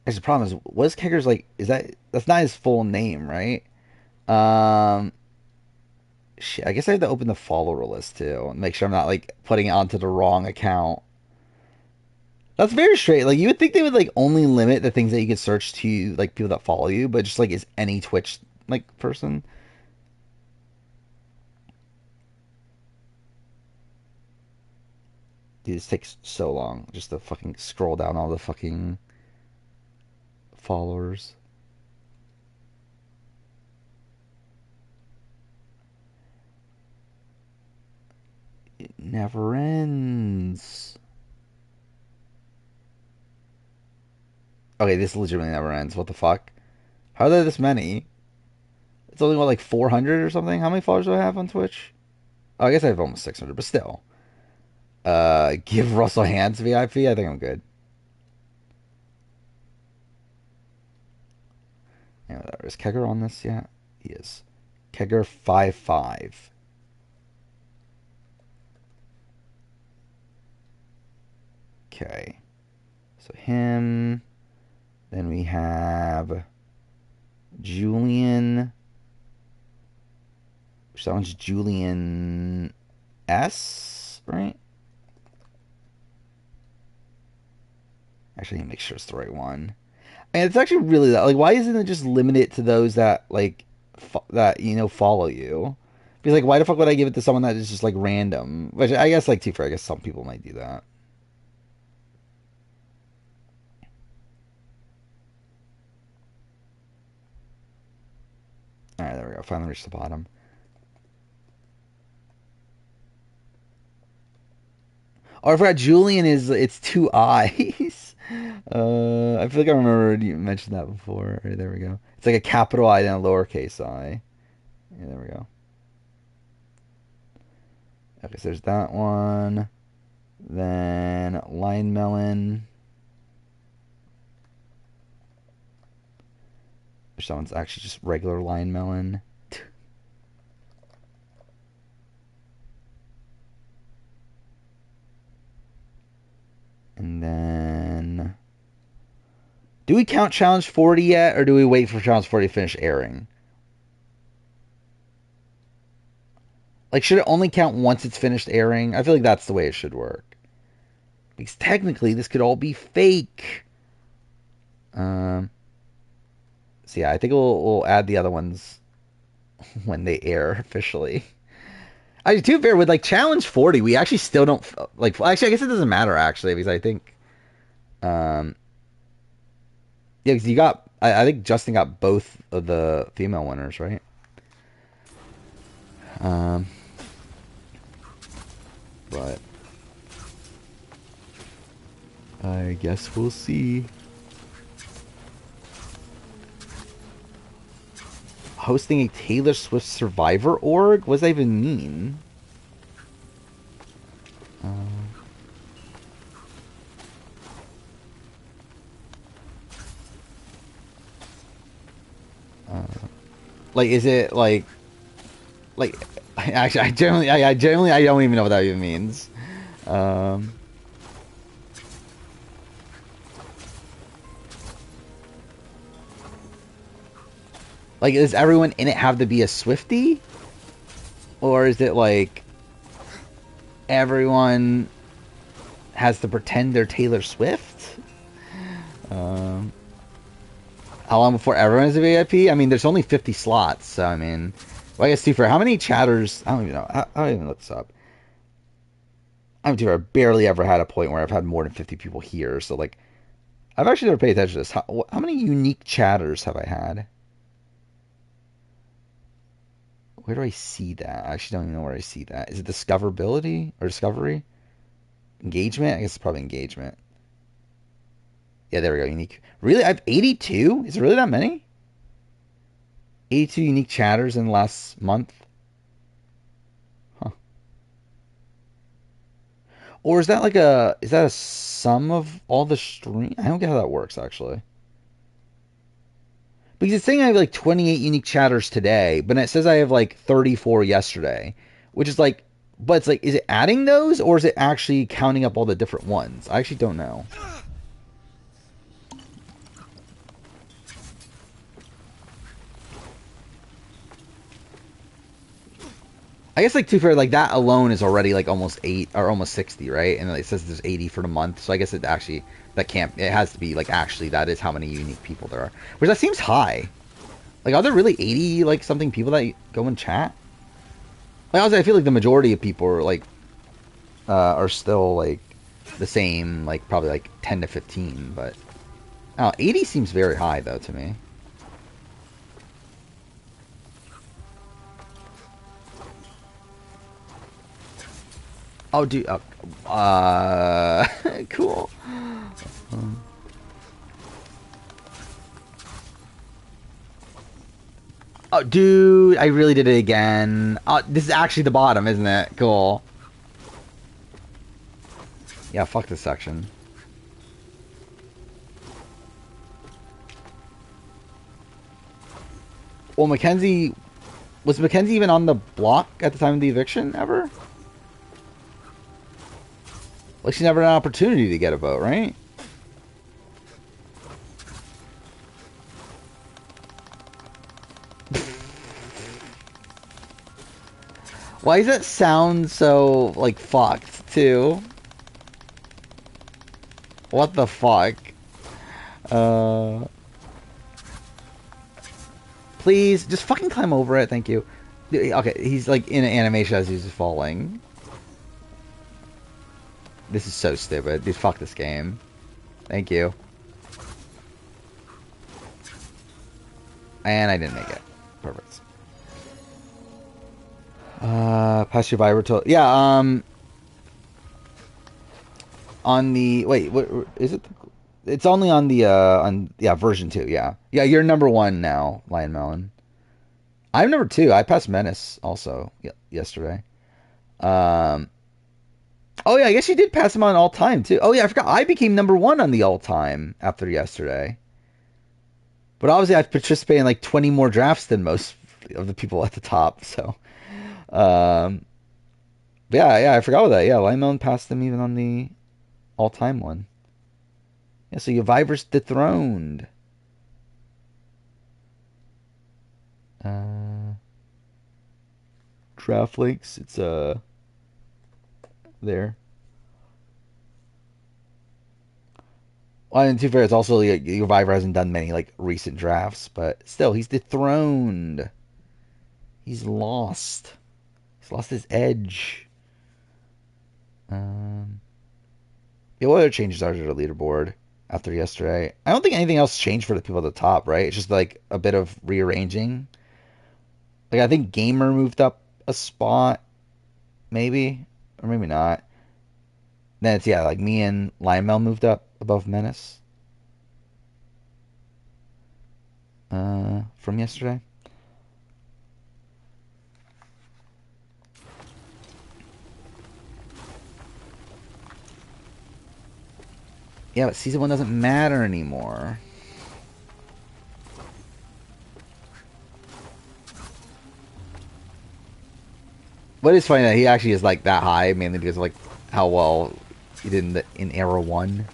Actually, the problem is, was Kegger's like? Is that's not his full name, right? Um, shit, I guess I have to open the follower list too and make sure I'm not like putting it onto the wrong account. That's very straight. Like you would think they would like only limit the things that you could search to like people that follow you, but just like is any Twitch like person. Dude, this takes so long just to fucking scroll down all the fucking followers. It never ends. Okay, this legitimately never ends. What the fuck? How are there this many? It's only what like 400 or something. How many followers do I have on Twitch? Oh, I guess I have almost 600, but still. Give Russell Hands VIP. I think I'm good. Yeah, whatever. Is Kegger on this yet? He is. Kegger 55. Okay. So him. Then we have Julian. Which that one's Julian S, right? Actually, make sure it's the right one. And it's actually really like, why isn't it just limited to those that like that follow you? Because like, why the fuck would I give it to someone that is just like random? Which I guess like too fair. I guess some people might do that. All right, there we go. Finally reached the bottom. Oh, I forgot Julian is it's two eyes. I feel like I remember you mentioned that before. Right, there we go. It's like a capital I and a lowercase I. Yeah, there we go. Okay, so there's that one. Then Line Melon. Which that one's actually just regular Line Melon. And then... Do we count Challenge 40 yet, or do we wait for Challenge 40 to finish airing? Like, should it only count once it's finished airing? I feel like that's the way it should work. Because technically, this could all be fake. So yeah, I think we'll add the other ones when they air officially. I too fair with like Challenge 40, we actually still don't like. Actually, I guess it doesn't matter actually because I think, um, Yeah, because you got. I think Justin got both of the female winners, right? Um, but I guess we'll see. Hosting a Taylor Swift Survivor org? What does that even mean? Uh, uh, like, is it like? Actually, I generally, I don't even know what that even means. Um, like, does everyone in it have to be a Swiftie, or is it like everyone has to pretend they're Taylor Swift? Um, how long before everyone is a VIP? I mean, there's only 50 slots, so I mean, well, I guess see for how many chatters? I don't even know. I don't even look this up. I've barely ever had a point where I've had more than 50 people here, so like, I've actually never paid attention to this. How many unique chatters have I had? Where do I see that? I actually don't even know where I see that. Is it discoverability or discovery? Engagement? I guess it's probably engagement. Yeah, there we go. Unique. Really? I have 82? Is it really that many? 82 unique chatters in the last month? Huh. Or is that like is that a sum of all the stream? I don't get how that works actually. Because it's saying I have like 28 unique chatters today, but it says I have like 34 yesterday, which is like, but it's like, is it adding those or is it actually counting up all the different ones? I actually don't know. I guess like to be fair, like that alone is already like almost 8 or almost 60, right? And it says there's 80 for the month, so I guess it actually that can't. It has to be like actually that is how many unique people there are, which that seems high. Like, are there really 80 like something people that go and chat? Like, honestly, I feel like the majority of people are still like the same, like probably like 10 to 15, but I don't know, 80 seems very high though to me. Oh, dude, cool. Oh, dude, I really did it again. Oh, this is actually the bottom, isn't it? Cool. Yeah, fuck this section. Well, Mackenzie... Was Mackenzie even on the block at the time of the eviction, ever? Like, she never had an opportunity to get a vote, right? Why does that sound so, like, fucked, too? What the fuck? Uh... Please, just fucking climb over it, thank you. Okay, he's, like, in an animation as he's falling. This is so stupid. Dude, fuck this game. Thank you. And I didn't make it. Perfect. Past survivor told. Yeah, on the wait, what is it? It's only on the on yeah, version 2, yeah. Yeah, you're number 1 now, Lion Melon. I'm number 2. I passed Menace also yesterday. Um Oh yeah, I guess you did pass him on all time too. Oh yeah, I forgot. I became number 1 on the all time after yesterday. But obviously I've participated in like 20 more drafts than most of the people at the top, so um yeah, I forgot about that. Yeah, Lion Melon passed him even on the all-time one. Yeah, so Yviver's dethroned. Uh, Draft links. It's there. Well, and to be fair, it's also like, Yviver hasn't done many like recent drafts, but still, he's dethroned. He's lost. He's lost his edge. Yeah, what other changes are to the leaderboard? after yesterday. I don't think anything else changed for the people at the top, right? It's just like a bit of rearranging. Like I think Gamer moved up a spot, maybe, or maybe not. Then it's yeah, like me and Lionel moved up above Menace from yesterday. Yeah, but season 1 doesn't matter anymore. But it's funny that he actually is like that high, mainly because of like how well he did in Era 1.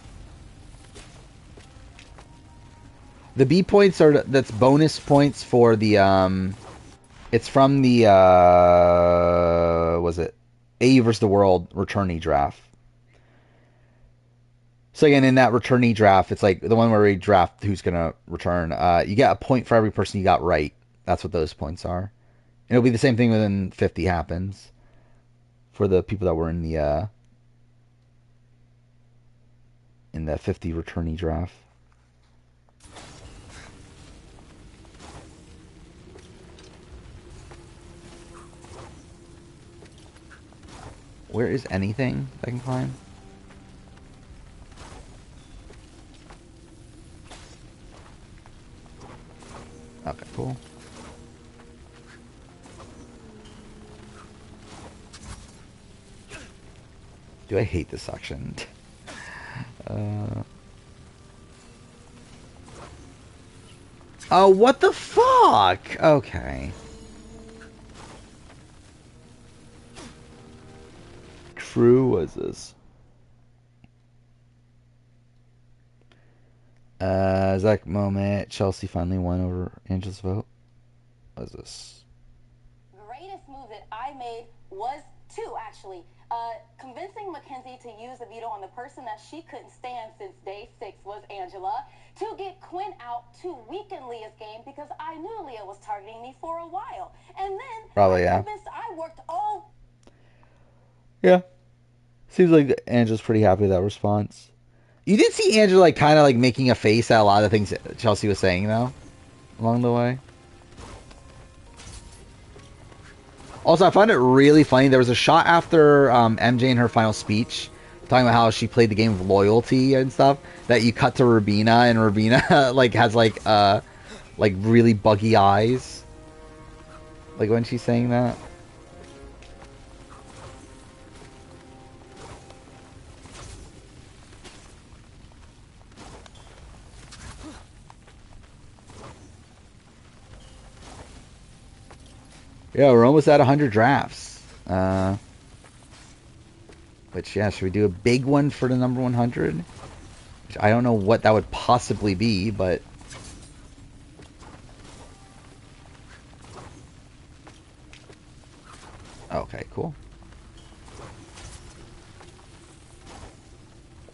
The B points are that's bonus points for the it's from the was it AE versus the World returnee draft. So again, in that returnee draft, it's like the one where we draft who's gonna return. You get a point for every person you got right. That's what those points are. And it'll be the same thing when 50 happens for the people that were in the 50 returnee draft. Where is anything I can climb? Okay, cool. Do I hate this section? Oh, what the fuck? Okay. True was this? Zach moment. Chelsea finally won over Angela's vote. What is this? Greatest move that I made was two, actually. Convincing Mackenzie to use the veto on the person that she couldn't stand since day 6 was Angela, to get Quinn out to weaken Leah's game because I knew Leah was targeting me for a while. And then Probably, yeah. I worked all... Yeah. Seems like Angela's pretty happy with that response. You did see Angela like kind of like making a face at a lot of things Chelsea was saying though, along the way. Also, I found it really funny. There was a shot after MJ in her final speech talking about how she played the game of loyalty and stuff that you cut to Rubina, and Rubina like has like really buggy eyes, like when she's saying that. Yeah, we're almost at 100 drafts. Which, yeah, should we do a big one for the number 100? Which I don't know what that would possibly be, but... Okay, cool.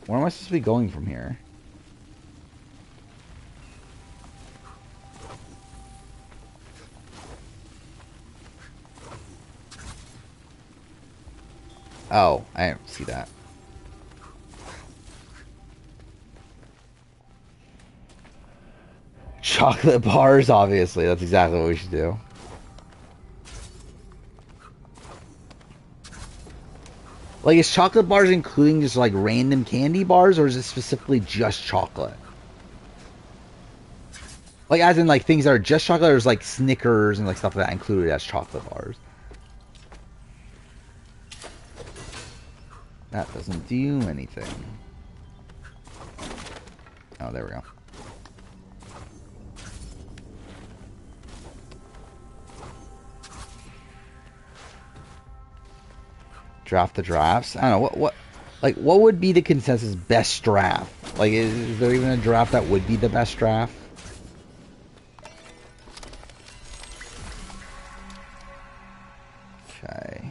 Where am I supposed to be going from here? Oh, I didn't see that. Chocolate bars, obviously. That's exactly what we should do. Like, is chocolate bars including just, like, random candy bars, or is it specifically just chocolate? Like, as in, like, things that are just chocolate, or is, like, Snickers and, like, stuff like that included as chocolate bars? That doesn't do anything. Oh, there we go. Draft the drafts? I don't know. What would be the consensus best draft? Like, is there even a draft that would be the best draft? Okay.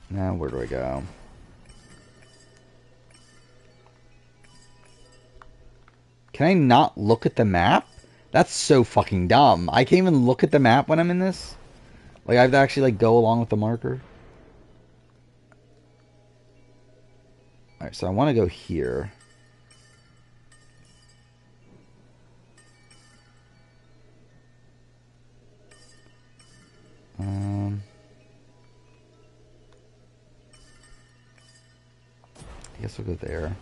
Now, where do I go? Can I not look at the map? That's so fucking dumb. I can't even look at the map when I'm in this. Like, I have to actually, like, go along with the marker. Alright, so I want to go here. guess we'll go there.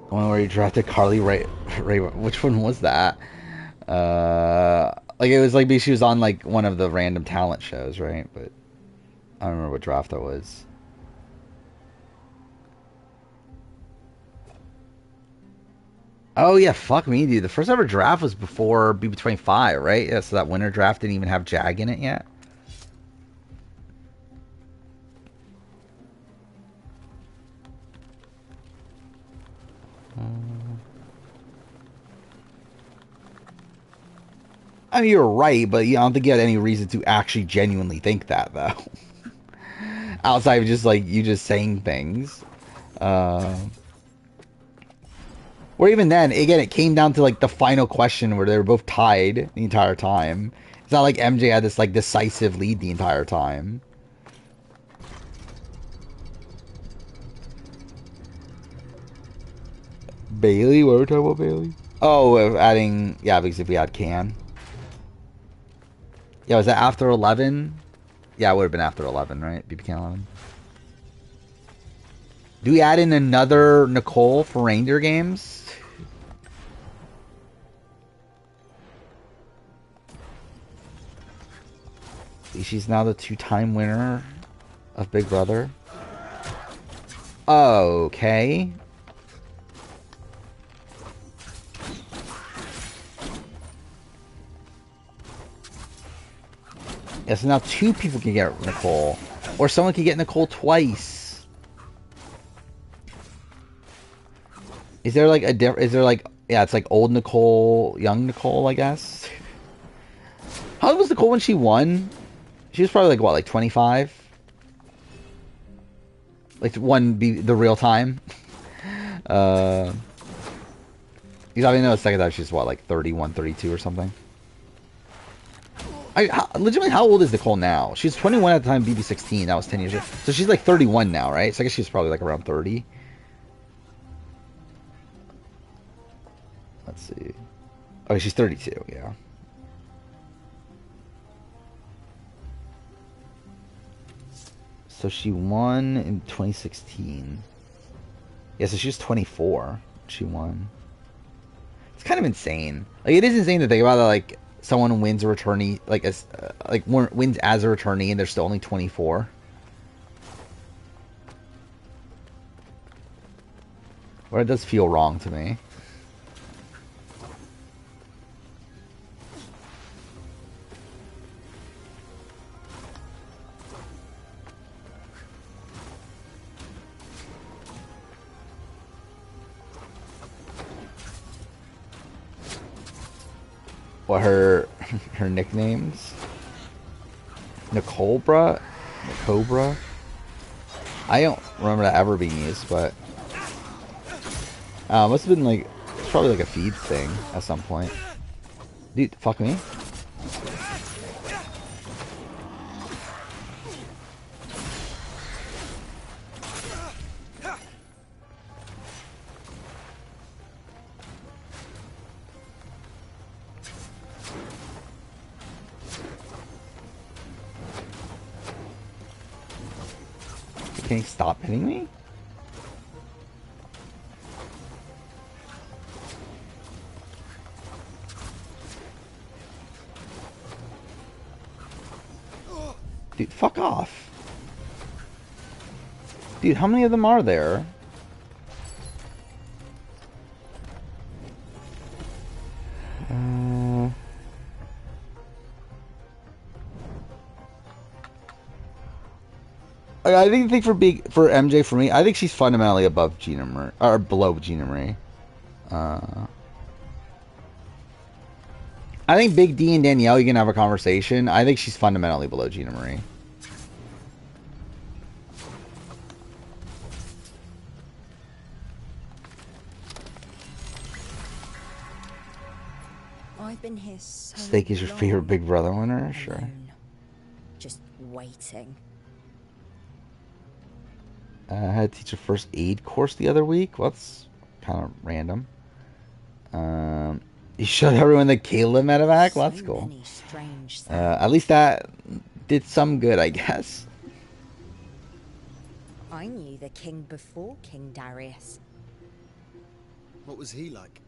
The one where you drafted Carly Ray. Which one was that? Like it was like she was on like one of the random talent shows, right? But I don't remember what draft that was. Oh yeah, fuck me, dude. The first ever draft was before BB25, right? Yeah, so that winter draft didn't even have Jag in it yet. I mean, you're right, but I don't think you had any reason to actually genuinely think that, though. Outside of just like you just saying things. Or even then, again, it came down to like the final question where they were both tied the entire time. It's not like MJ had this like decisive lead the entire time. Bailey? What were we talking about, Bailey? Oh, adding... Yeah, because if we had Can. Yeah, was that after 11? Yeah, it would have been after 11, right? BB Can 11. Do we add in another Nicole for reindeer games? She's now the 2-time winner of Big Brother. Okay. Yeah, so now 2 people can get Nicole. Or someone can get Nicole twice. Is there like a is there like... Yeah, it's like old Nicole, young Nicole, I guess. How old was Nicole when she won? She was probably like, what, like 25? Like, the real time? Because I know the second time she's, what, like 31, 32 or something? Legitimately, how old is Nicole now? She's 21 at the time BB 16. That was 10 years ago. So she's like 31 now, right? So I guess she's probably like around 30. Let's see. Okay, she's 32, yeah. So she won in 2016. Yeah, so she was 24. She won. It's kind of insane. Like, it is insane to think about that, like, someone wins a returnee, wins as a returnee and they're still only 24. Or it does feel wrong to me. What her nicknames? Nicole-bra? Nicobra? I don't remember that ever being used, but must have been like, it's probably like a feed thing at some point. Dude, fuck me. Can you stop hitting me? Dude, fuck off. Dude, how many of them are there? I think for MJ, for me, I think she's fundamentally above Gina Marie, or below Gina Marie. I think Big D and Danielle, you can have a conversation. I think she's fundamentally below Gina Marie. I've been here so Steak is your favorite Big Brother winner? Sure. Just waiting. I had to teach a first aid course the other week. Well, that's kind of random. You showed everyone the Caleb medevac? Well, that's So cool. many strange At least that did some good, I guess. I knew the king before King Darius. What was he like?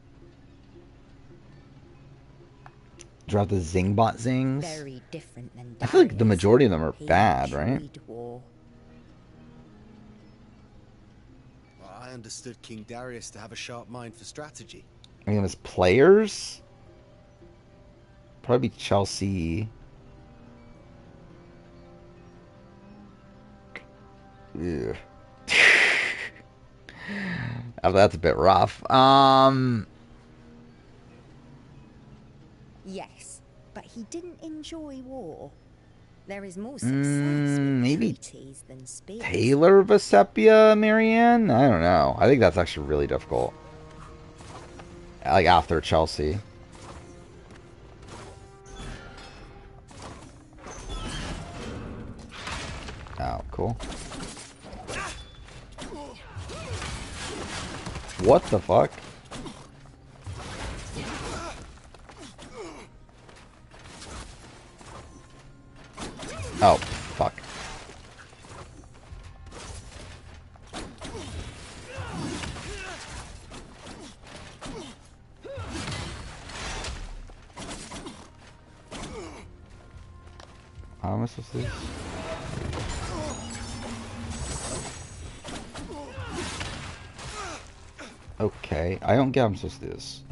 Drop the Zingbot zings. Very different than Darius. I feel like the majority of them are He bad, right? enjoyed war. Well, I understood King Darius to have a sharp mind for strategy. I mean, as players, probably Chelsea. Ugh. Oh, that's a bit rough. Yes, but he didn't enjoy war. There is more success with Maybe treaties than spears. Taylor Vesepia, Marianne? I don't know. I think that's actually really difficult. Like after Chelsea. Oh, cool. What the fuck? Oh, fuck. How am I supposed to do this? Okay, I don't get how I'm supposed to do this.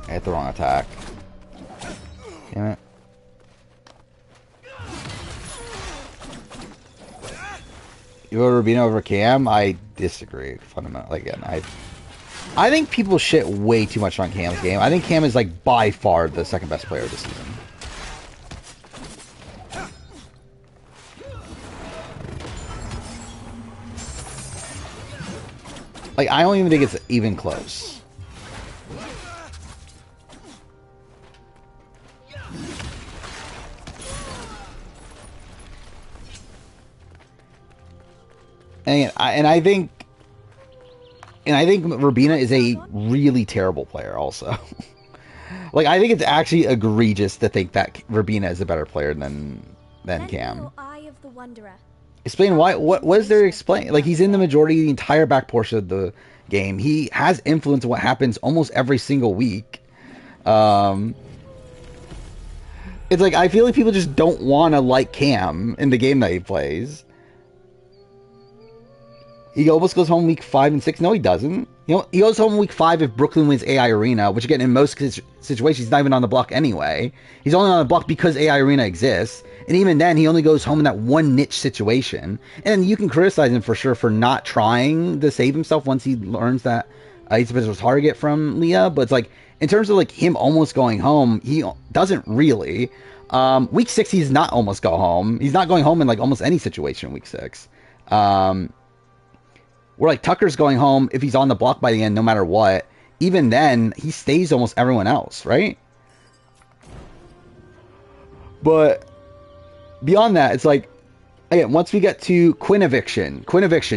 I hit the wrong attack. Damn it. You vote Rubino over Cam? I disagree fundamentally. Again, I think people shit way too much on Cam's game. I think Cam is like by far the second best player this season. Like, I don't even think it's even close. And I think Rubina is a really terrible player also. Like, I think it's actually egregious to think that Rubina is a better player than Cam. Eye of the Wanderer. Explain why. What is there to explain? Like, he's in the majority of the entire back portion of the game. He has influence on what happens almost every single week. It's like, I feel like people just don't want to like Cam in the game that he plays. He almost goes home week 5 and 6. No, he doesn't. You know, he goes home week 5 if Brooklyn wins AI Arena, which again, in most situations, he's not even on the block anyway. He's only on the block because AI Arena exists. And even then, he only goes home in that one niche situation. And you can criticize him for sure for not trying to save himself once he learns that he's a potential target from Leah. But it's like, in terms of like him almost going home, he doesn't really. Week 6, he's not almost go home. He's not going home in like almost any situation in week 6. Where like Tucker's going home if he's on the block by the end, no matter what. Even then, he stays almost everyone else, right? But beyond that, it's like, again, once we get to Quinn eviction,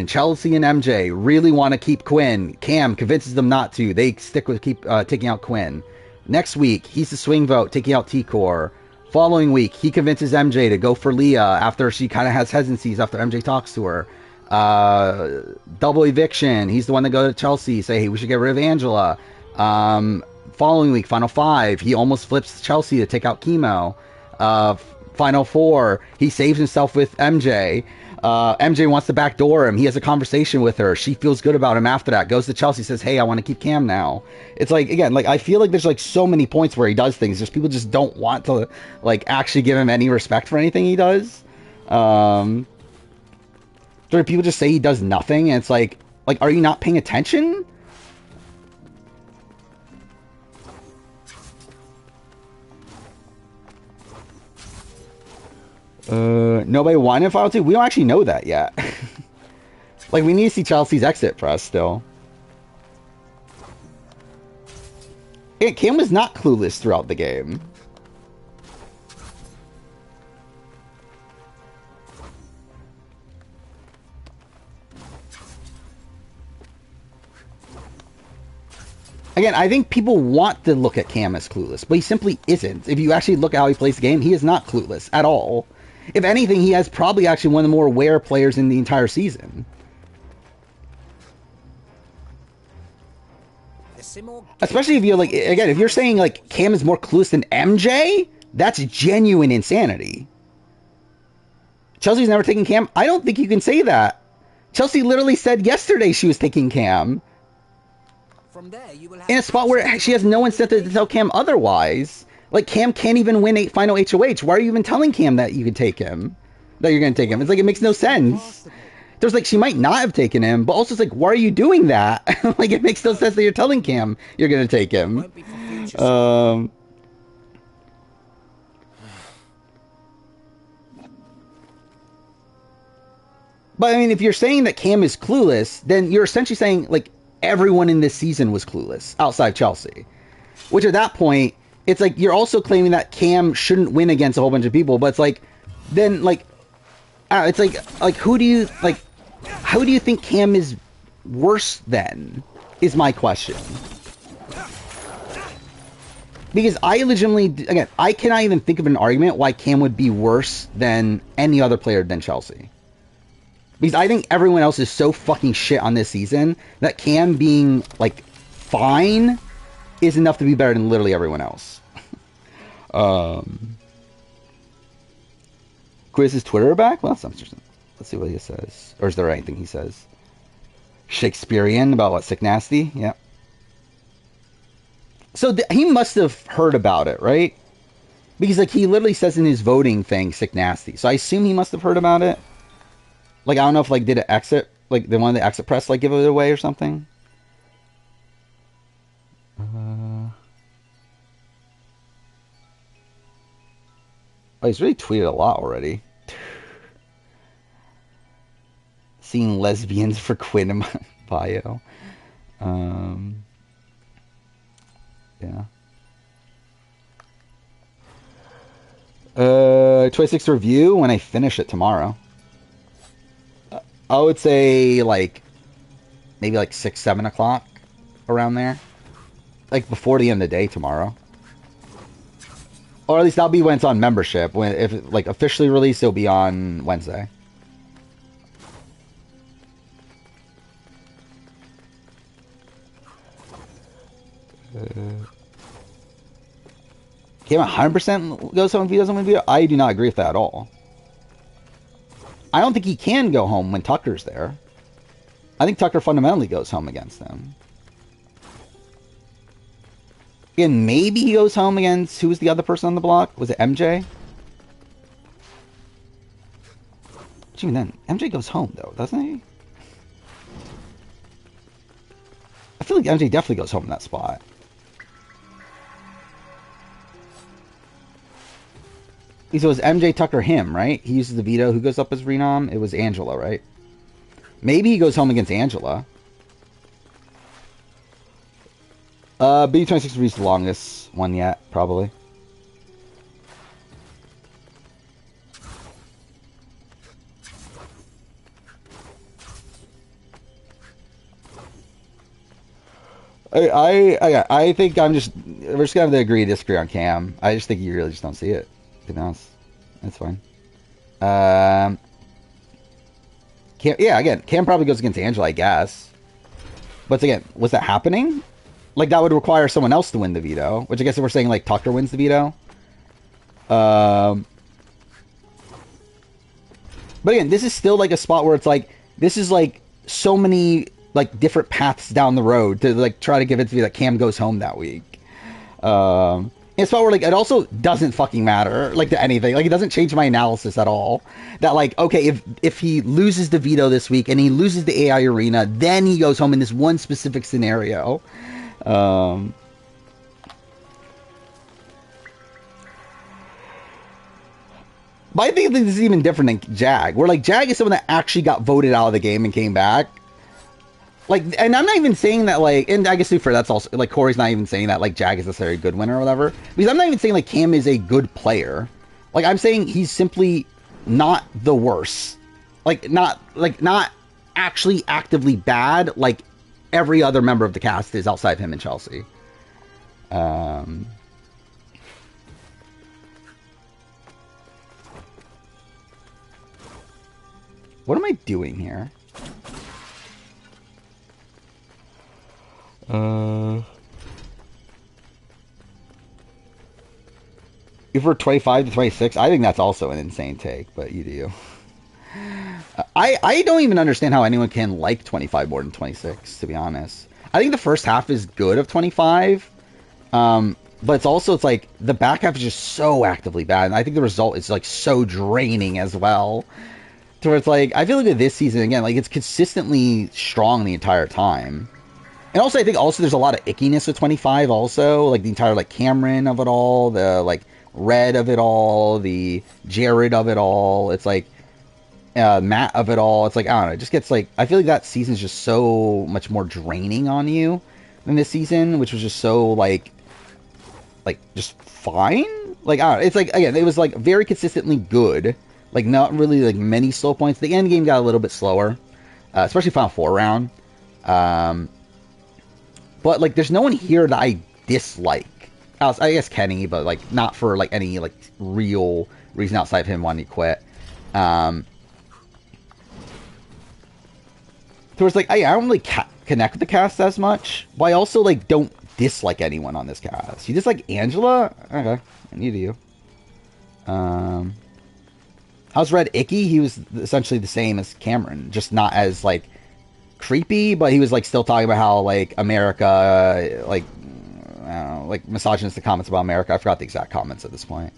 Chelsea and MJ really want to keep Quinn. Cam convinces them not to. They stick with taking out Quinn. Next week, he's the swing vote, taking out T-Core. Following week, he convinces MJ to go for Leah after she kind of has hesitancies after MJ talks to her. Double eviction. He's the one that goes to Chelsea, say, hey, we should get rid of Angela. Following week, Final 5, he almost flips Chelsea to take out Chemo. Final 4, he saves himself with MJ. MJ wants to backdoor him. He has a conversation with her. She feels good about him after that. Goes to Chelsea, says, hey, I want to keep Cam now. It's like, again, like, I feel like there's like so many points where he does things. Just people just don't want to like actually give him any respect for anything he does. There are people just say he does nothing, and it's like, are you not paying attention? Nobody won in Final 2? We don't actually know that yet. Like, we need to see Chelsea's exit press still. Yeah, Cam was not clueless throughout the game. Again, I think people want to look at Cam as clueless, but he simply isn't. If you actually look at how he plays the game, he is not clueless at all. If anything, he has probably actually one of the more aware players in the entire season. Especially if you're like, again, if you're saying like Cam is more clueless than MJ, that's genuine insanity. Chelsea's never taken Cam. I don't think you can say that. Chelsea literally said yesterday she was taking Cam. From there, you will have In a spot where she has no incentive to tell Cam otherwise. Like, Cam can't even win a final HOH. Why are you even telling Cam that you could take him? That you're going to take him? It's like, it makes no sense. There's like, she might not have taken him, but also it's like, why are you doing that? Like, it makes no sense that you're telling Cam you're going to take him. But I mean, if you're saying that Cam is clueless, then you're essentially saying, like, everyone in this season was clueless outside Chelsea. Which at that point, it's like you're also claiming that Cam shouldn't win against a whole bunch of people, but it's like, then like, it's like who do you like? How do you think Cam is worse then? Is my question. Because I legitimately, again, I cannot even think of an argument why Cam would be worse than any other player than Chelsea. Because I think everyone else is so fucking shit on this season that Cam being, like, fine is enough to be better than literally everyone else. Quiz his Twitter back? Well, that's interesting. Let's see what he says. Or is there anything he says? Shakespearean about what? Sick Nasty? Yeah. So he must have heard about it, right? Because, like, he literally says in his voting thing, Sick Nasty. So I assume he must have heard about it. Like, I don't know if, like, did it exit, like, the one the exit press, like, give it away or something? Oh, he's really tweeted a lot already. Seeing lesbians for Quinn in my bio. Yeah. 26 review when I finish it tomorrow. I would say, like, maybe like 6, 7 o'clock, around there. Like, before the end of the day tomorrow. Or at least that'll be when it's on membership. When, if, like, officially released, it'll be on Wednesday. Cam 100% goes home if he doesn't win video? I do not agree with that at all. I don't think he can go home when Tucker's there. I think Tucker fundamentally goes home against him. And maybe he goes home against... Who was the other person on the block? Was it MJ? But even then, MJ goes home, though, doesn't he? I feel like MJ definitely goes home in that spot. So it was MJ, Tucker, him, right? He uses the veto. Who goes up as Renom? It was Angela, right? Maybe he goes home against Angela. B26 is the longest one yet, probably. I think we're just gonna have to agree to disagree on Cam. I just think you really just don't see it. To be honest, that's fine. Cam, yeah, again, Cam probably goes against Angela, I guess. But again, was that happening? Like, that would require someone else to win the veto. Which I guess if we're saying, like, Tucker wins the veto. But again, this is still, like, a spot where it's, like, this is, like, so many, like, different paths down the road to, like, try to give it to be that Cam goes home that week. It's a spot where, like, it also doesn't fucking matter, like, to anything. Like, it doesn't change my analysis at all. That, like, okay, if he loses the veto this week and he loses the AI arena, then he goes home in this one specific scenario. But I think this is even different than Jag, where, like, Jag is someone that actually got voted out of the game and came back. Like, and I'm not even saying that, like, and I guess for that's also, like, Corey's not even saying that, like, Jag is necessarily a good winner or whatever. Because I'm not even saying, like, Cam is a good player. Like, I'm saying he's simply not the worst. Not actually actively bad, like, every other member of the cast is outside him and Chelsea. What am I doing here? If we're 25 to 26, I think that's also an insane take, but you do. I don't even understand how anyone can like 25 more than 26, to be honest. I think the first half is good of 25, but it's like the back half is just so actively bad, and I think the result is like so draining as well. To where it's like, I feel like with this season, again, like it's consistently strong the entire time. And also, I think also there's a lot of ickiness with 25 also, like the entire like Cameron of it all, the like Red of it all, the Jared of it all. It's like Matt of it all. It's like, I don't know, it just gets like, I feel like that season's just so much more draining on you than this season, which was just so like just fine. Like, I don't know, it's like, again, it was like very consistently good, like not really like many slow points. The end game got a little bit slower, especially Final Four round. But like, there's no one here that I dislike. I guess Kenny, but like not for like any like real reason outside of him wanting to quit. So it's like I don't really connect with the cast as much, but I also like don't dislike anyone on this cast. You dislike Angela? Okay, you do. How's Red icky? He was essentially the same as Cameron, just not as like creepy, but he was like still talking about how like America, like I don't know, like misogynistic comments about America. I forgot the exact comments at this point.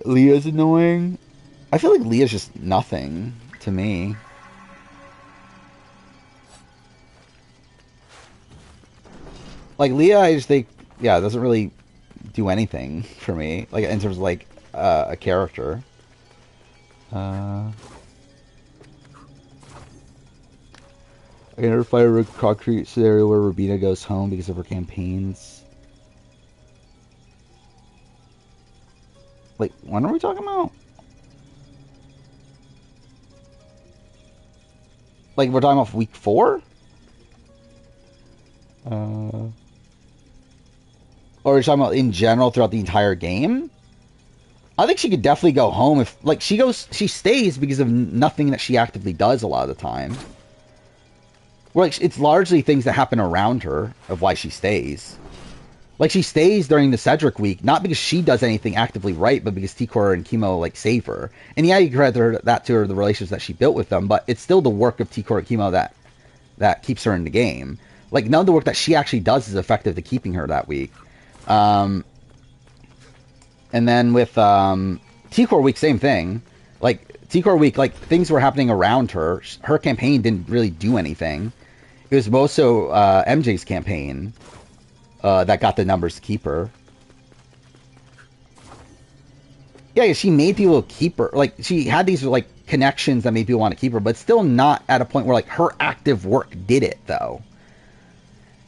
Leah's annoying. I feel like Leah's just nothing to me. Like Leah, I just think, yeah, doesn't really do anything for me, like in terms of like a character. I can never find a concrete scenario where Rubina goes home because of her campaigns. Like, when are we talking about? Like, we're talking about week 4? Or are we talking about in general throughout the entire game? I think she could definitely go home if, like, she stays because of nothing that she actively does a lot of the time. Well, like, it's largely things that happen around her of why she stays. Like, she stays during the Cedric week, not because she does anything actively right, but because T-Core and Chemo, like, save her. And yeah, you can credit that to her, the relationships that she built with them, but it's still the work of T-Core and Chemo that keeps her in the game. Like, none of the work that she actually does is effective to keeping her that week. And then with T-Core week, same thing. Like, T-Core week, like, things were happening around her. Her campaign didn't really do anything. It was also MJ's campaign that got the numbers to keep her. Yeah, she made people keep her. Like, she had these, like, connections that made people want to keep her, but still not at a point where, like, her active work did it, though.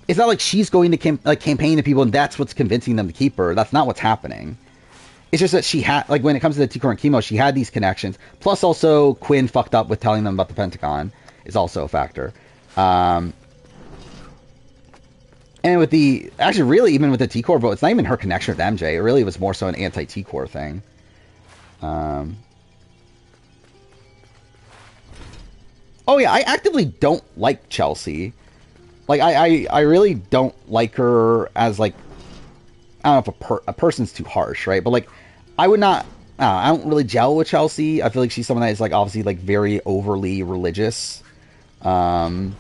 It's not like she's going to campaign to people and that's what's convincing them to keep her. That's not what's happening. It's just that she had, like, when it comes to the T-Core and Chemo, she had these connections. Plus, also, Quinn fucked up with telling them about the Pentagon is also a factor. And with the, actually, really, even with the T-Core vote, it's not even her connection with MJ. It really was more so an anti-T-Core thing. Oh, yeah, I actively don't like Chelsea. Like, I really don't like her as, like, I don't know if a person's too harsh, right? But, like, I would not, I don't really gel with Chelsea. I feel like she's someone that is, like, obviously, like, very overly religious. So,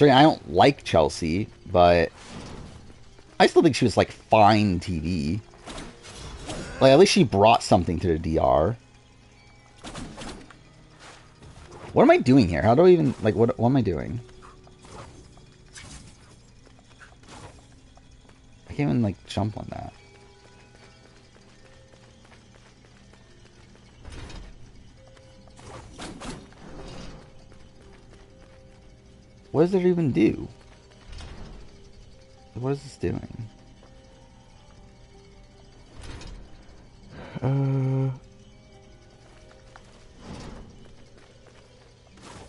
yeah, I don't like Chelsea, but I still think she was, like, fine TV. Like, at least she brought something to the DR. What am I doing here? How do I even, like, what am I doing? I can't even, like, jump on that. What does it even do? What is this doing?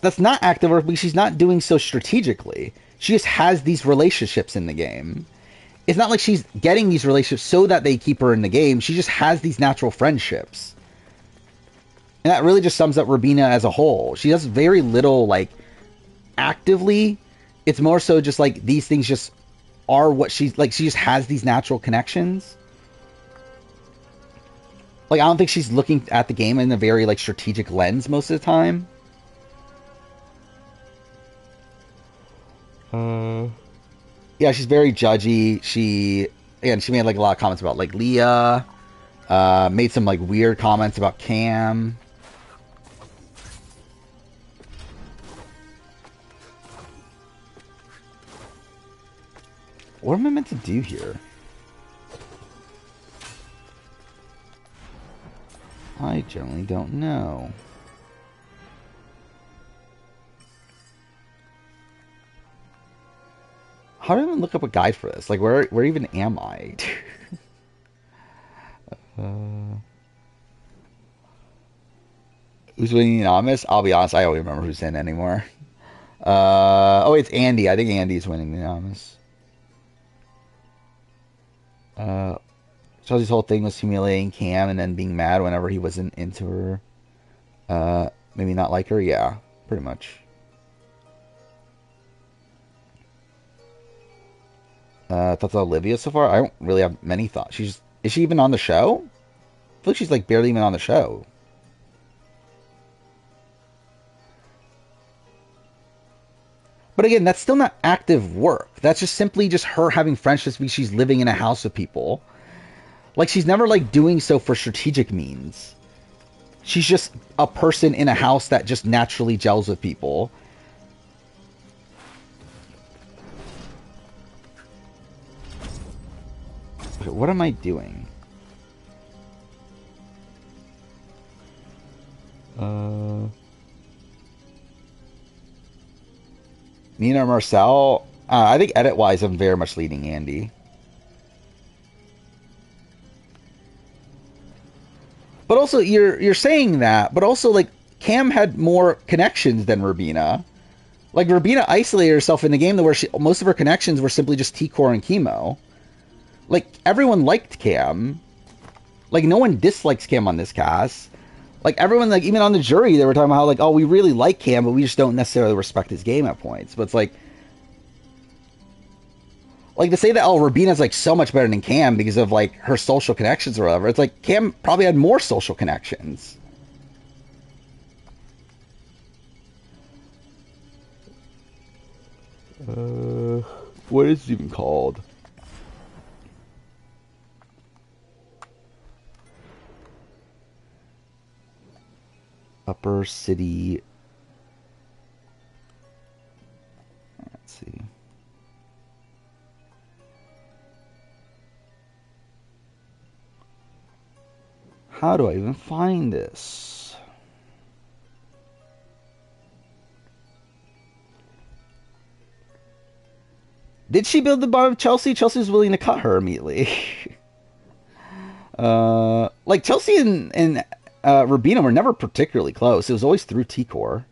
That's not active work because she's not doing so strategically. She just has these relationships in the game. It's not like she's getting these relationships so that they keep her in the game. She just has these natural friendships. And that really just sums up Rubina as a whole. She does very little, like, actively. It's more so just, like, these things just are what she's, like, she just has these natural connections. Like, I don't think she's looking at the game in a very, like, strategic lens most of the time. Yeah, she's very judgy. She made, like, a lot of comments about, like, Leah. Made some, like, weird comments about Cam. What am I meant to do here? I generally don't know. How do I even look up a guide for this? Like, where even am I? Who's winning Anonymous? I'll be honest, I don't remember who's in anymore. Oh, it's Andy. I think Andy's winning the Anonymous. Chelsea's whole thing was humiliating Cam and then being mad whenever he wasn't into her. Maybe not like her? Yeah, pretty much. Thoughts on Olivia so far? I don't really have many thoughts. Is she even on the show? I feel like she's like barely even on the show. But again, that's still not active work. That's just simply just her having friendships because she's living in a house with people. Like, she's never, like, doing so for strategic means. She's just a person in a house that just naturally gels with people. Okay, what am I doing? Nina Marcel? I think edit-wise, I'm very much leading Andy. But also, you're saying that, but also, like, Cam had more connections than Rubina. Like, Rubina isolated herself in the game where most of her connections were simply just T-Core and Chemo. Like, everyone liked Cam. Like, no one dislikes Cam on this cast. Like, everyone, like, even on the jury, they were talking about how, like, oh, we really like Cam, but we just don't necessarily respect his game at points. But it's like to say that, oh, Rubina's, like, so much better than Cam because of, like, her social connections or whatever. It's like, Cam probably had more social connections. What is it even called? Upper City. Let's see. How do I even find this? Did she build the bond with Chelsea? Chelsea was willing to cut her immediately. Like, Chelsea and Rubina were never particularly close. It was always through T-Core.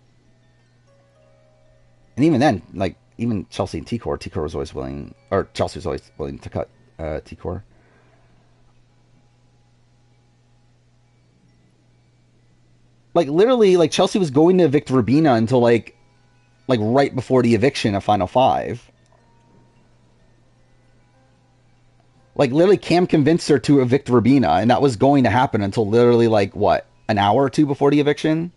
And even then, like, even Chelsea and T-Core was always willing, or Chelsea was always willing to cut T-Core. Like, literally, like, Chelsea was going to evict Rubina until, like right before the eviction of Final Five. Like, literally, Cam convinced her to evict Rubina, and that was going to happen until literally, like, what, an hour or two before the eviction?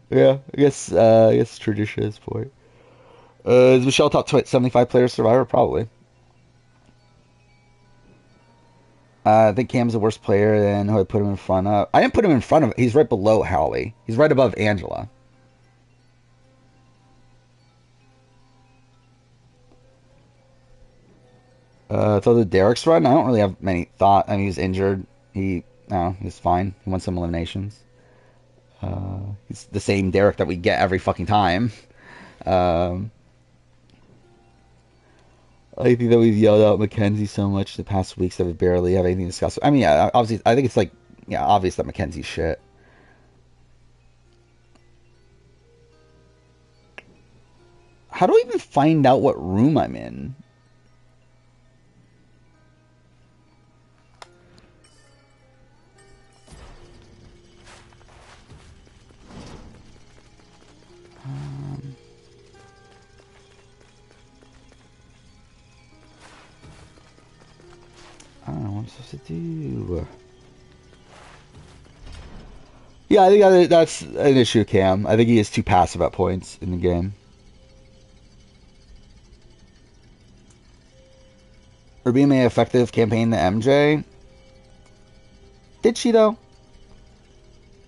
Yeah, I guess tradition is point. Is Michelle top 75 player Survivor? Probably. I think Cam's the worst player, and who I put him in front of. I didn't put him in front of. He's right below Holly. He's right above Angela. So the Derek's run, I don't really have many thoughts. I mean, he's injured. He's fine. He won some eliminations. He's the same Derek that we get every fucking time. I think that we've yelled out Mackenzie so much the past weeks that we barely have anything to discuss. I mean, yeah, obviously, I think it's like, yeah, obvious that Mackenzie's shit. How do I even find out what room I'm in? I don't know what I'm supposed to do. Yeah, I think that's an issue, Cam. I think he is too passive at points in the game. Rubina made an effective campaign to MJ. Did she, though?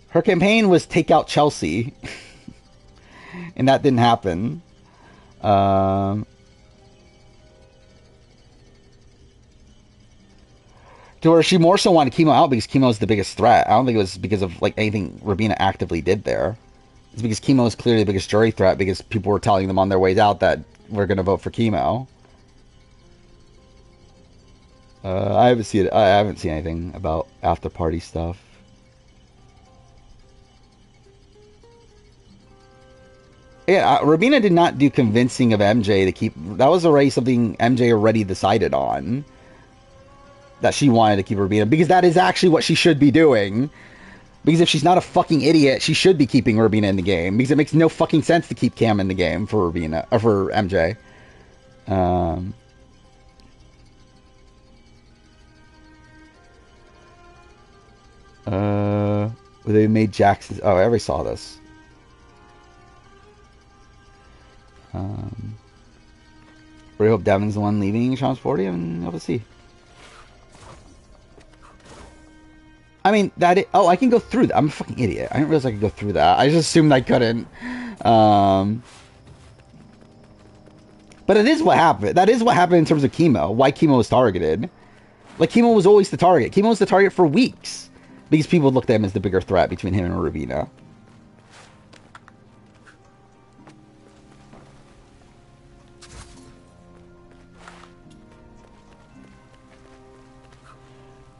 Her campaign was take out Chelsea. And that didn't happen. To where she more so wanted Chemo out because Chemo is the biggest threat. I don't think it was because of like anything Rubina actively did there. It's because Chemo is clearly the biggest jury threat because people were telling them on their ways out that we're going to vote for Chemo. I haven't seen anything about after party stuff. Yeah, Rubina did not do convincing of MJ to keep. That was already something MJ already decided on. That she wanted to keep Rubina, because that is actually what she should be doing. Because if she's not a fucking idiot, she should be keeping Rubina in the game. Because it makes no fucking sense to keep Cam in the game for Rubina or for MJ. They made Jackson. Oh, I already saw this. Really hope Devin's the one leaving Sean's 40 and we'll see. I mean, oh, I can go through that. I'm a fucking idiot. I didn't realize I could go through that. I just assumed I couldn't. But it is what happened. That is what happened in terms of Chemo. Why Chemo was targeted. Like, Chemo was always the target. Chemo was the target for weeks. Because people looked at him as the bigger threat between him and Rubina.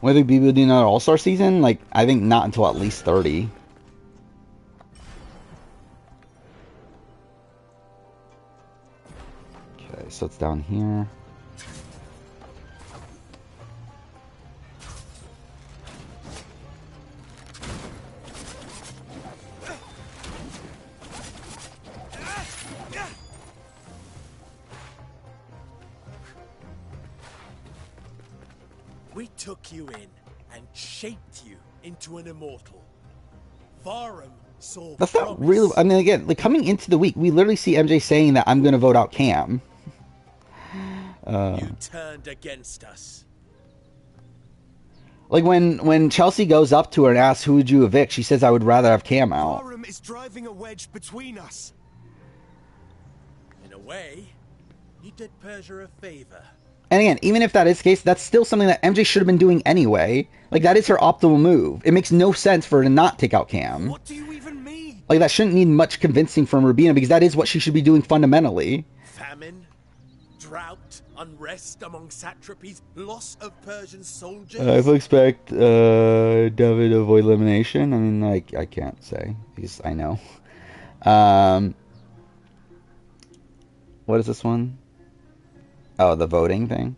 When do people do another All-Star season? Like, I think not until at least 30. Okay, so it's down here. We took you in and shaped you into an immortal. Varum saw That's not really. I mean, again, like coming into the week, we literally see MJ saying that I'm going to vote out Cam. You turned against us. Like when Chelsea goes up to her and asks, "Who would you evict?" She says, "I would rather have Cam out." Varum is driving a wedge between us. In a way, you did Persia a favor. And again, even if that is the case, that's still something that MJ should have been doing anyway. Like, that is her optimal move. It makes no sense for her to not take out Cam. What do you even mean? Like, that shouldn't need much convincing from Rubina, because that is what she should be doing fundamentally. Famine, drought, unrest among satrapies, loss of Persian soldiers. I expect David to avoid elimination. I mean, like, I can't say, because I know. What is this one? Oh, the voting thing.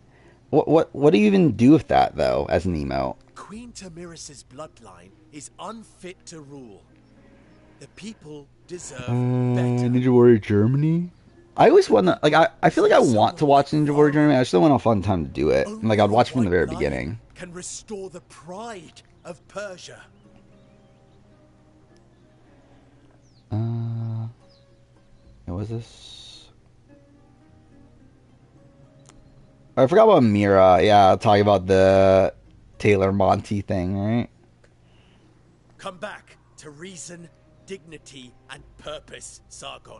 What do you even do with that though, as an emote? Queen Tamiris's bloodline is unfit to rule. The people deserve better. Ninja Warrior Germany. I always want to, like, I feel like I want to watch Ninja Warrior Germany. I just don't want to find time to do it. Like, I'd watch from the very beginning. Can restore the pride of Persia. What was this? I forgot about Mira. Yeah, talking about the Taylor Monty thing, right? Come back to reason, dignity, and purpose, Sargon.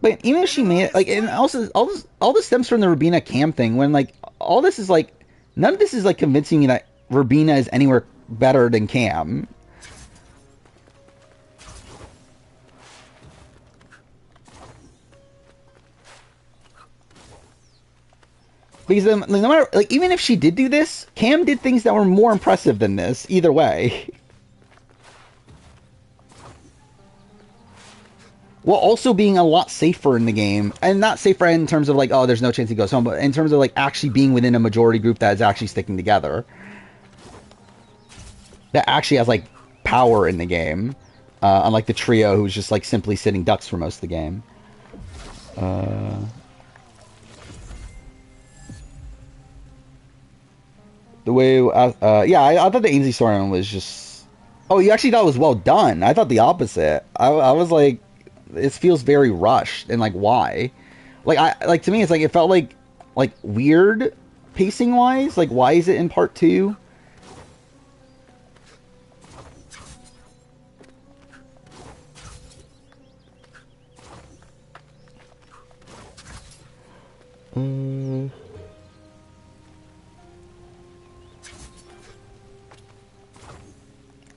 But even if she made it, like, and also all this stems from the Rubina Cam thing. When like all this is like None of this is like convincing me that Verbena is anywhere better than Cam. Because no matter, like, even if she did do this, Cam did things that were more impressive than this. Either way. While also being a lot safer in the game. And not safer in terms of like, oh, there's no chance he goes home, but in terms of like actually being within a majority group that is actually sticking together. That actually has like power in the game. Unlike the trio who's just like simply sitting ducks for most of the game. The way, yeah, I thought the Ainsley storyline was just... Oh, you actually thought it was well done. I thought the opposite. I was like, this feels very rushed, and like, why? Like to me, it's like, it felt like weird pacing wise. Like, why is it in part 2?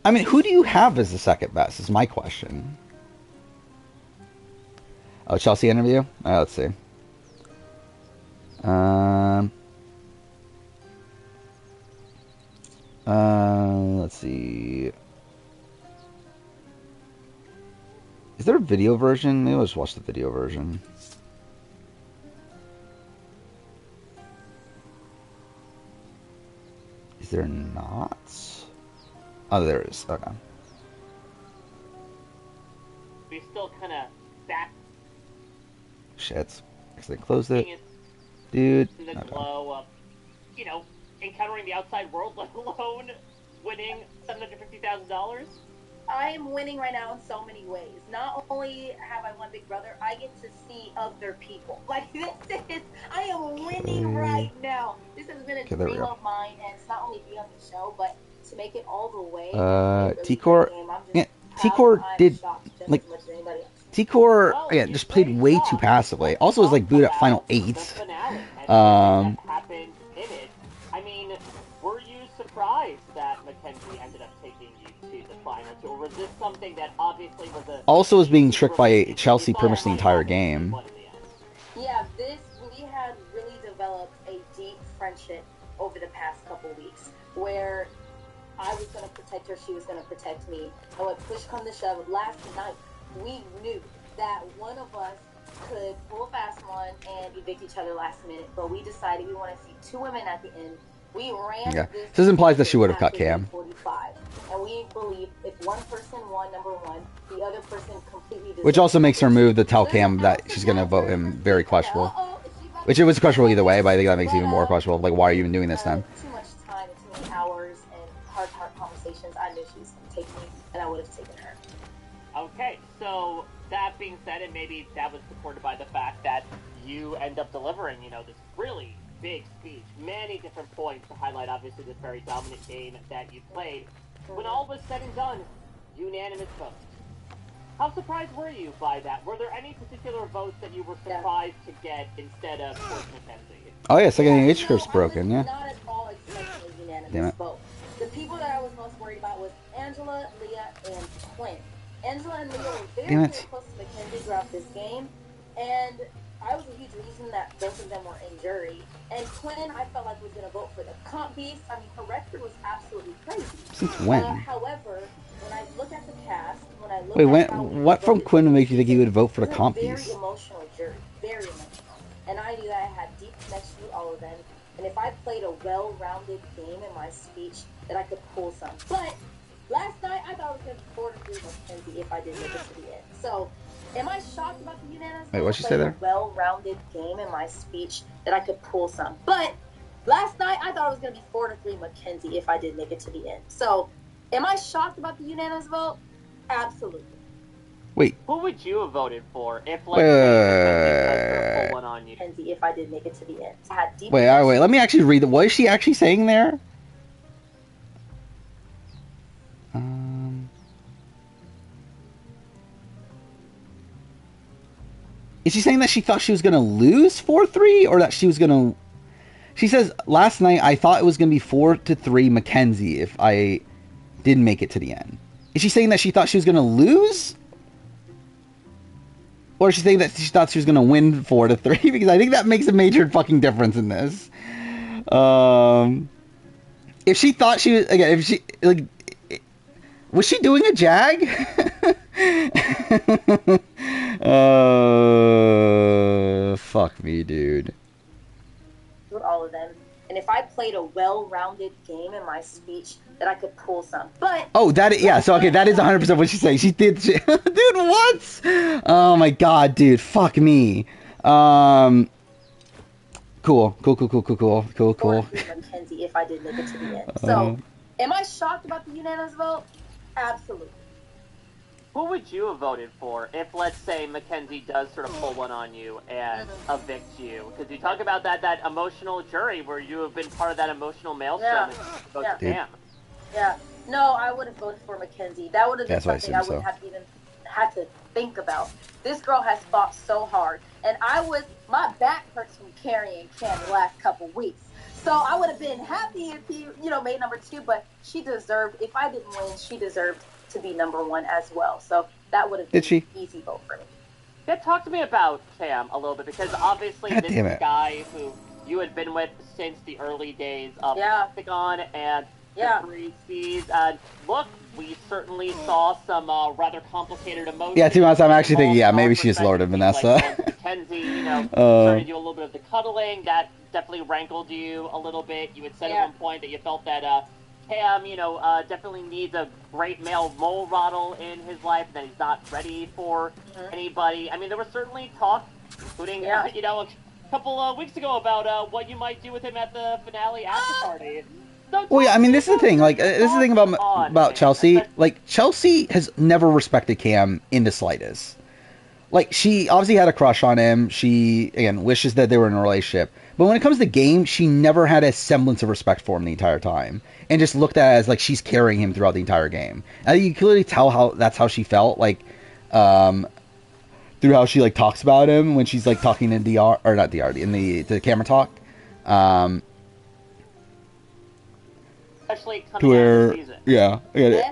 I mean, who do you have as the second best is my question. Oh, Chelsea interview? Let's see. Let's see. Is there a video version? Maybe I'll just watch the video version. Is there not? Oh, there is. Okay. We still kind of back. Shit. Accidentally closed it. Dude. In the glow of, you know, encountering the outside world, let alone winning $750,000. I am winning right now in so many ways. Not only have I won Big Brother, I get to see other people. Like, this is, I am winning right now. This has been a dream of mine, and it's not only be on the show, but to make it all the way. T-Core, yeah, T-Core did, like, T-Core, yeah, just played way too passively. Also was, like, booed at Final 8. Happened in it. I mean, were you surprised that Mackenzie ended up taking you to the finals, or was this something that obviously was a... Also was being tricked by Chelsea pretty much the entire game. Yeah, we had really developed a deep friendship over the past couple weeks, where I was going to protect her, she was going to protect me. And when push come to shove, last night, we knew that one of us could pull a fast one and evict each other last minute, but we decided we want to see 2 women at the end. We ran this implies that she would have cut Cam. 45, and we believe if one person won number 1, the other person completely deserved. Which also makes her move to tell Cam that she's going to vote him very questionable. Which it was questionable either way, but I think that makes it even more questionable. Like, why are you even doing this then? Too much time, too many hours, and heart-to-heart conversations. I knew she was going to take me, and I would have taken her. Okay, so that being said, and maybe that was supported by the fact that you end up delivering, you know, this really big speech, many different points to highlight, obviously, this very dominant game that you played. When all was said and done, unanimous vote. How surprised were you by that? Were there any particular votes that you were surprised to get instead of Coach Mackenzie? Oh yeah, second age curve's broken, yeah. Not at all expecting a unanimous Damn it. vote. The people that I was most worried about was Angela, Leah, and Quinn. Angela and Leah were very close to Mackenzie throughout this game, and I was a huge reason that both of them were in jury. And Quinn, I felt like was going to vote for the comp beast. I mean, her record was absolutely crazy. Since when? However, when I look at the cast, when I look Wait, at how what from Quinn would make you think he would vote for the comp very piece? emotional jury, very emotional. And I knew that I had deep connection with all of them. And if I played a well-rounded game in my speech, that I could pull some. But last night, I thought I was going to be 4-3 with Mackenzie if I didn't make it to the end. So, am I shocked about the unanimous? Wait, what'd she say there? A well-rounded game in my speech that I could pull some. But last night, I thought it was going to be 4-3 Mackenzie if I didn't make it to the end. So, am I shocked about the unanimous vote? Absolutely. Wait. Who would you have voted for if, like, Mackenzie pull one on you? Mackenzie if I didn't make it to the end. I had deep Wait, let me actually read it. What is she actually saying there? Is she saying that she thought she was going to lose 4-3, or that she was going to... She says, last night I thought it was going to be 4-3 Mackenzie if I didn't make it to the end. Is she saying that she thought she was going to lose? Or is she saying that she thought she was going to win 4-3? Because I think that makes a major fucking difference in this. If she thought she was... Again, if she... Like, was she doing a jag? Fuck me, dude. All of them, and if I played a well-rounded game in my speech, that I could pull some. But oh, yeah. So okay, that is 100% what she's saying. She did, dude. What? Oh my god, dude. Fuck me. Cool. Mackenzie, if I did make it to the end. So, am I shocked about the unanimous vote? Absolutely. Who would you have voted for if, let's say, Mackenzie does sort of pull one on you and evict you? Because you talk about that emotional jury where you have been part of that emotional maelstrom and vote to Cam. Yeah. No, I would have voted for Mackenzie. That would have been something I wouldn't have even had to think about. This girl has fought so hard, and my back hurts from carrying Cam the last couple weeks. So I would have been happy if he, made number 2, but she deserved, if I didn't win, she deserved to be number 1 as well. So that would have been an easy vote for me. Yeah, talk to me about Cam a little bit, because obviously this is a guy who you had been with since the early days of Hexagon and the 3 Cs. And look, we certainly saw some rather complicated emotions. Yeah, to be honest, I'm actually thinking, maybe she just lowered Vanessa. Like Mackenzie, started to do a little bit of the cuddling. That definitely rankled you a little bit. You had said at one point that you felt that Cam, definitely needs a great male role model in his life, that he's not ready for anybody. I mean, there was certainly talk, including, a couple weeks ago about what you might do with him at the finale after party. So well, yeah, I mean, this is the thing. Like, this is the thing about Chelsea. Like, Chelsea has never respected Cam in the slightest. Like, she obviously had a crush on him. She, again, wishes that they were in a relationship. But when it comes to game, she never had a semblance of respect for him the entire time. And just looked at it as, like, she's carrying him throughout the entire game. And you clearly tell that's how she felt, like, through how she, like, talks about him when she's, like, talking in DR, or not DR, in the camera talk. Especially coming out of the season. Yeah.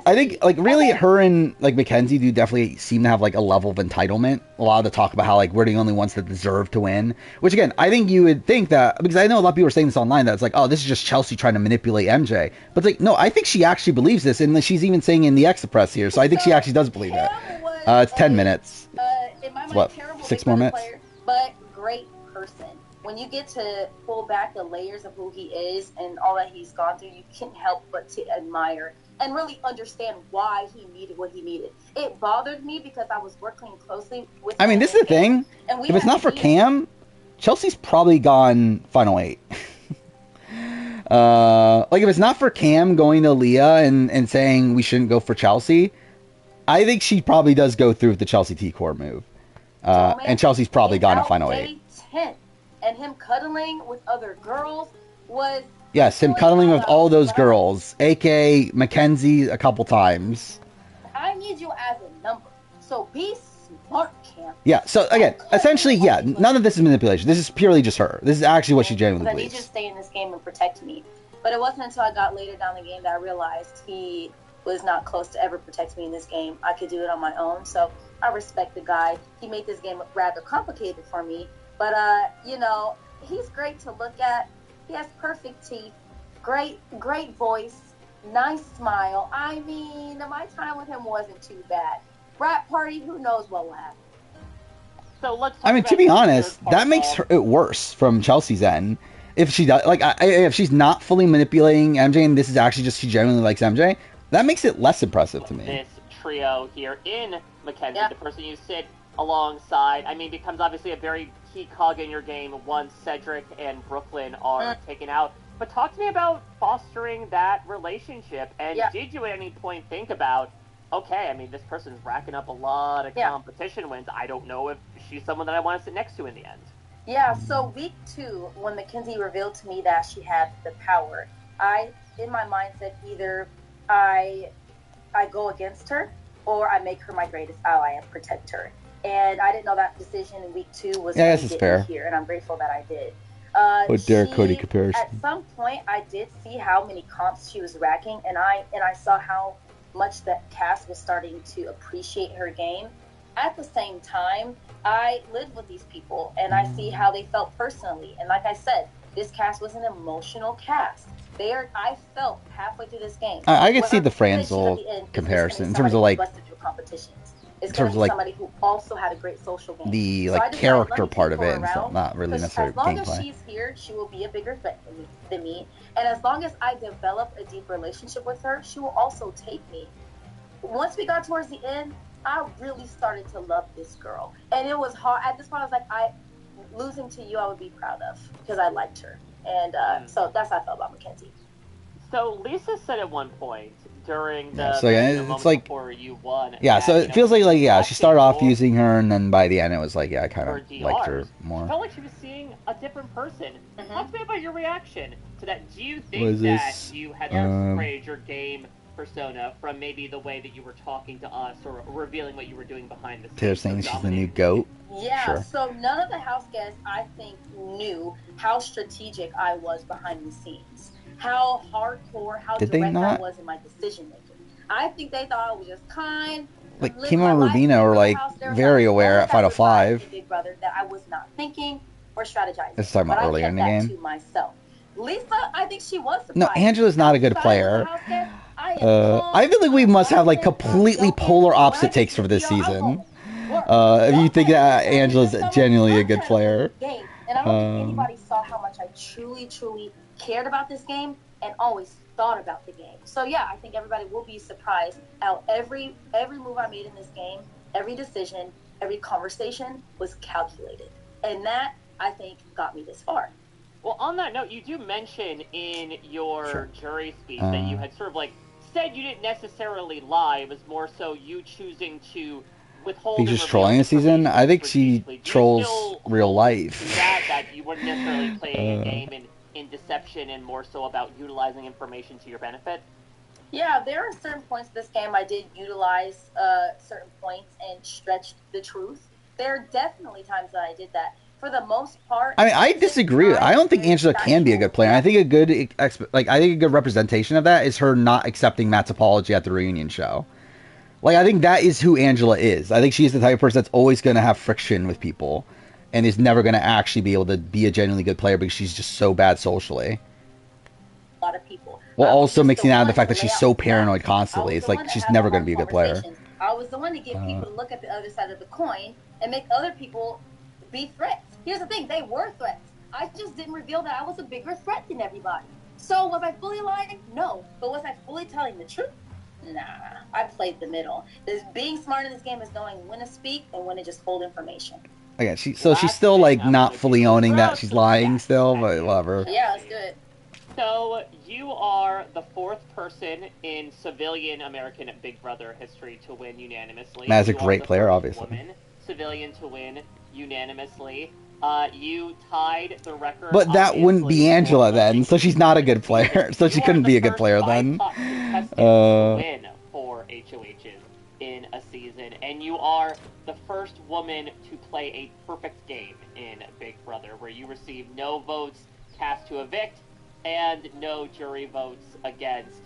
I think, like, really, her and, like, Mackenzie do definitely seem to have, like, a level of entitlement. A lot of the talk about how, like, we're the only ones that deserve to win. Which, again, I think you would think that, because I know a lot of people are saying this online, that it's like, oh, this is just Chelsea trying to manipulate MJ. But it's like, no, I think she actually believes this, and she's even saying in the extra press here, so I think she actually does believe it. It's 10 minutes. In my mind, what, terrible 6 more minutes? Player, but great person. When you get to pull back the layers of who he is and all that he's gone through, you can't help but to admire and really understand why he needed what he needed. It bothered me because I was working closely with him. I mean, this is the thing. If it's not for Cam, Chelsea's probably gone Final 8. Like, if it's not for Cam going to Leah and saying we shouldn't go for Chelsea, I think she probably does go through with the Chelsea T-Core move. And Chelsea's probably gone to Final 8. 10. And him cuddling with other girls was... Yes, him cuddling with all those girls, a.k.a. Mackenzie a couple times. I need you as a number, so be smart, Cam. Yeah, so again, essentially, yeah, none of this is manipulation. This is purely just her. This is actually what she genuinely believes. I need you to stay in this game and protect me. But it wasn't until I got later down the game that I realized he was not close to ever protect me in this game. I could do it on my own, so I respect the guy. He made this game rather complicated for me. But, he's great to look at. He has perfect teeth, great voice, nice smile. I mean, my time with him wasn't too bad. Frat party, who knows what will happen. So let's. I mean, to be honest, that makes it worse from Chelsea's end. If she does, like, if she's not fully manipulating MJ, and this is actually just she genuinely likes MJ, that makes it less impressive to me. This trio here in Mackenzie, the person you sit alongside, I mean, becomes obviously a very key cog in your game once Cedric and Brooklyn are taken out. But talk to me about fostering that relationship. And did you at any point think about, okay, I mean, this person's racking up a lot of competition wins. I don't know if she's someone that I want to sit next to in the end. Yeah, so week 2, when Mackenzie revealed to me that she had the power, I, in my mind, said either I go against her or I make her my greatest ally and protect her. And I didn't know that decision in week 2 was going to get me here, and I'm grateful that I did. Oh, Derek Cody At comparison. some point, I did see how many comps she was racking, and I saw how much the cast was starting to appreciate her game. At the same time, I live with these people, and I see how they felt personally. And like I said, this cast was an emotional cast. I felt halfway through this game. I could see the What I choose at Franzel the end is comparison in somebody terms of who like busted through competitions. It's in going terms to of be like somebody who also had a great social game. the So I like decided, let character me part keep of her it, and around, not really because necessarily as long as gameplay. she's here, she will be a bigger threat than me. And as long as I develop a deep relationship with her, she will also take me. Once we got towards the end, I really started to love this girl. And it was hard. At this point, I was like, losing to you, I would be proud of, because I liked her. And so that's how I felt about Mackenzie. So Lisa said at one point during the Yeah, so yeah, it's moment like before you won. yeah, that, so it feels like yeah, she started off using her, and then by the end it was like yeah, I kind for of liked her DRs. more. She felt like she was seeing a different person. Talk to me about your reaction to that. Do you Was think that this, you had separated your game persona from maybe the way that you were talking to us or revealing what you were doing behind the scenes? Taylor saying she's the new GOAT? Yeah, Sure. so none of the house guests, I think, knew how strategic I was behind the scenes. How hardcore, how Did they direct I not? was in my decision making. I think they thought I was just kind. Like live Kimo my and life in Rubino the are real like house. There was very not a aware moment at that Final was live Five. in Big Brother that I was not thinking or strategizing. This is talking about But I earlier kept in the that game. to myself. Lisa, I think she was surprised. No, Angela's not a good Outside of the player. house guests, I am calm, I feel like we I'm must have like laughing, I'm completely joking. polar When I opposite get takes to for the this DR, I'm season. going to work. If you Y'all think playing that this challenge Angela's this summer, genuinely a I'm good trying to win player. this game. And I don't think anybody saw how much I truly, truly cared about this game and always thought about the game. So yeah, I think everybody will be surprised how every move I made in this game, every decision, every conversation was calculated. And that, I think, got me this far. Well, on that note, you do mention in your Sure. jury speech that you had sort of like said you didn't necessarily lie. It was more so you choosing to withhold. Think and she's reveal trolling this season? information I think she strategically. Do you trolls still real hold life. to that you weren't necessarily playing a game in deception and more so about utilizing information to your benefit? Yeah, there are certain points in this game I did utilize certain points and stretch the truth. There are definitely times that I did that. For the most part, I mean, I disagree. I don't think Angela can be a good player. I think a good I think a good representation of that is her not accepting Matt's apology at the reunion show. Like, I think that is who Angela is. I think she's the type of person that's always going to have friction with people and is never going to actually be able to be a genuinely good player because she's just so bad socially. A lot of people. Well, also mixing that with the one fact that to she's lay so out paranoid facts. constantly. I was It's the one like to she's have never the going to be a hard good player. conversations. I was the one to get people to look at the other side of the coin and make other people be threats. Here's the thing, they were threats. I just didn't reveal that I was a bigger threat than everybody. So was I fully lying? No. But was I fully telling the truth? Nah. I played the middle. Being smart in this game is knowing when to speak and when to just hold information. Okay, she's still like not fully owning that she's lying still, but whatever. Yeah, let's do it. So you are the fourth person in civilian American Big Brother history to win unanimously. Matt's a You are great the player, first obviously. Woman, civilian to win unanimously. You tied the record. But that wouldn't be obviously, Angela for then, most so she's not a good player. So she You are couldn't the be a good first player then. BIPOC contestant to win for HOHs in a season, and you are the first woman to play a perfect game in Big Brother, where you receive no votes cast to evict and no jury votes against.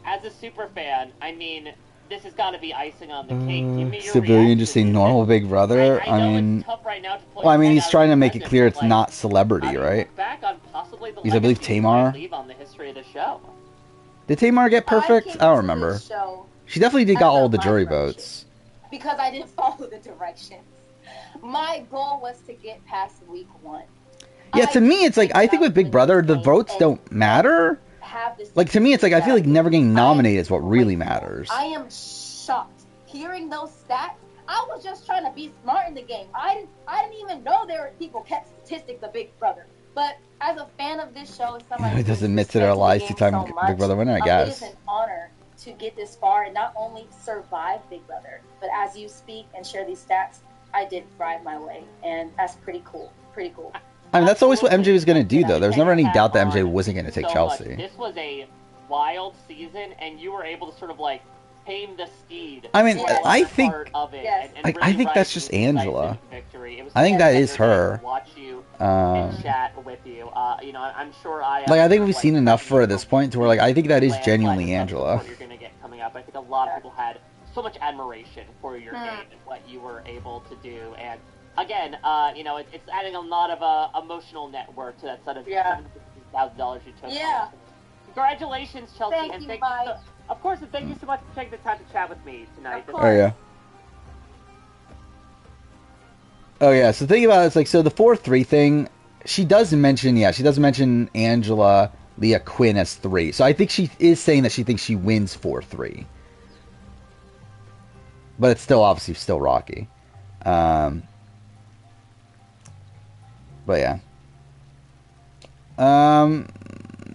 As a super fan, I mean, this has got to be icing on the cake. Give me your Civilian just say reaction. normal Big Brother. I know mean, it's tough right now to pull well, I your mean, head he's out of trying the to make it present, clear but, it's like, not how celebrity, do you right? look back on possibly the He's, I believe, legacy you might Tamar. leave on the history of the show? Did Tamar get perfect? came I don't to remember. this show She definitely did got as a all the jury live votes. because I didn't follow the directions. My goal was to get past week 1. Yeah, to me, it's like, I think with Big Brother, the votes don't matter. Like, to me, it's like, I feel like never getting nominated is what really matters. I am shocked. Hearing those stats, I was just trying to be smart in the game. I didn't even know there were people kept statistics of Big Brother. But as a fan of this show, as somebody It doesn't who admit to their respects the lies game two-time so Big much, Brother winner, I It guess. is an honor to get this far and not only survive Big Brother, but as you speak and share these stats, I did thrive my way, and that's pretty cool. Pretty cool. I mean, that's always what MJ was going to do, though. There's never any doubt that MJ wasn't going to take So Chelsea. much. This was a wild season, and you were able to sort of like tame the steed. I mean, was I the think- part of it, Yes. and Like, really I think ride that's to just the decisive Angela. Victory. It was I think so that is entertaining her. to watch you Um, and chat with you. You know, I'm sure I. Like, I think we've seen enough for at this point to where, like, I think that is Land genuinely plan of Angela. What you're gonna get coming up. I think a lot of people had so much admiration for your game and what you were able to do. And again, you know, it's adding a lot of emotional net worth to that sort of $750,000 you took. Yeah. Congratulations, Chelsea, Thank and you, thank Mike. you. Of course, and thank you so much for taking the time to chat with me tonight. Of Oh yeah. Oh yeah. So think about it, it's like, so the 4-3 thing. She does mention Angela, Leah, Quinn as 3. So I think she is saying that she thinks she wins 4-3. But it's still obviously still rocky. But yeah.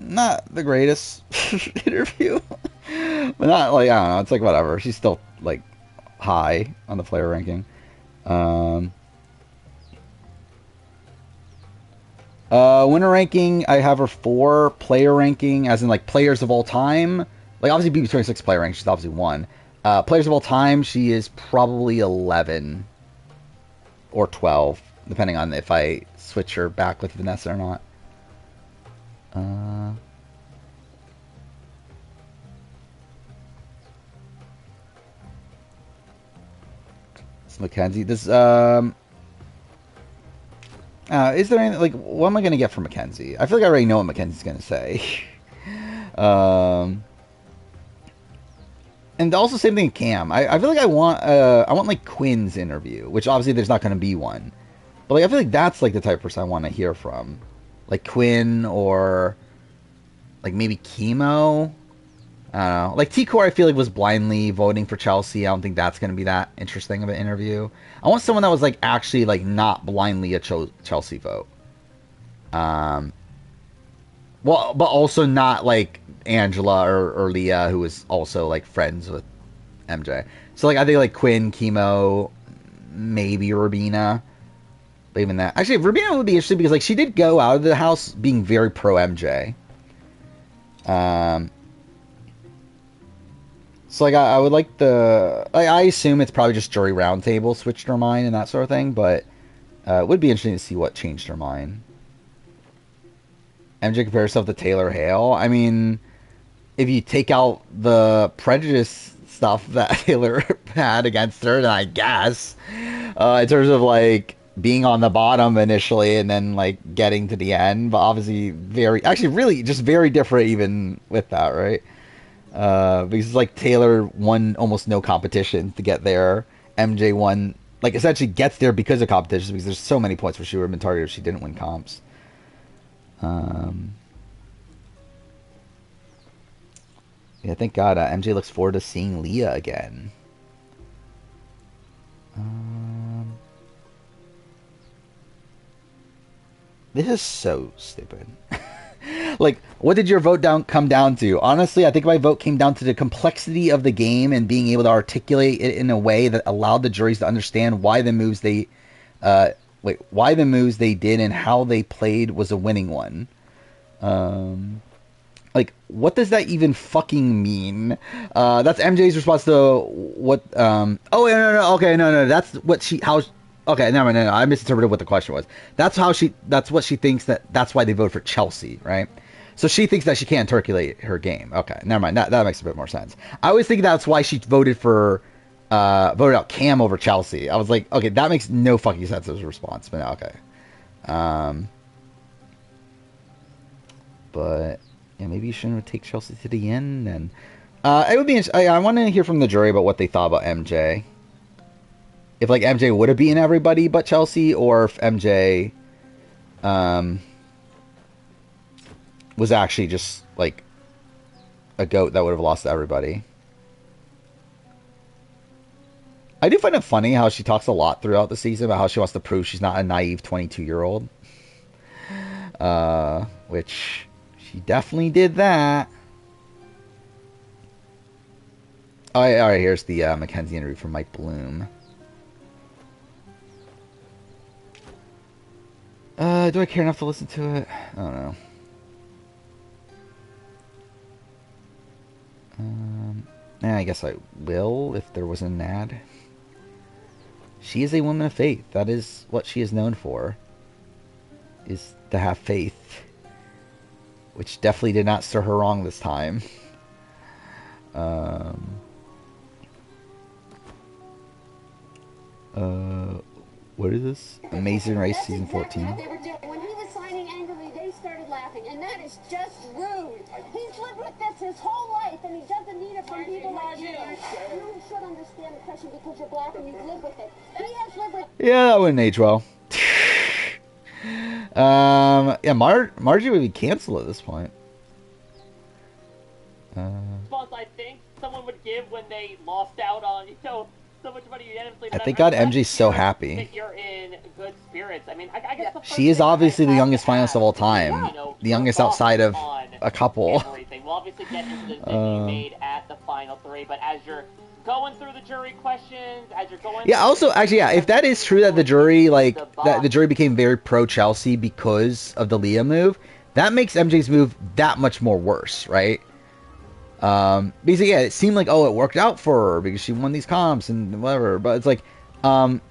Not the greatest interview. But not like, I don't know, it's like whatever. She's still like high on the player ranking. Winner ranking, I have her 4. Player ranking, as in like players of all time. Like obviously BB26 player ranking, she's obviously 1. Players of all time, she is probably 11 or 12, depending on if I switch her back with Vanessa or not. It's Mackenzie. This is there anything, like, what am I going to get from Mackenzie? I feel like I already know what Mackenzie's going to say. And also same thing with Cam. I feel like I want like Quinn's interview, which obviously there's not going to be one. But like I feel like that's like the type of person I want to hear from. Like Quinn or like maybe Chemo. I don't know. Like T-Core I feel like was blindly voting for Chelsea. I don't think that's going to be that interesting of an interview. I want someone that was like actually like not blindly a Chelsea vote. Well, but also not like Angela or Leah, who was also like friends with MJ. So like I think like Quinn, Chemo, maybe Rubina. But even that, actually, Rubina would be interesting because like she did go out of the house being very pro MJ. So like I would like I assume it's probably just jury roundtable switched her mind and that sort of thing, but it would be interesting to see what changed her mind. MJ compared herself to Taylor Hale. I mean, if you take out the prejudice stuff that Taylor had against her, then I guess in terms of like being on the bottom initially and then like getting to the end, but obviously really just very different even with that, right? Because like Taylor won almost no competition to get there. MJ won, like essentially gets there because of competition, because there's so many points where she would have been targeted if she didn't win comps. Yeah, thank God MJ looks forward to seeing Leah again. This is so stupid. Like, what did your vote come down to? Honestly, I think my vote came down to the complexity of the game and being able to articulate it in a way that allowed the juries to understand why the moves they did and how they played was a winning one. Like, what does that even fucking mean? That's MJ's response to what? Oh, no. Okay, no. That's what Okay, no. I misinterpreted what the question was. That's what she thinks that's why they voted for Chelsea, right? So she thinks that she can't articulate her game. Okay, never mind. That makes a bit more sense. I always think that's why she voted out Cam over Chelsea. I was like, okay, that makes no fucking sense as a response, but okay. But yeah, maybe you shouldn't take Chelsea to the end then. It would be. I want to hear from the jury about what they thought about MJ. If like MJ would have beaten everybody but Chelsea, or if MJ was actually just like a goat that would have lost to everybody. I do find it funny how she talks a lot throughout the season about how she wants to prove she's not a naive 22-year-old. Which she definitely did that. All right, here's the Mackenzie interview from Mike Bloom. Do I care enough to listen to it? I don't know. I guess I will if there was an ad. She is a woman of faith. That is what she is known for. Is to have faith. Which definitely did not stir her wrong this time. What is this? Amazing Race Season 14. What they were doing. When he was signing angrily, they started laughing, and that is just rude. He's lived with this his whole life, and he doesn't need it from people like you. You should understand the pressure because you're black and you've lived with it. He has lived with. Yeah, that wouldn't age well. Yeah, Margie would be canceled at this point. Response I think someone would give when they lost out on, so much money unanimously. I think God MJ's so happy. That you're in good spirits. I mean, I guess the first She is thing obviously the I youngest have finalist of all to time. The youngest outside of a couple. everything. We'll obviously get into the decision you made at the final three, but as you're going through the jury questions, as you're going Yeah, also, actually, yeah, if that is true that the jury, that the jury became very pro-Chelsea because of the Leah move, that makes MJ's move that much more worse, right? Because, yeah, it seemed like, it worked out for her because she won these comps and whatever, but it's like,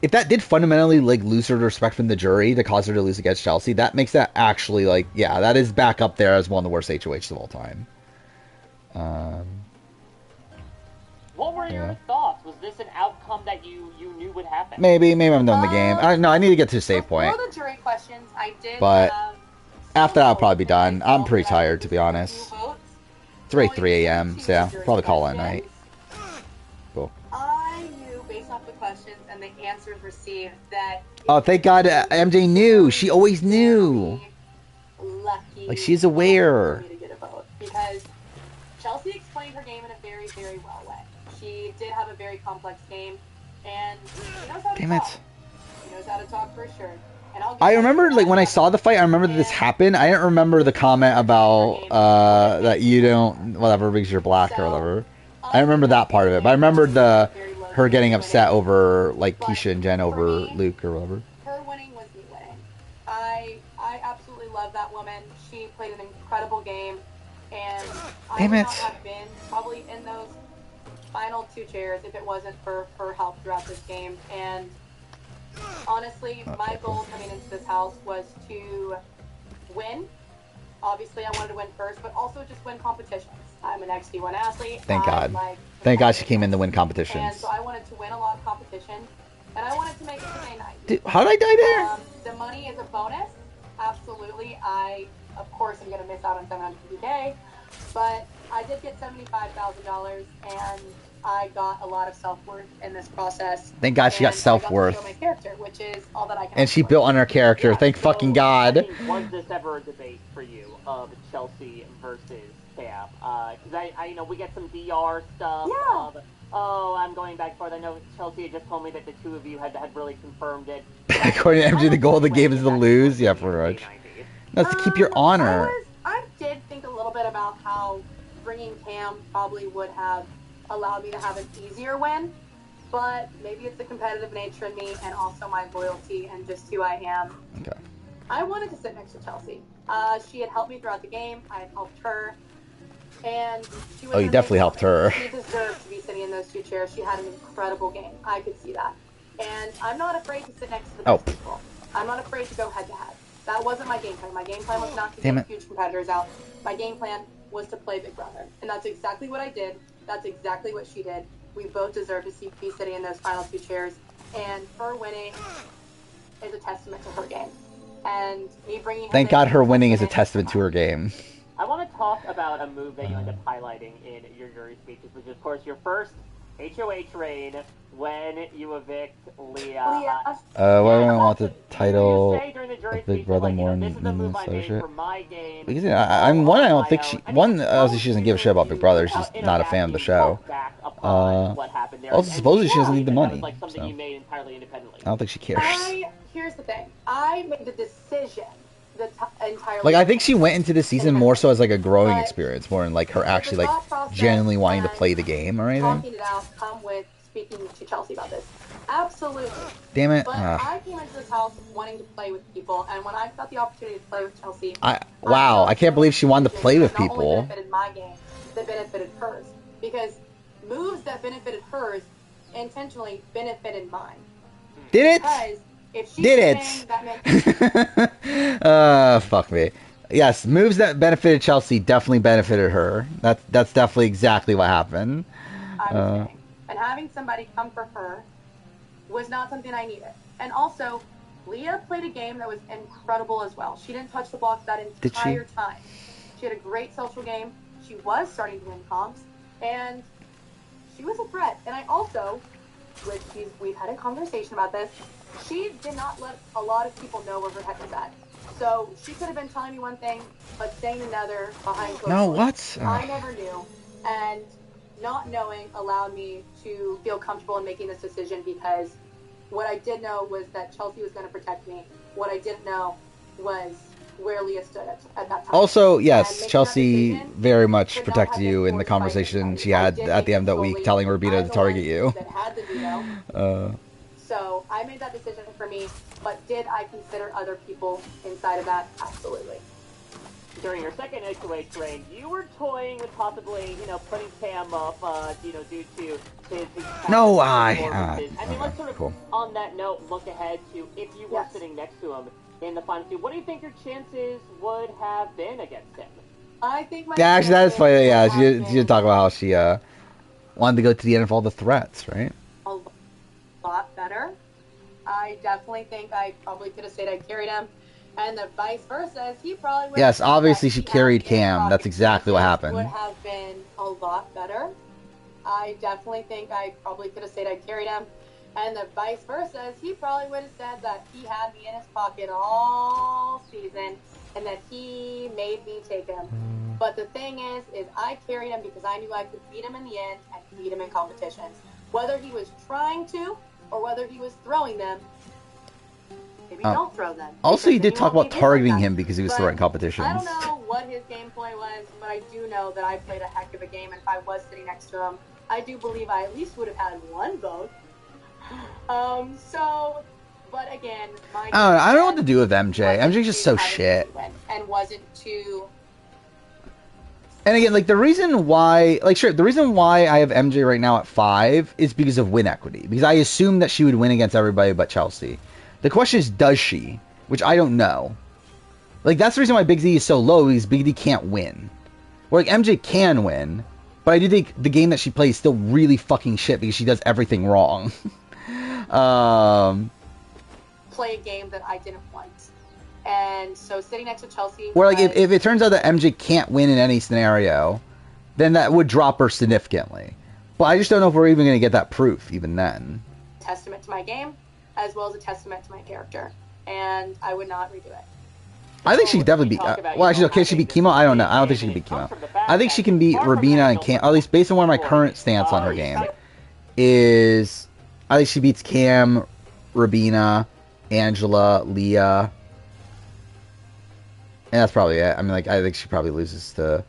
if that did fundamentally, lose her respect from the jury to cause her to lose against Chelsea, that makes that actually, that is back up there as one of the worst HOHs of all time. What were your thoughts? Was this an outcome that you knew would happen? Maybe I'm done with the game. No, I need to get to a save point. For the jury questions, I did. But after that, I'll probably be done. I'm pretty tired, to be honest. It's already 3 a.m., so yeah, probably call it a night. Cool. I knew, based off the questions and the answers received, that. Oh, thank God MJ knew. She always knew. Lucky. She's aware. To get a vote because Chelsea explained her game in a very, very well way. She did have a very complex game, and she knows how to talk. She knows how to talk for sure. I remember, when I saw the fight, I remember that this happened. I didn't remember the comment about, that you don't, whatever, because you're black or whatever. I remember that part of it, but I remembered her getting upset over, Keisha and Jen over Luke or whatever. Her winning was me winning. I absolutely love that woman. She played an incredible game, and I would not have been probably in those final 2 chairs if it wasn't for her help throughout this game, and honestly, my goal coming into this house was to win. Obviously, I wanted to win first, but also just win competitions. I'm an XD1 athlete. Thank God. Thank God she came in to win competitions. And so I wanted to win a lot of competitions, and I wanted to make it to day night. Dude, how did I die there? The money is a bonus. Absolutely. Of course, I'm going to miss out on 750K, but I did get $75,000, and I got a lot of self-worth in this process. Thank God she got self-worth. I got to show my character, which is all that I can. And she built on her character. Thank fucking God. Was this ever a debate for you of Chelsea versus Cam? Because we get some DR stuff. Yeah. I'm going back forth. I know Chelsea had just told me that the two of you had really confirmed it. According to MJ, the goal of the game is to lose. Yeah, pretty much. No, it's to keep your honor. I did think a little bit about how bringing Cam probably would have allowed me to have an easier win, but maybe it's the competitive nature in me and also my loyalty and just who I am. Okay. I wanted to sit next to Chelsea. She had helped me throughout the game. I had helped her. And she was you definitely helped her. She deserved to be sitting in those 2 chairs. She had an incredible game. I could see that. And I'm not afraid to sit next to the best people. I'm not afraid to go head-to-head. That wasn't my game plan. My game plan was not to get huge competitors out. My game plan was to play Big Brother. And that's exactly what I did. That's exactly what she did. We both deserve to be sitting in those final 2 chairs. And her winning is a testament to her game. And me bringing her Thank God her winning is a testament to her game. I want to talk about a move that you end up highlighting in your jury speeches, which is, of course, your first HOH raid when you evict Leah. Why do I want the title of Big Brother more than shit? Because I don't think obviously she doesn't give a shit about Big Brother. She's not a fan of the show. Also, supposedly she doesn't need the money. So. I don't think she cares. Here's the thing. I made the decision entirely. I think she went into the season more so as a growing experience, more than her actually genuinely wanting to play the game or anything. Talking it out, come with speaking to Chelsea about this. Absolutely. Damn it. But I came into this house wanting to play with people, and when I got the opportunity to play with Chelsea, wow, I can't believe she wanted to play with people. Not only benefited my game, they benefited hers. Because moves that benefited hers intentionally benefited mine. Did it? Because if she's Did saying that meant Fuck me. Yes, moves that benefited Chelsea definitely benefited her. That's definitely exactly what happened. I was saying. And having somebody come for her was not something I needed. And also, Leah played a game that was incredible as well. She didn't touch the block that entire time. She had a great social game. She was starting to win comps. And she was a threat. And I also, we've had a conversation about this, she did not let a lot of people know where her head was at. So she could have been telling me one thing, but saying another behind closed No, doors. what? I never knew. And not knowing allowed me to feel comfortable in making this decision, because what I did know was that Chelsea was going to protect me. What I didn't know was where Leah stood at that time. Also, yes, Chelsea very much protected you in the conversation she had at the end of the week, telling Rubina to target you. That had the veto. So I made that decision for me, but did I consider other people inside of that? Absolutely. During your second HOH reign, you were toying with possibly, putting Cam up, due to his No, performances. I mean, let's sort of, cool. on that note, look ahead to if you were sitting next to him in the final two. What do you think your chances would have been against him? I think my Yeah, actually, that's funny. Yeah, she did talk about how she wanted to go to the end of all the threats, right? A lot better. I definitely think I probably could have stayed. I carried him. And the vice versa, he probably would. Yes, obviously she carried Cam. That's exactly what happened. Would have been a lot better. I definitely think I probably could have stayed. I carried him. And the vice versa, he probably would have said that he had me in his pocket all season and that he made me take him. But the thing is I carried him because I knew I could beat him in the end and beat him in competitions. Whether he was trying to or whether he was throwing them, maybe don't throw them. Also, you did talk about targeting him because he was throwing competitions. I don't know what his gameplay was, but I do know that I played a heck of a game, and if I was sitting next to him, I do believe I at least would have had one vote. But again, I don't know what to do with MJ. MJ's just so shit. And wasn't too. And again, the reason why I have MJ right now at 5 is because of win equity. Because I assumed that she would win against everybody but Chelsea. The question is, does she? Which I don't know. That's the reason why Big Z is so low, because Big D can't win. Where, MJ can win, but I do think the game that she plays is still really fucking shit because she does everything wrong. Play a game that I didn't want. And so sitting next to Chelsea... Where, if it turns out that MJ can't win in any scenario, then that would drop her significantly. But I just don't know if we're even going to get that proof, even then. Testament to my game, as well as a testament to my character. And I would not redo it. I think she could definitely beat... well, actually, can she beat Chemo? I don't know. I don't think she can beat Chemo. I think she can beat Rubina and Cam, at least based on where my current stance on her game is. I think she beats Cam, Rubina, Angela, Leah. And that's probably it. I mean, I think she probably loses to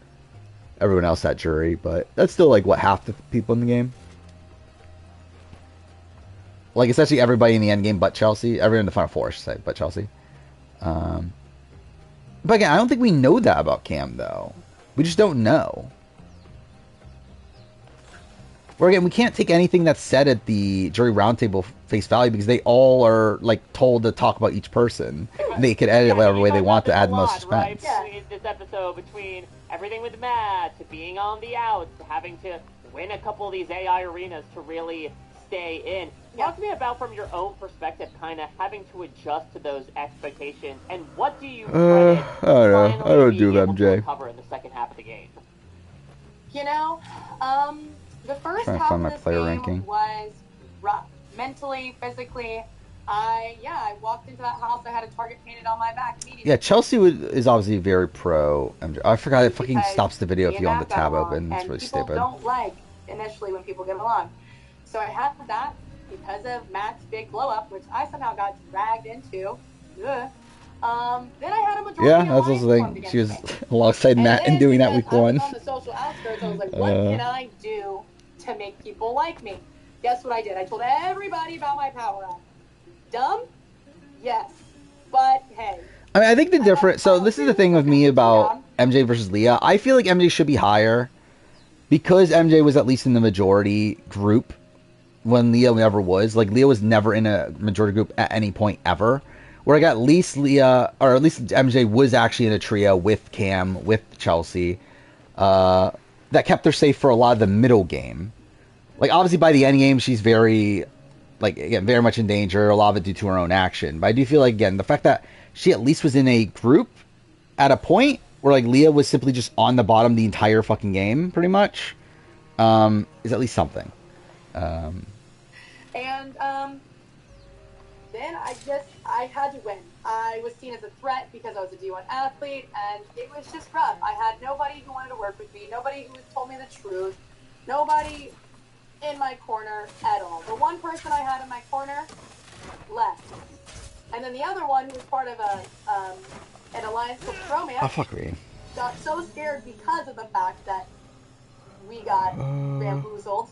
everyone else at jury, but that's still, half the people in the game. Essentially everybody in the end game but Chelsea. Everyone in the Final Four, I should say, but Chelsea. But again, I don't think we know that about Cam, though. We just don't know. Where again, we can't take anything that's said at the jury roundtable face value because they all are told to talk about each person. And they can edit it whatever way they want to add the most suspense. Right? This episode, between everything with Matt to being on the outs to having to win a couple of these AI arenas to really stay in. Talk to me about, from your own perspective, kind of having to adjust to those expectations, and what do you credit I don't know. I don't do MJ. Cover in the second half of the game? The first Trying to half find my of this player game ranking. was rough. Mentally, physically, I walked into that house, I had a target painted on my back immediately. Yeah, Chelsea is obviously very pro MJ. I forgot it fucking stops the video if you want the tab open. It's really stupid. People don't like, initially, when people get along. So I had that because of Matt's big blow-up, which I somehow got dragged into. Ugh. Then I had a majority Yeah, that's also the thing. She was alongside Matt and doing that week 1. On the social outskirts, I was like, what can I do to make people like me? Guess what I did? I told everybody about my power-up. Dumb? Yes. But, hey. I mean, I think the difference... So, this is the thing with me about MJ versus Leah. I feel like MJ should be higher. because MJ was at least in the majority group when Leah never was. Like, Leah was never in a majority group at any point ever. Where I got at least Leah, or at least MJ was actually in a trio with Cam, with Chelsea. That kept her safe for a lot of the middle game. Like, obviously by the end game, she's very, like, again, very much in danger. A lot of it due to her own action. But I do feel like, again, the fact that she at least was in a group at a point where, like, Leah was simply just on the bottom the entire fucking game, pretty much, is at least something. Then I had to win. I was seen as a threat because I was a D1 athlete, and it was just rough. I had nobody who wanted to work with me, nobody who told me the truth, nobody in my corner at all. The one person I had in my corner left. And then the other one, who was part of an alliance called Romance, Oh, fuck me. got so scared because of the fact that we got bamboozled.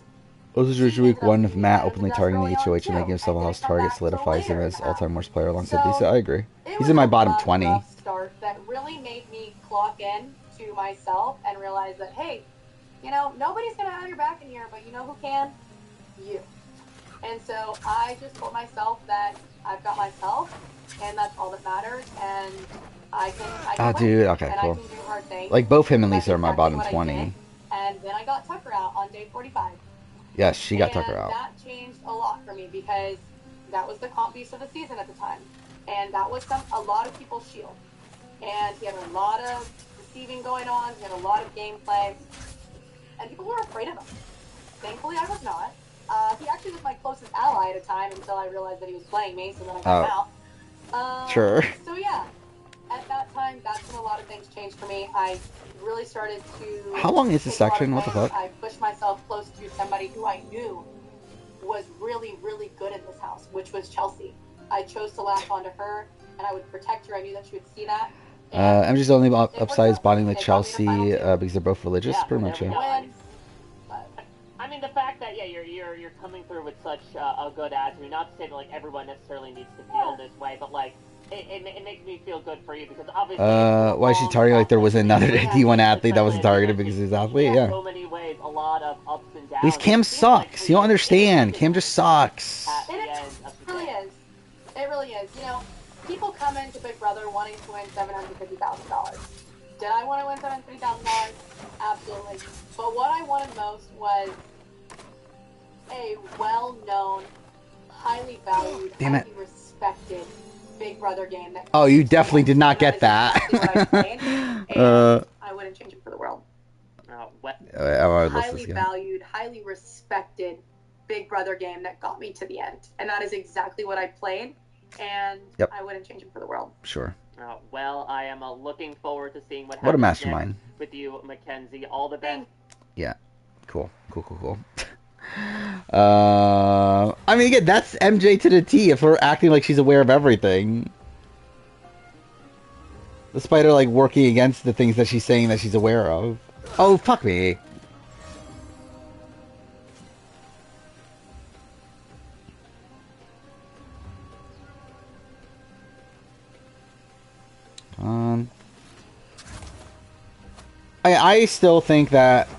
This is week 1 of Matt openly targeting the HOH and making himself a house target solidifies him as all-time worst player alongside DC. I agree. He's in my bottom 20. Start that really made me clock in to myself and realize that, hey, you know, nobody's going to have your back in here, but you know who can? You. And so I just told myself that I've got myself, and that's all that matters, and I can Dude, okay, and cool. I can do hard things. Like, both him and That's Lisa are my exactly bottom what I 20. did. And then I got Tucker out on day 45. Yes, she got Tucker out. That changed a lot for me because that was the comp beast of the season at the time. And that was a lot of people's shield. And he had a lot of deceiving going on. He had a lot of gameplay. And people were afraid of him. Thankfully, I was not. He actually was my closest ally at a time until I realized that he was playing me, so then I got him out. Sure. So yeah, at that time, that's when a lot of things changed for me. I really started to... How long is this section? What the fuck? I pushed myself close to somebody who I knew was really, really good in this house, which was Chelsea. I chose to latch onto her, and I would protect her. I knew that she would see that. MJ's only upside is bonding with Chelsea because they're both religious, pretty much. Yeah. I mean, the fact that you're coming through with such a good attitude. Not to say that like everyone necessarily needs to feel this way, but like it makes me feel good for you because obviously. Why is she targeting like there was another D1 athlete that wasn't targeted because he's an athlete? Yeah. So many ways, a lot of ups and downs. Because Cam sucks. You don't understand. Cam just sucks. It really is. It really is. You know, people come into Big Brother wanting to win $750,000. Did I want to win $750,000? Absolutely. But what I wanted most was a well-known, highly valued, highly respected Big Brother game. Oh, you definitely did not get that. I wouldn't change it for the world. Highly valued, highly respected Big Brother game that got me to the end. And that is exactly what I played. And I wouldn't change it for the world. Sure. Well, I am looking forward to seeing what happens What a mastermind. with you, Mackenzie. All the best. Yeah. Cool. I mean, again, that's MJ to the T if we're acting like she's aware of everything. Despite her, like, working against the things that she's saying that she's aware of. Oh, fuck me. I still think that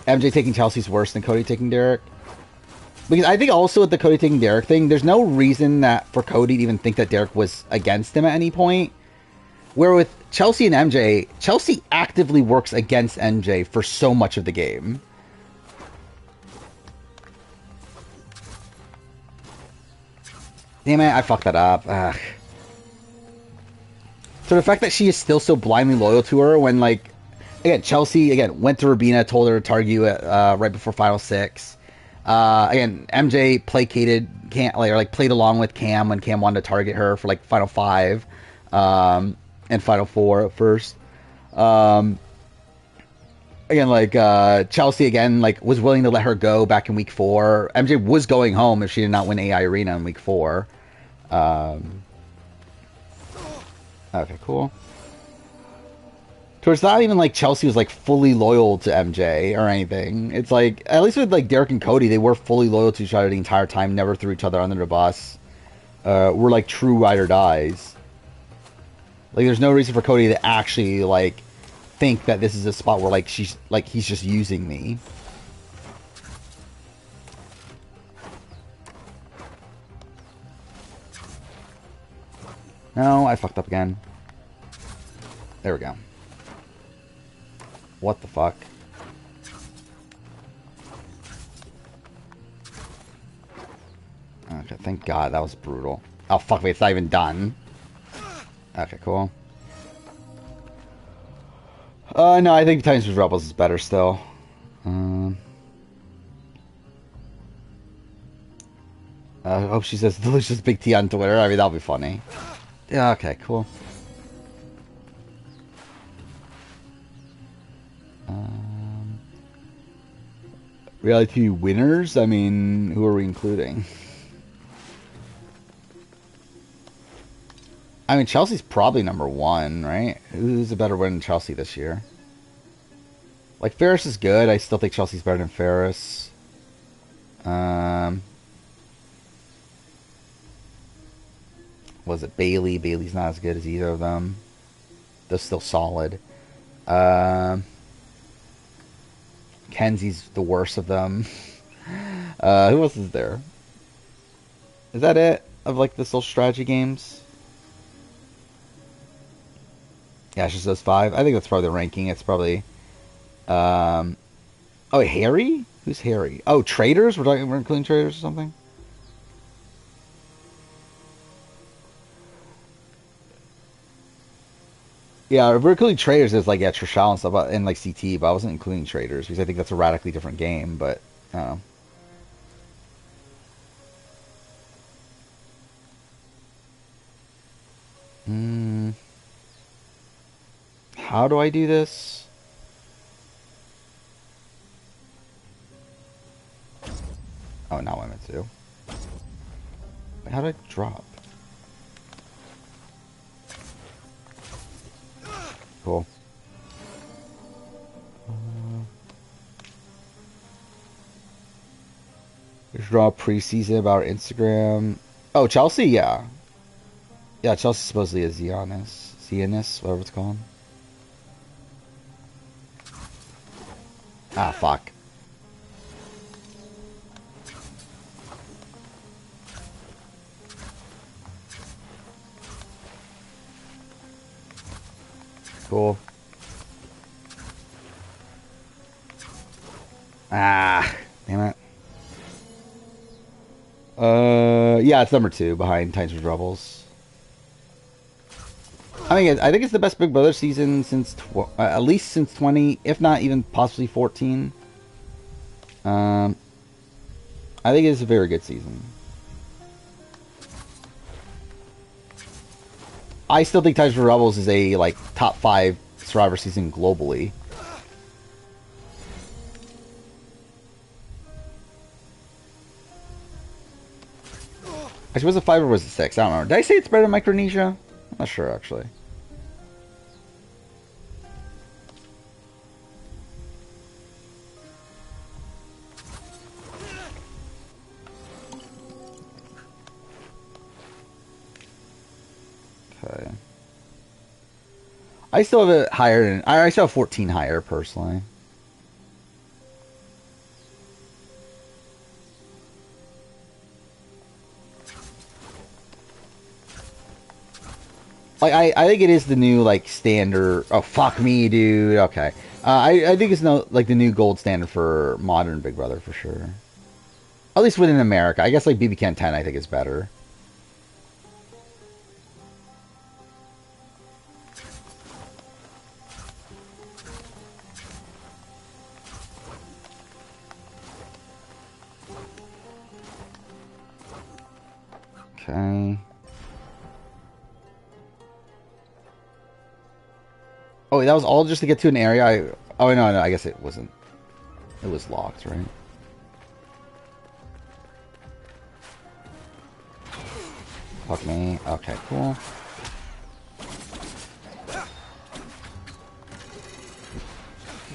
MJ taking Chelsea's worse than Cody taking Derek. Because I think also with the Cody taking Derek thing, there's no reason that for Cody to even think that Derek was against him at any point. Where with Chelsea and MJ, Chelsea actively works against MJ for so much of the game. Damn it, I fucked that up. Ugh. So the fact that she is still so blindly loyal to her when, like, again, Chelsea, again, went to Rubina, told her to target you right before Final 6. Again, MJ placated Cam, like played along with Cam when Cam wanted to target her for, like, Final 5 and Final 4 at first. Again, like, Chelsea, again, like, was willing to let her go back in week 4. MJ was going home if she did not win AI Arena in week 4. Okay, cool. So it's not even like Chelsea was like fully loyal to MJ or anything. It's like, at least with like Derek and Cody, they were fully loyal to each other the entire time, never threw each other under the bus. Were like true ride or dies. Like there's no reason for Cody to actually like think that this is a spot where like he's just using me. No, I fucked up again. There we go. What the fuck? Okay, thank God. That was brutal. Oh, fuck me. It's not even done. Okay, cool. No, I think Titans vs. Rebels is better still. I hope she says delicious big T on Twitter. I mean, that'll be funny. Yeah, okay, cool. Reality TV winners? I mean, who are we including? I mean, Chelsea's probably #1, right? Who's a better winner than Chelsea this year? Like, Ferris is good. I still think Chelsea's better than Ferris. Was it Bailey? Bailey's not as good as either of them. They're still solid. Kenzie's the worst of them. Who else is there? Is that it? Of like the social strategy games? Yeah, it's just those 5. I think that's probably the ranking. It's probably oh, Harry? Who's Harry? Oh, Traders? We're including Traders or something? Yeah, we're including Traders as like, yeah, Trishal and stuff, and like CT, but I wasn't including Traders because I think that's a radically different game, but I don't know. How do I do this? Oh, now I meant to. Wait, how do I drop? Cool. Draw preseason about Instagram. Oh, Chelsea, yeah. Yeah, Chelsea's supposedly a Zionist, whatever it's called. Ah, fuck. Cool. Ah, damn it. Yeah, it's #2 behind Titans vs. Rebels. I think it's the best Big Brother season since at least since 20, if not even possibly 14. I think it's a very good season. I still think Titans vs. Rebels is a like top 5 Survivor season globally. Actually, was it 5 or was it 6? I don't remember. Did I say it's better than Micronesia? I'm not sure, actually. Okay. I still have it higher than... I still have 14 higher, personally. Like, I think it is the new, like, standard... Oh, fuck me, dude. Okay. I think it's no like the new gold standard for modern Big Brother, for sure. At least within America. I guess, like, BB Can 10, I think, is better. Okay. Oh, that was all just to get to an area? Oh, no, I guess it wasn't. It was locked, right? Fuck me. Okay, cool.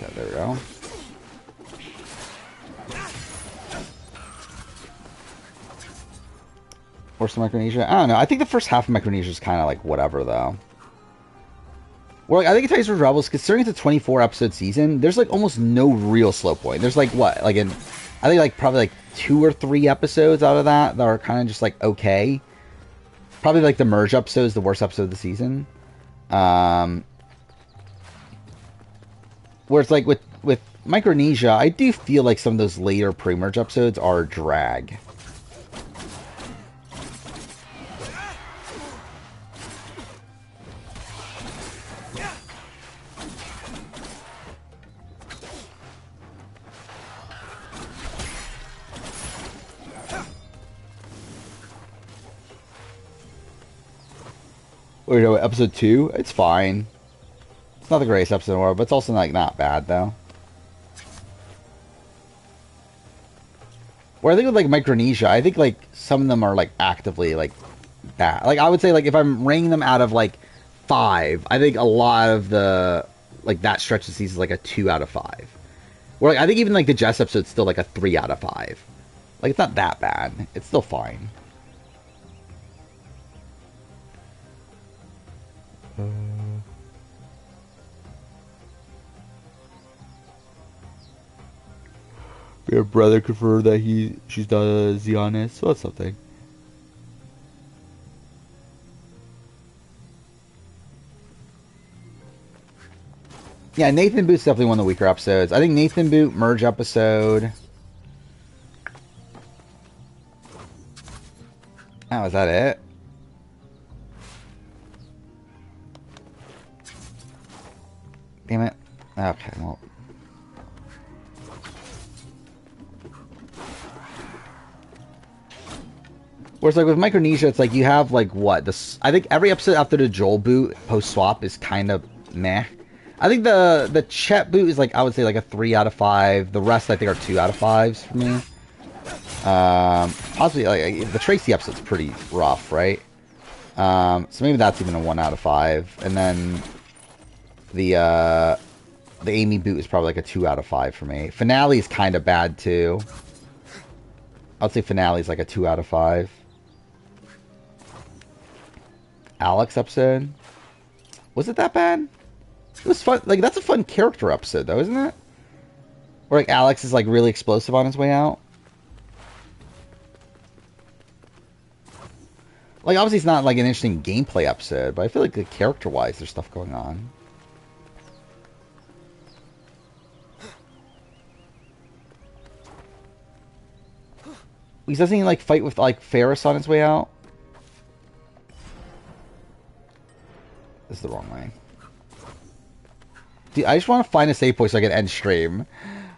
Yeah, there we go. Worst of Micronesia? I don't know. I think the first half of Micronesia is kind of like whatever, though. Well, I think Titans vs. Rebels, considering it's a 24-episode season, there's like almost no real slow point. There's like what? Like I think like probably like 2 or 3 episodes out of that are kind of just like okay. probably like the merge episode is the worst episode of the season. Where it's like with Micronesia, I do feel like some of those later pre-merge episodes are a drag. Or, you know, episode 2, it's fine. It's not the greatest episode in the world, but it's also like not bad though. Where I think with like Micronesia, I think like some of them are like actively like bad. Like I would say like if I'm ranking them out of like 5, I think a lot of the like that stretch of the season is like a 2 out of 5. Where like I think even like the Jess episode's still like a 3 out of 5. Like it's not that bad. It's still fine. Your brother confirmed that she's not a Zionist, so that's something. Yeah, Nathan Boot's definitely one of the weaker episodes. I think Nathan Boot merge episode. Oh, is that it? Damn it. Okay, well. Whereas like with Micronesia, it's like you have like what this. I think every episode after the Joel boot post swap is kind of meh. I think the Chet boot is like I would say like a 3 out of 5. The rest I think are 2 out of 5s for me. Possibly like the Tracy episode's pretty rough, right? So maybe that's even a 1 out of 5. And then the Amy boot is probably like a 2 out of 5 for me. Finale is kind of bad too. I'd say Finale is like a 2 out of 5. Alex episode, was it that bad? It was fun. Like that's a fun character episode though, isn't it? Where like Alex is like really explosive on his way out. Like obviously it's not like an interesting gameplay episode, but I feel like the character-wise there's stuff going on. He doesn't he like fight with like Ferris on his way out? This is the wrong way. Dude, I just want to find a save point so I can end stream.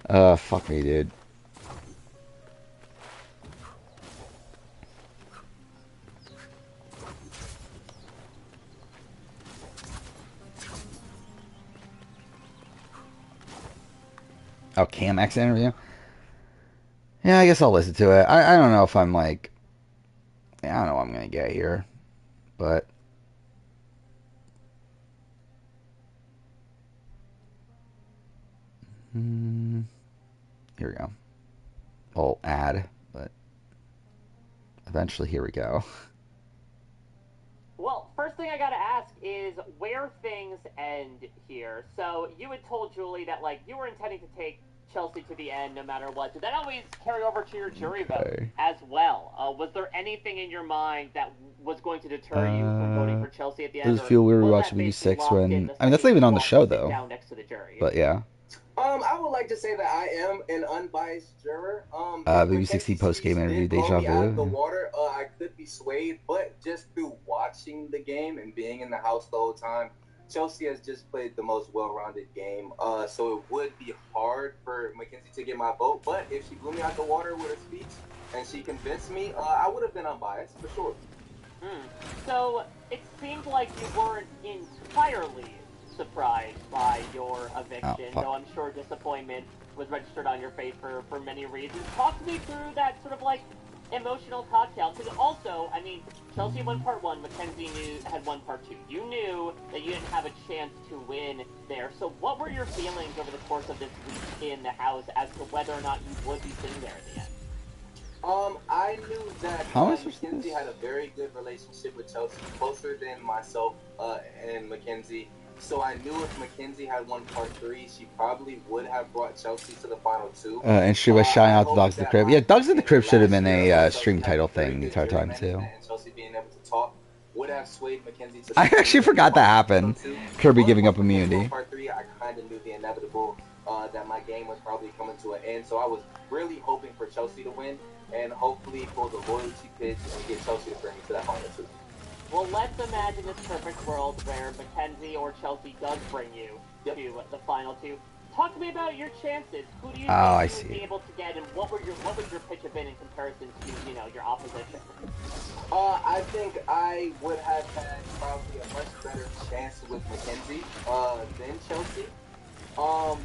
Fuck me, dude. Oh, Cam X interview? Yeah, I guess I'll listen to it. I don't know if I'm like... Yeah, I don't know what I'm going to get here. But... Here we go. Well, ad, but... Eventually, here we go. Well, first thing I gotta ask is where things end here. So, you had told Julie that, like, you were intending to take Chelsea to the end no matter what. Did that always carry over to your jury vote as well? Was there anything in your mind that was going to deter you from voting for Chelsea at the end? Does it feel weird watching BB6 when... I mean, that's not even on the show, though. Down next to the jury? But, yeah. I would like to say that I am an unbiased juror. BB60 post-game interview, Deja Vu. The water, I could be swayed, but just through watching the game and being in the house the whole time, Chelsea has just played the most well-rounded game. So it would be hard for Mackenzie to get my vote, but if she blew me out the water with her speech and she convinced me, I would have been unbiased, for sure. So it seemed like you weren't entirely surprised by your eviction, though I'm sure disappointment was registered on your face for many reasons. Talk me through that sort of like emotional cocktail, because also, I mean, Chelsea won part 1, Mackenzie had won part 2. You knew that you didn't have a chance to win there, so what were your feelings over the course of this week in the house as to whether or not you would be sitting there in the end? I knew that Mackenzie had a very good relationship with Chelsea, closer than myself and Mackenzie. So I knew if Mackenzie had won part 3, she probably would have brought Chelsea to the final 2. And she was shouting out the Dogs in the Crib. Yeah, Dogs in the Crib should have been a stream title thing the entire time, too. And Chelsea being able to talk. have swayed Mackenzie to. I actually forgot that happened. Kirby But giving up for immunity. Part 3, I kind of knew the inevitable that my game was probably coming to an end. So I was really hoping for Chelsea to win and hopefully pull the loyalty pitch and get Chelsea to bring me to that final 2. Well, let's imagine this perfect world where Mackenzie or Chelsea does bring you to the final 2. Talk to me about your chances. Who do you think you would be able to get, and what would your pitch have been in comparison to your opposition? I think I would have had probably a much better chance with Mackenzie than Chelsea.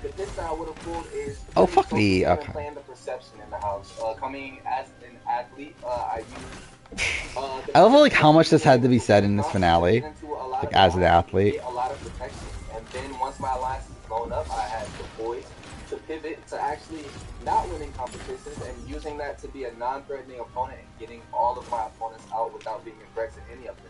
The pitch that I would have pulled is fuck me. Okay. Playing the perception in the house. Coming as an athlete, I use. I love like how much this had to be said in this finale, like as an athlete. A lot of protection, and then once my alliance is blown up, I had the poise to pivot to actually not winning competitions and using that to be a non-threatening opponent and getting all of my opponents out without being a threat to any of them.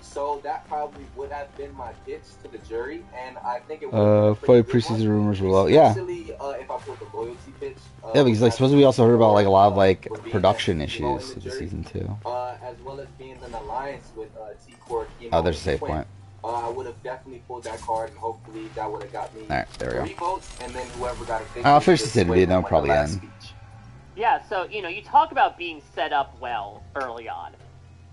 So that probably would have been my pitch to the jury, and I think it would have been preseason rumors were low. Yeah. Especially if I put the loyalty pitch. Yeah, because like supposedly we also heard about like a lot of like production issues with the season 2. As well as being in an alliance with T-Core. Oh, there's a save point. I would have definitely pulled that card, and hopefully that would have got me Alright, there we 3 votes, and then whoever got a victory. I'll finish this interview, and then I'll probably end. Yeah, so you talk about being set up well early on.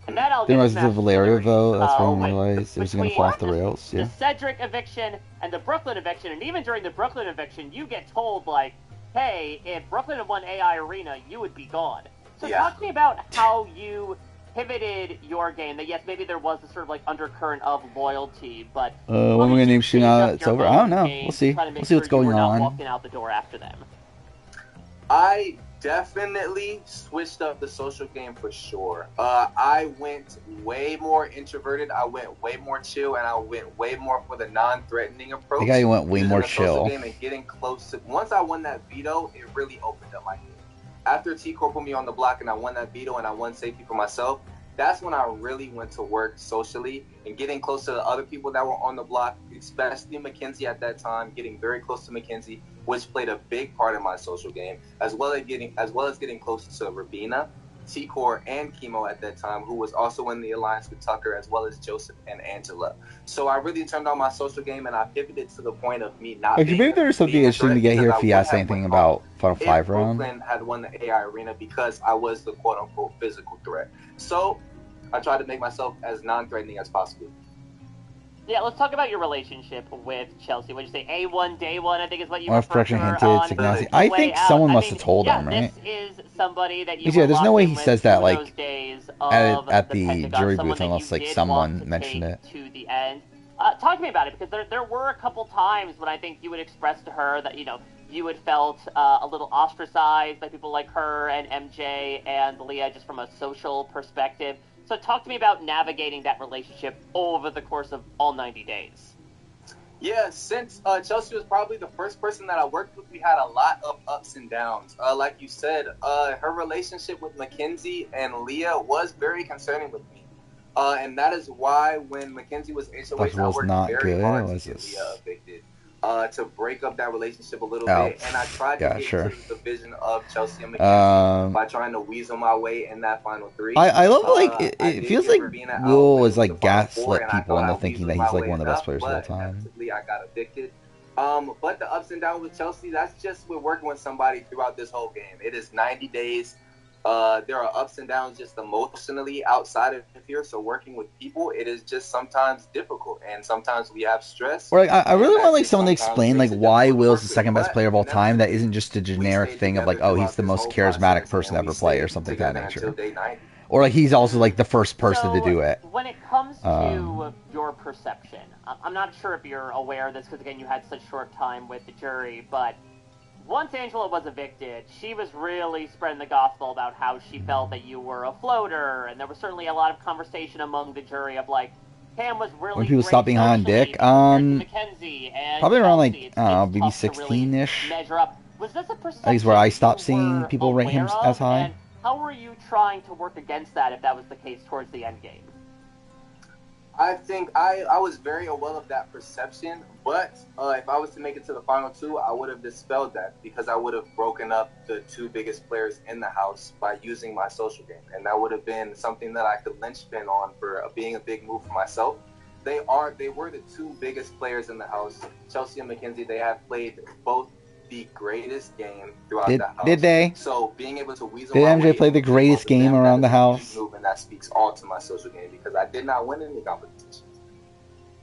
And that all Then gets was the Valerio vote. That's when we realized it was going to fall off the between rails. Yeah. The Cedric eviction and the Brooklyn eviction, and even during the Brooklyn eviction, you get told like, "Hey, if Brooklyn had won AI Arena, you would be gone." So talk to me about how you pivoted your game. That yes, maybe there was a sort of like undercurrent of loyalty, but When we're gonna name Shuna out, it's over. I don't know. We'll see. We'll see what's going on. Walking out the door after them. I definitely switched up the social game for sure. I went way more introverted. I went way more chill, and I went way more for the non-threatening approach. I think I went way more chill. Game and getting close to. Once I won that veto, it really opened up my game. After T-Core put me on the block and I won that veto and I won safety for myself, that's when I really went to work socially and getting close to the other people that were on the block, especially Mackenzie at that time, getting very close to Mackenzie, which played a big part in my social game, as well as getting close to Rabina, T-Core, and Chemo at that time, who was also in the alliance with Tucker, as well as Joseph and Angela. So I really turned on my social game, and I pivoted to the point of me not. Like, maybe there's something interesting to get here if he asked anything about Final 5 round. Brooklyn had won the AI Arena because I was the quote-unquote physical threat. So I tried to make myself as non-threatening as possible. Yeah, let's talk about your relationship with Chelsea. What did you say? A1, day one, I think is what you referred to to her hinted, on. Signasi. I think someone must have told him, right? This is somebody that you Yeah, there's no way he with says that, like, those days at the Pentagon, jury someone booth that unless, you like, did someone want to mentioned take it. To the end. Talk to me about it, because there were a couple times when I think you would express to her that, you had felt a little ostracized by people like her and MJ and Leah just from a social perspective. So talk to me about navigating that relationship over the course of all 90 days. Yeah, since Chelsea was probably the first person that I worked with, we had a lot of ups and downs. Like you said, her relationship with Mackenzie and Leah was very concerning with me. And that is why when Mackenzie was HOH, I worked very hard to get Leah evicted. To break up that relationship a little bit, and I tried to get to the division of Chelsea and Mackenzie by trying to weasel my way in that final 3. I love like it feels like Will is like gaslit people into thinking that he's like one of the best players of all time. I got evicted. But the ups and downs with Chelsea, that's just with working with somebody throughout this whole game. It is 90 days. There are ups and downs just emotionally outside of here. So working with people, it is just sometimes difficult, and sometimes we have stress. Or like, I really want like someone to explain like why Will's the second best player of all time. That isn't just a generic thing of like, oh, he's the most charismatic person to ever play or something of that nature. Or like he's also like the first person to do it. When it comes to your perception, I'm not sure if you're aware of this because again you had such short time with the jury, but once Angela was evicted, she was really spreading the gospel about how she felt that you were a floater, and there was certainly a lot of conversation among the jury of like, Cam was really when people stop being high on Dick, Mackenzie and probably around like Chelsea. I don't know, maybe 16-ish. Measure up. Was this a perception? That is where I stopped seeing people rate him as high. And how were you trying to work against that if that was the case towards the end game? I think I was very aware of that perception, but if I was to make it to the final two, I would have dispelled that because I would have broken up the two biggest players in the house by using my social game, and that would have been something that I could linchpin on for being a big move for myself. They were the two biggest players in the house. Chelsea and Mackenzie, they have played both the greatest game throughout the house. Did they? So being able to weasel Did my MJ way play the into greatest both of them, game around that the is a house? huge move, and that speaks all to my social game because I did not win any competitions.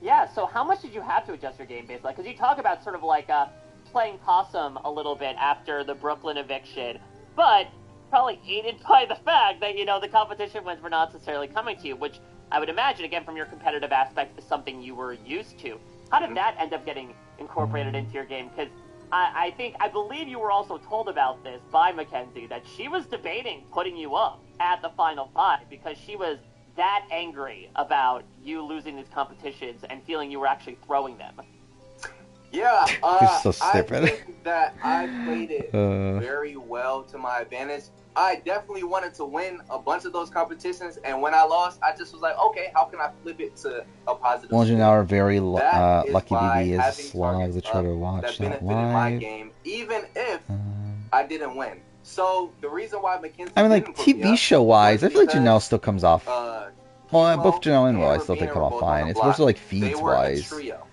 Yeah, so how much did you have to adjust your game basically? Because you talk about sort of like playing possum a little bit after the Brooklyn eviction, but probably aided by the fact that, the competition wins were not necessarily coming to you, which I would imagine, again, from your competitive aspect, is something you were used to. How did that end up getting incorporated into your game? Because I believe you were also told about this by Mackenzie, that she was debating putting you up at the Final Five because she was that angry about you losing these competitions and feeling you were actually throwing them. Yeah, You're so stupid. I think that I played it very well to my advantage. I definitely wanted to win a bunch of those competitions, and when I lost, I just was like, okay, how can I flip it to a positive? Well, now our very lucky why BB is having slog to try to watch that that benefited my live. game, even if I didn't win. So the reason why Mackenzie I mean, like, didn't put me TV up show wise, I feel like because, Janelle still comes off. Well, both Janelle and Will, I still think Rabina come were off both fine. on the It's mostly like block. feeds They were a wise. trio.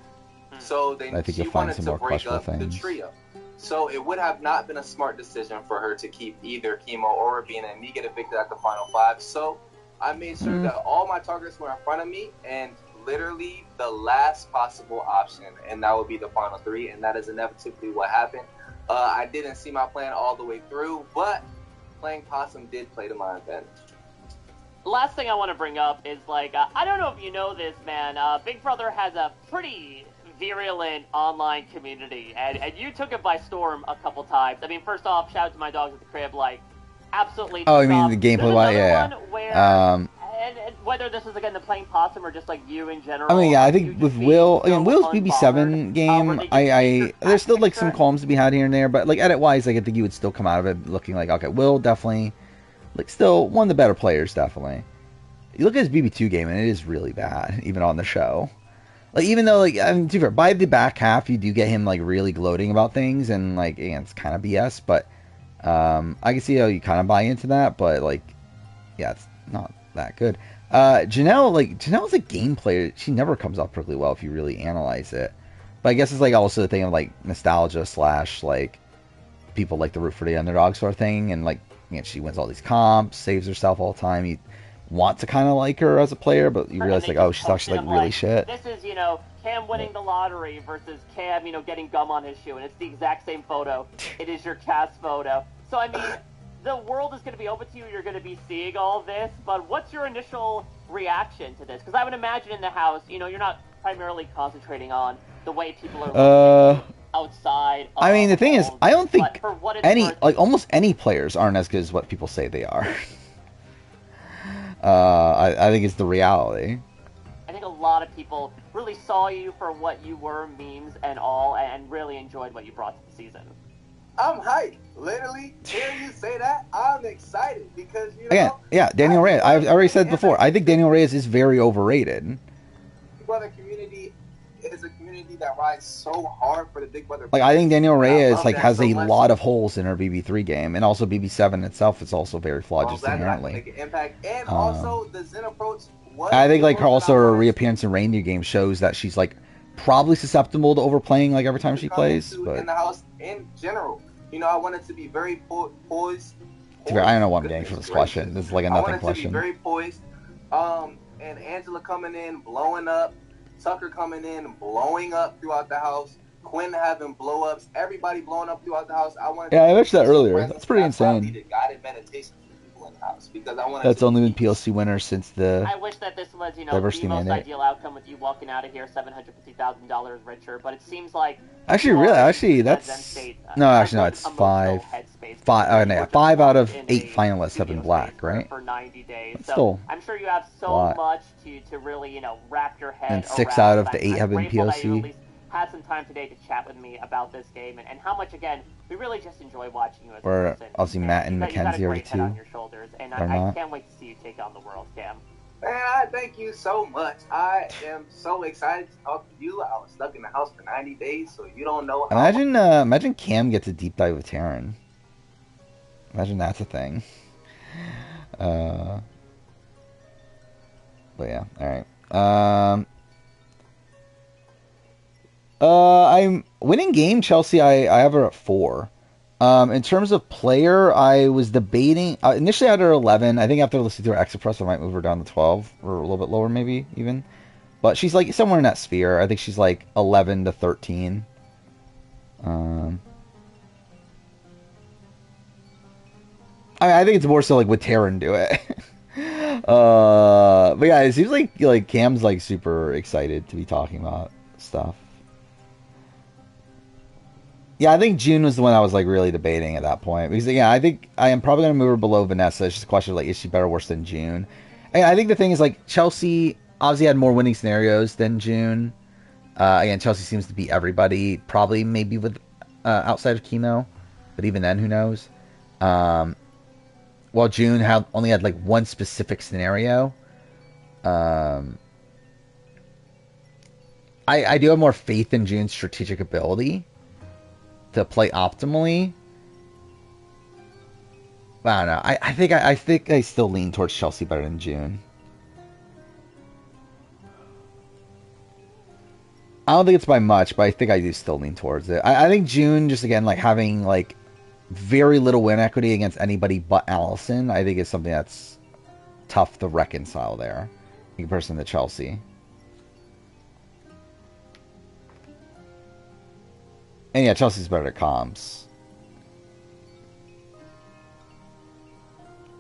So I think she you'll find wanted some to more break questionable up the things. trio. So it would have not been a smart decision for her to keep either Chemo or Rabina and me get evicted at the Final Five. So I made sure that all my targets were in front of me and literally the last possible option, and that would be the final three, and that is inevitably what happened. I didn't see my plan all the way through, but playing possum did play to my advantage. The last thing I want to bring up is, like, I don't know if you know this, man. Big Brother has a pretty virulent online community, and you took it by storm a couple times. I mean, first off, shout out to my dogs at the crib, like, absolutely. Oh, I mean the gameplay wise, yeah. Where, and whether this is again the playing possum or just like you in general. I mean, yeah, I think with Will, again, Will's BB7 game, there's still like some qualms to be had here and there, but like edit wise, like I think you would still come out of it looking like, okay, Will definitely, like, still one of the better players, definitely. You look at his BB2 game and it is really bad, even on the show. Like, even though, like, I mean, to be fair, by the back half, you do get him like really gloating about things, and like, again, it's kind of BS, but I can see how you kind of buy into that, but like, yeah, it's not that good. Janelle's a game player. She never comes off particularly well if you really analyze it. But I guess it's like also the thing of like nostalgia / like people like to root for the underdog sort of thing, and like, you know, she wins all these comps, saves herself all the time. You want to kind of like her as a player, but you realize like, oh, she's actually like really shit. This is, Cam winning the lottery versus Cam, getting gum on his shoe, and it's the exact same photo. It is your cast photo. So I mean, the world is going to be open to you. You're going to be seeing all this, but what's your initial reaction to this? Because I would imagine in the house, you're not primarily concentrating on the way people are looking outside. I mean, the thing is, I don't think almost any players aren't as good as what people say they are. I think it's the reality. I think a lot of people really saw you for what you were, memes and all, and really enjoyed what you brought to the season. I'm hyped. Literally, hearing you say that, I'm excited because, yeah, Daniel Reyes. I've already said before, I think Daniel Reyes is very overrated. Big Brother community is a community that rides so hard for the Big Brother. Like, I think Daniel Reyes has a lot of holes in her BB3 game, and also BB7 itself is also very flawed just inherently. Make an impact, and also the Zen approach. I think like also her reappearance in Reindeer game shows that she's like probably susceptible to overplaying like every time she plays. But in the house in general, I wanted to be very poised. I don't know what I'm getting from this question. This is like a nothing question. I wanted to be very poised. And Angela coming in, blowing up. Tucker coming in, blowing up throughout the house. Quinn having blow-ups. Everybody blowing up throughout the house. I mentioned that earlier. That's pretty insane. Guided meditation for people in the house because I wanted. That's only been PLC winners since the. I wish that this was, diversity the most mandate. ideal outcome with you walking out of here $750,000 richer, but it seems like. Actually, that's no. It's five. Five out of 8 finalists have been black, right? For 90 days. That's so still I'm sure you have so much to really, wrap your head and 6 around. out of the 8 have been I'm grateful that you PLC. at least had some time today to chat with me about this game and how much, again, we really just enjoy watching you as a person. Obviously Matt and You got Mackenzie a are great head on your shoulders, and I can't wait to see you take on the world, Cam. Man, I thank you so much. I am so excited to talk to you. I was stuck in the house for 90 days, so you don't know how. Imagine Cam gets a deep dive with Taryn. Imagine that's a thing. Uh, but yeah, all right. I'm winning game Chelsea. I have her at 4. In terms of player, I was debating. Initially, I had her 11. I think after listening to her exit press, I might move her down to 12 or a little bit lower, maybe even. But she's like somewhere in that sphere. I think she's like 11 to 13. I think it's more so like would Taryn do it. But yeah, it seems like Cam's like super excited to be talking about stuff. Yeah, I think June was the one I was like really debating at that point because yeah, I think I am probably gonna move her below Vanessa. It's just a question of like, is she better or worse than June? And I think the thing is like Chelsea obviously had more winning scenarios than June. Again, Chelsea seems to beat everybody, probably maybe with outside of chemo, but even then, who knows? While June only had like one specific scenario. I do have more faith in June's strategic ability to play optimally. But I don't know. I think I still lean towards Chelsea better than June. I don't think it's by much, but I think I do still lean towards it. I think June, just again, like having like very little win equity against anybody but Allison, I think is something that's tough to reconcile there in comparison to Chelsea. And yeah, Chelsea's better at comms.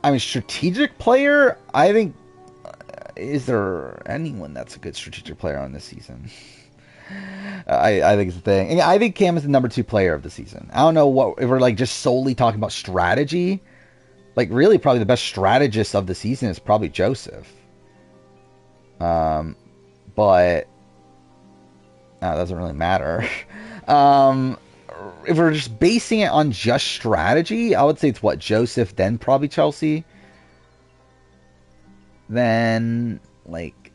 I mean, strategic player, I think, is there anyone that's a good strategic player on this season? I think it's the thing. And I think Cam is the number 2 player of the season. I don't know what if we're like just solely talking about strategy. Like really, probably the best strategist of the season is probably Joseph. But that doesn't really matter. If we're just basing it on just strategy, I would say it's what Joseph, then probably Chelsea. Then like.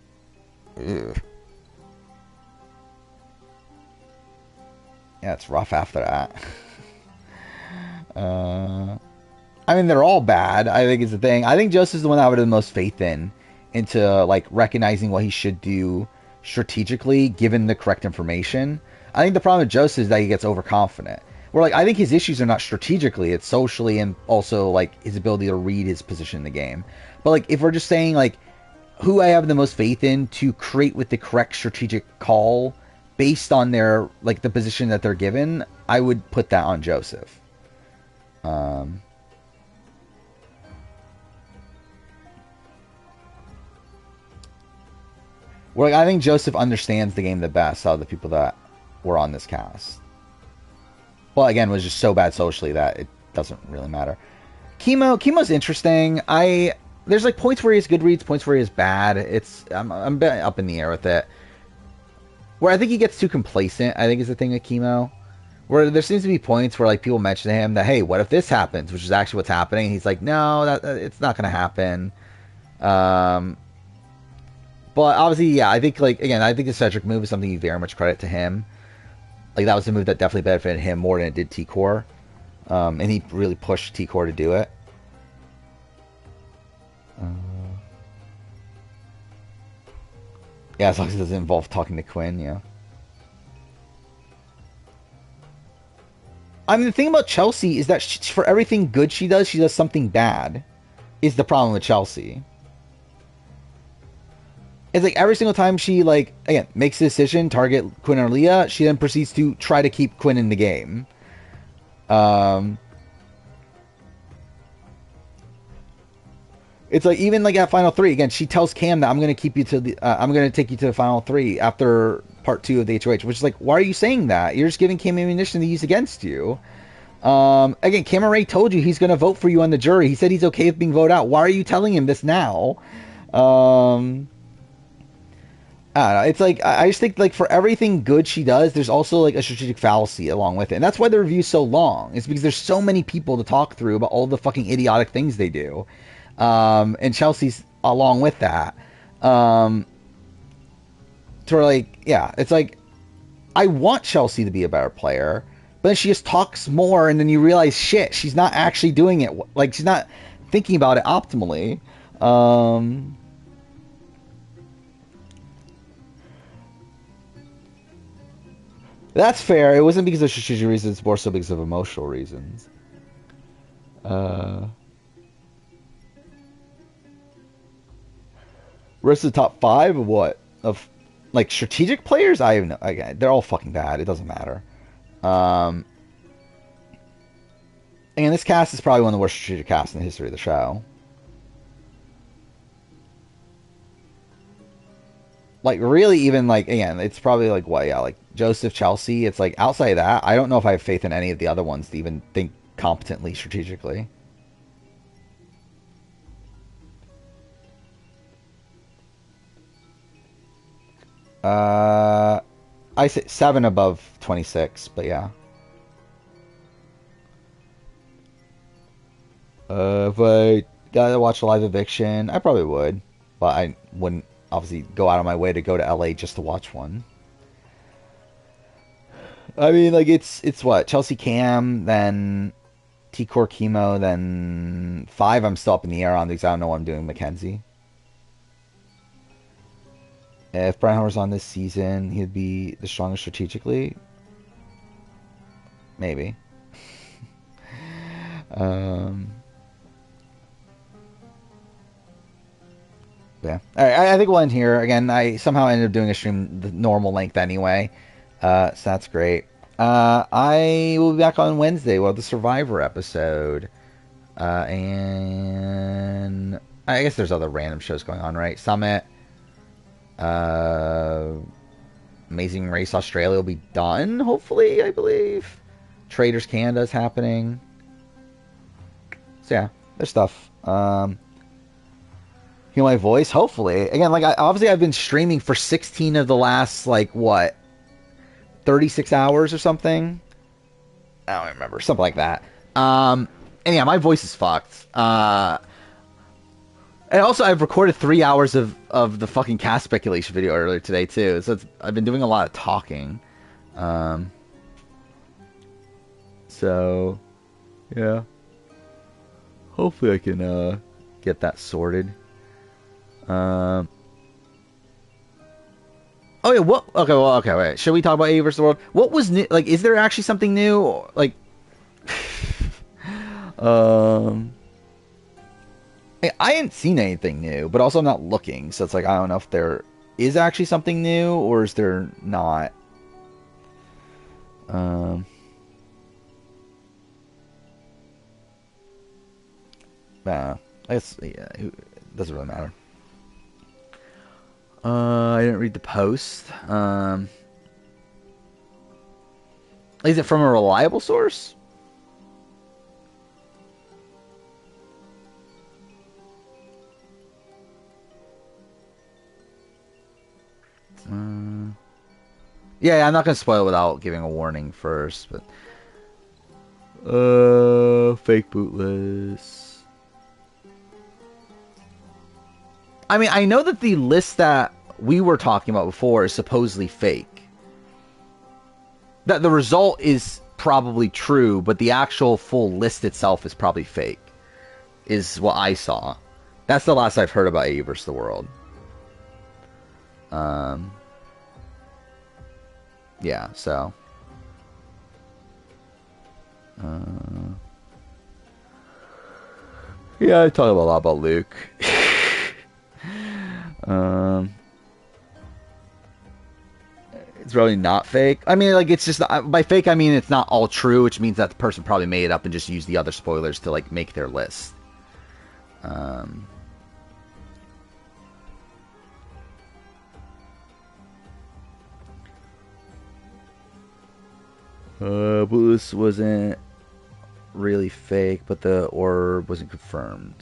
Ugh. Yeah, it's rough after that. I mean, they're all bad. I think it's the thing. I think Joseph's the one I would have the most faith into like recognizing what he should do strategically, given the correct information. I think the problem with Joseph is that he gets overconfident. Where like I think his issues are not strategically, it's socially and also like his ability to read his position in the game. But like if we're just saying like who I have the most faith in to create with the correct strategic call based on their like the position that they're given, I would put that on Joseph. Where like, I think Joseph understands the game the best out of the people that were on this cast. Well, again, was just so bad socially that it doesn't really matter. Chemo's interesting. There's like points where he has good reads, points where he is bad. I'm a bit up in the air with it. Where I think he gets too complacent, I think is the thing with Chemo. Where there seems to be points where like people mention to him that, hey, what if this happens? Which is actually what's happening. And he's like, no, it's not going to happen. But obviously, yeah, I think like again, I think the Cedric move is something you very much credit to him. Like that was a move that definitely benefited him more than it did T-Core. And he really pushed T-Core to do it. Yeah, as long as it doesn't involve talking to Quinn, yeah. I mean, the thing about Chelsea is that for everything good she does something bad. Is the problem with Chelsea. It's like every single time she, like, again, makes a decision, target Quinn or Leah, she then proceeds to try to keep Quinn in the game. It's like even like at Final 3 again, she tells Cam that I'm gonna keep you to the I'm gonna take you to the Final 3 after part 2 of the HOH, which is like, why are you saying that? You're just giving Cam ammunition to use against you. Again, Cameron Ray told you he's gonna vote for you on the jury. He said he's okay with being voted out. Why are you telling him this now? I don't know. It's like I just think like for everything good she does, there's also like a strategic fallacy along with it, and that's why the review's so long. It's because there's so many people to talk through about all the fucking idiotic things they do. And Chelsea's along with that. To where, like, yeah, it's like, I want Chelsea to be a better player, but then she just talks more, and then you realize, shit, she's not actually doing it. Like, she's not thinking about it optimally. That's fair. It wasn't because of strategic reasons, more so because of emotional reasons. Rest of the top 5 of what? Of, like, strategic players? I have no... they're all fucking bad. It doesn't matter. And this cast is probably one of the worst strategic casts in the history of the show. Like, really, even, like, again, it's probably, like, what, yeah, like, Joseph, Chelsea, it's, like, outside of that, I don't know if I have faith in any of the other ones to even think competently strategically. I say 7 above 26, but yeah. If I gotta watch a live eviction, I probably would, but I wouldn't obviously go out of my way to go to LA just to watch one. I mean, like, it's what? Chelsea Cam, then T-Core Chemo, then 5 I'm still up in the air on because I don't know what I'm doing Mackenzie. If Brian Hower's on this season, he'd be the strongest strategically. Maybe. Yeah. All right, I think we'll end here. Again, I somehow ended up doing a stream the normal length anyway. So that's great. I will be back on Wednesday. We'll have the Survivor episode. And I guess there's other random shows going on, right? Summit. Amazing Race Australia will be done, hopefully, I believe. Traders Canada is happening. So yeah, there's stuff. Hear my voice, hopefully. Again, like, obviously I've been streaming for 16 of the last, like, what, 36 hours or something? I don't remember. Something like that. And yeah, my voice is fucked. And also, I've recorded 3 hours of the fucking cast speculation video earlier today, too. So I've been doing a lot of talking. So, yeah. Hopefully I can get that sorted. Oh yeah, what? Okay, well, okay, wait. Should we talk about AE versus the World? What was new? Like, is there actually something new? Like, I hadn't seen anything new, but also I'm not looking, so it's like I don't know if there is actually something new or is there not. Nah, I guess yeah, it doesn't really matter. I didn't read the post. Is it from a reliable source? Yeah, I'm not gonna spoil it without giving a warning first, but fake bootless. I mean, I know that the list that we were talking about before is supposedly fake. That the result is probably true, but the actual full list itself is probably fake. Is what I saw. That's the last I've heard about AE vs. the World. Yeah, so. Yeah, I talk a lot about Luke. It's really not fake. I mean, like, it's just, by fake I mean it's not all true, which means that the person probably made it up and just used the other spoilers to, like, make their list. Bootless wasn't really fake, but the orb wasn't confirmed.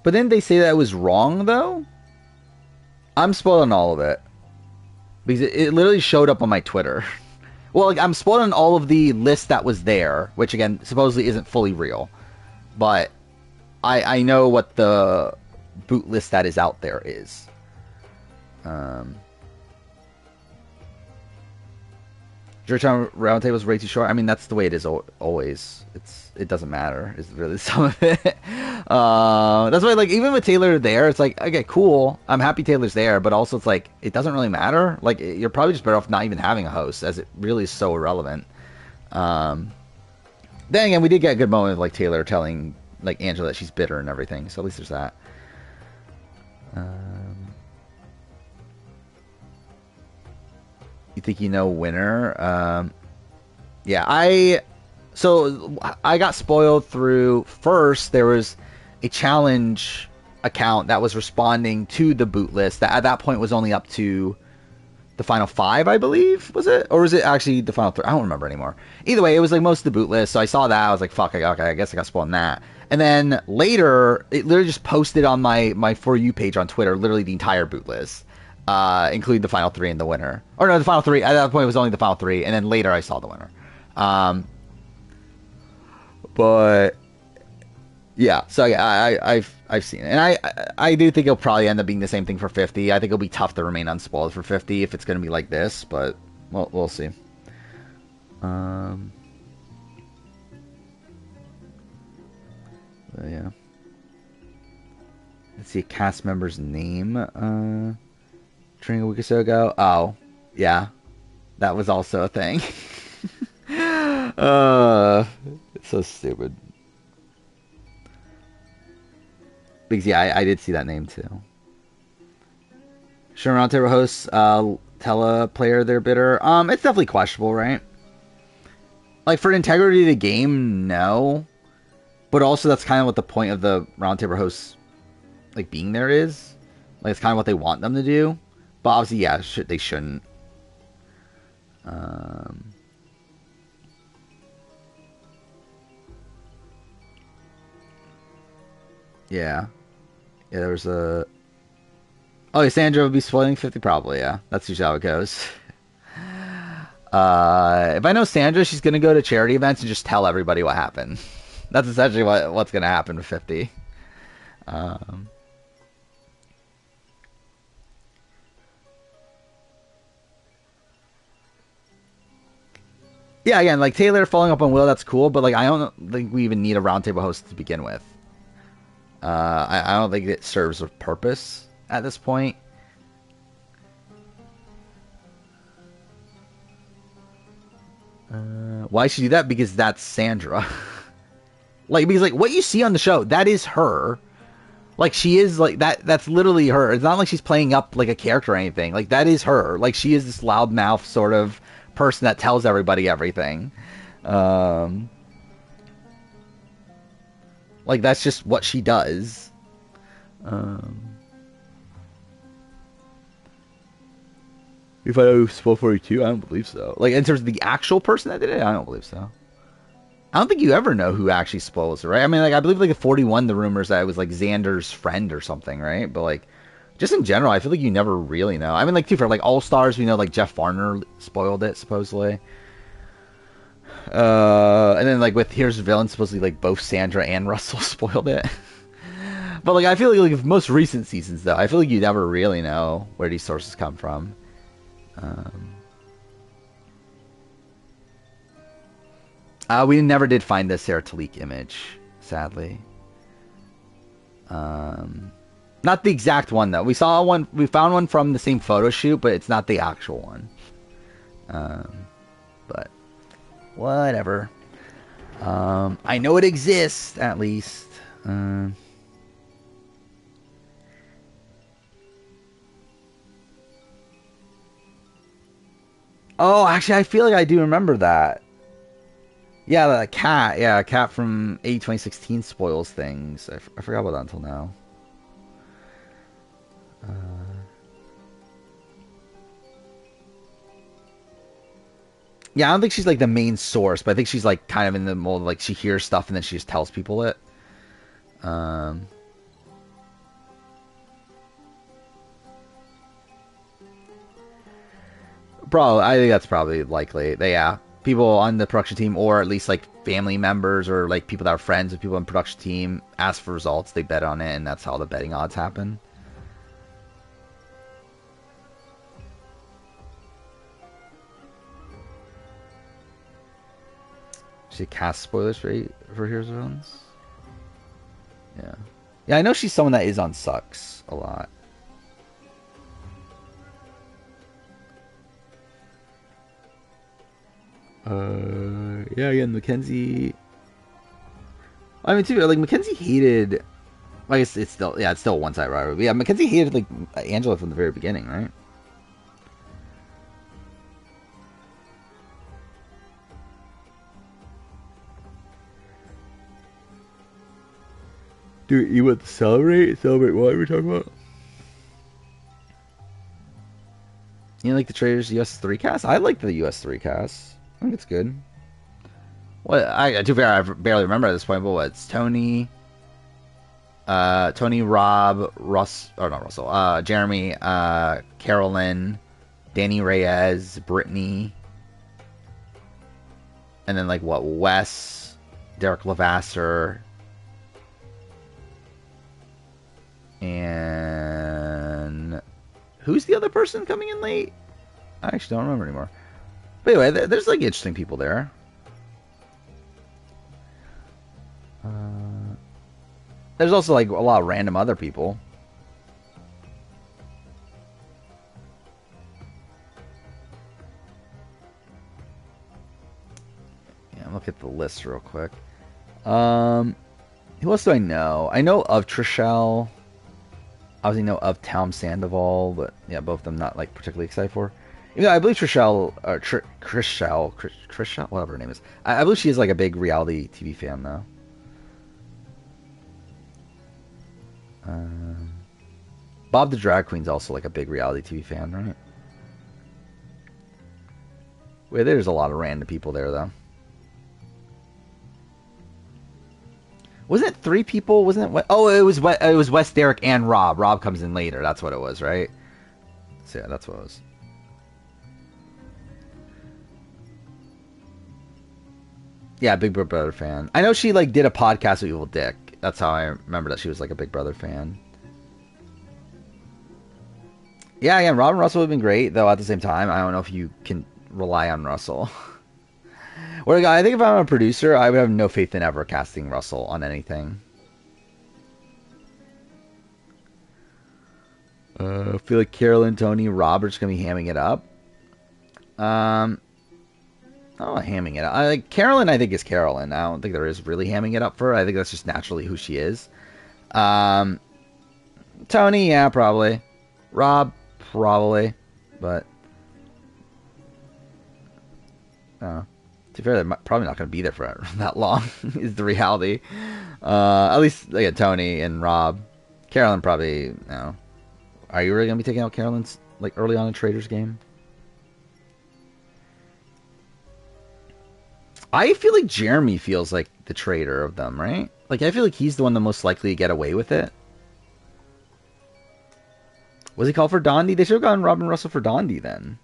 But then they say that it was wrong, though? I'm spoiling all of it. Because it literally showed up on my Twitter. Well, like, I'm spoiling all of the list that was there, which, again, supposedly isn't fully real. But I know what the boot list that is out there is. Um, Georgetown Roundtable is way too short. I mean, that's the way it is always. It doesn't matter. Is really some of it. That's why, like, even with Taylor there, it's like, okay, cool. I'm happy Taylor's there, but also it's like it doesn't really matter. Like, you're probably just better off not even having a host, as it really is so irrelevant. Then again, we did get a good moment of like Taylor telling like Angela that she's bitter and everything. So at least there's that. You think you know winner? Yeah, I got spoiled through. First, there was a challenge account that was responding to the boot list that at that point was only up to the final 5, I believe, was it? Or was it actually the final 3? I don't remember anymore. Either way, it was like most of the boot list. So I saw that. I was like, fuck, okay, I guess I got spoiled on that. And then later, it literally just posted on my For You page on Twitter, literally the entire boot list, including the final 3 and the winner. Or no, the final 3. At that point, it was only the final 3. And then later, I saw the winner. But yeah, so yeah, I've seen it, and I do think it'll probably end up being the same thing for 50. I think it'll be tough to remain unspoiled for 50 if it's going to be like this, but we'll see. Yeah. Let's see a cast member's name. Training a week or so ago. Oh, yeah, that was also a thing. It's so stupid. Because yeah, I did see that name too. Sure, Roundtable hosts tell a player they're bitter. It's definitely questionable, right? Like for the integrity of the game, no. But also that's kind of what the point of the Roundtable hosts like being there is. Like it's kind of what they want them to do. But obviously, yeah, they shouldn't. Yeah. Yeah, there was a... Oh, yeah, Sandra would be spoiling 50? Probably, yeah. That's usually how it goes. If I know Sandra, she's going to go to charity events and just tell everybody what happened. That's essentially what's going to happen with 50. Yeah, again, like Taylor following up on Will, that's cool, but like I don't think we even need a roundtable host to begin with. I don't think it serves a purpose at this point. Why should you do that? Because that's Sandra. Because what you see on the show, that is her. Like, she is, like, that's literally her. It's not like she's playing up, like, a character or anything. Like, that is her. Like, she is this loudmouth sort of person that tells everybody everything. Like, that's just what she does. If I know Spell 42, I don't believe so. Like, in terms of the actual person that did it, I don't believe so. I don't think you ever know who actually spoils it, right? I mean, like, I believe, like, at 41, the rumors that it was, like, Xander's friend or something, right? But, like, just in general, I feel like you never really know. I mean, like, too, for, like, All-Stars, we know, like, Jeff Farner spoiled it, supposedly. And then, like, with Here's the Villain, supposedly, like, both Sandra and Russell spoiled it. But, like, I feel like with most recent seasons, though, I feel like you never really know where these sources come from. We never did find the Sarah Talik image, sadly. Not the exact one, though. We found one from the same photo shoot, but it's not the actual one. But whatever. I know it exists, at least. Oh, actually, I feel like I do remember that. Yeah, the cat. Yeah, a cat from A 2016 spoils things. I forgot about that until now. Yeah, I don't think she's like the main source, but I think she's like kind of in the mold, like she hears stuff and then she just tells people it. Probably, I think that's probably likely. Yeah, people on the production team, or at least like family members or like people that are friends with people on the production team, ask for results. They bet on it, and that's how the betting odds happen. She cast spoilers for Heroes of Villains. Yeah. Yeah, I know she's someone that is on Sucks a lot. Yeah, again, Mackenzie. I mean, too, like Mackenzie hated. I guess it's still a one-sided rivalry. But yeah, Mackenzie hated like Angela from the very beginning, right? Dude, you want to celebrate? Celebrate what are we talking about? You like the Traders US3 cast? I like the US3 cast. I think it's good. What to be fair, I barely remember at this point, but what's Tony, Rob, Russ, or not Russell, Jeremy, Carolyn, Danny Reyes, Brittany, and then like what, Wes, Derek Levasseur, and who's the other person coming in late? I actually don't remember anymore. But anyway, there's like interesting people there. There's also like a lot of random other people. Yeah, look at the list real quick. Who else do I know? I know of Trishelle. Obviously know of Tom Sandoval, but yeah, both of them not like particularly excited for. You know, I believe Trishelle, or Trishelle, whatever her name is. I believe she is like a big reality TV fan though. Bob the Drag Queen's also like a big reality TV fan, right? Wait, there's a lot of random people there though. Wasn't it 3 people? Wasn't it? Oh, it was Wes, Derek, and Rob. Rob comes in later. That's what it was, right? So yeah, that's what it was. Yeah, Big Brother fan. I know she like did a podcast with Evil Dick. That's how I remember that she was like a Big Brother fan. Yeah, again, Robin Russell would have been great, though at the same time, I don't know if you can rely on Russell. Well, I think if I'm a producer, I would have no faith in ever casting Russell on anything. I feel like Carolyn, Tony, Robert's gonna be hamming it up. Oh, hamming it up. Like Carolyn, I think is Carolyn. I don't think there is really hamming it up for her. I think that's just naturally who she is. Tony, yeah, probably. Rob, probably, but to be fair, they're probably not going to be there for that long. Is the reality. At least like Tony and Rob. Carolyn probably. No. Are you really going to be taking out Carolyn's like early on in Trader's game? I feel like Jeremy feels like the traitor of them, right? Like I feel like he's the one the most likely to get away with it. Was he called for Dondi? They should have gone Robin Russell for Dondi then.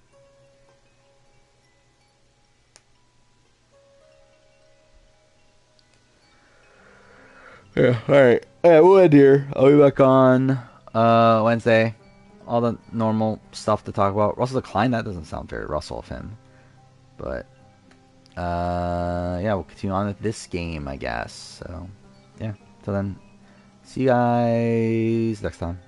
Yeah, alright. Alright, we'll end here. I'll be back on Wednesday. All the normal stuff to talk about. Russell Decline, that doesn't sound very Russell of him. But yeah, we'll continue on with this game, I guess. So yeah. Till then, see you guys next time.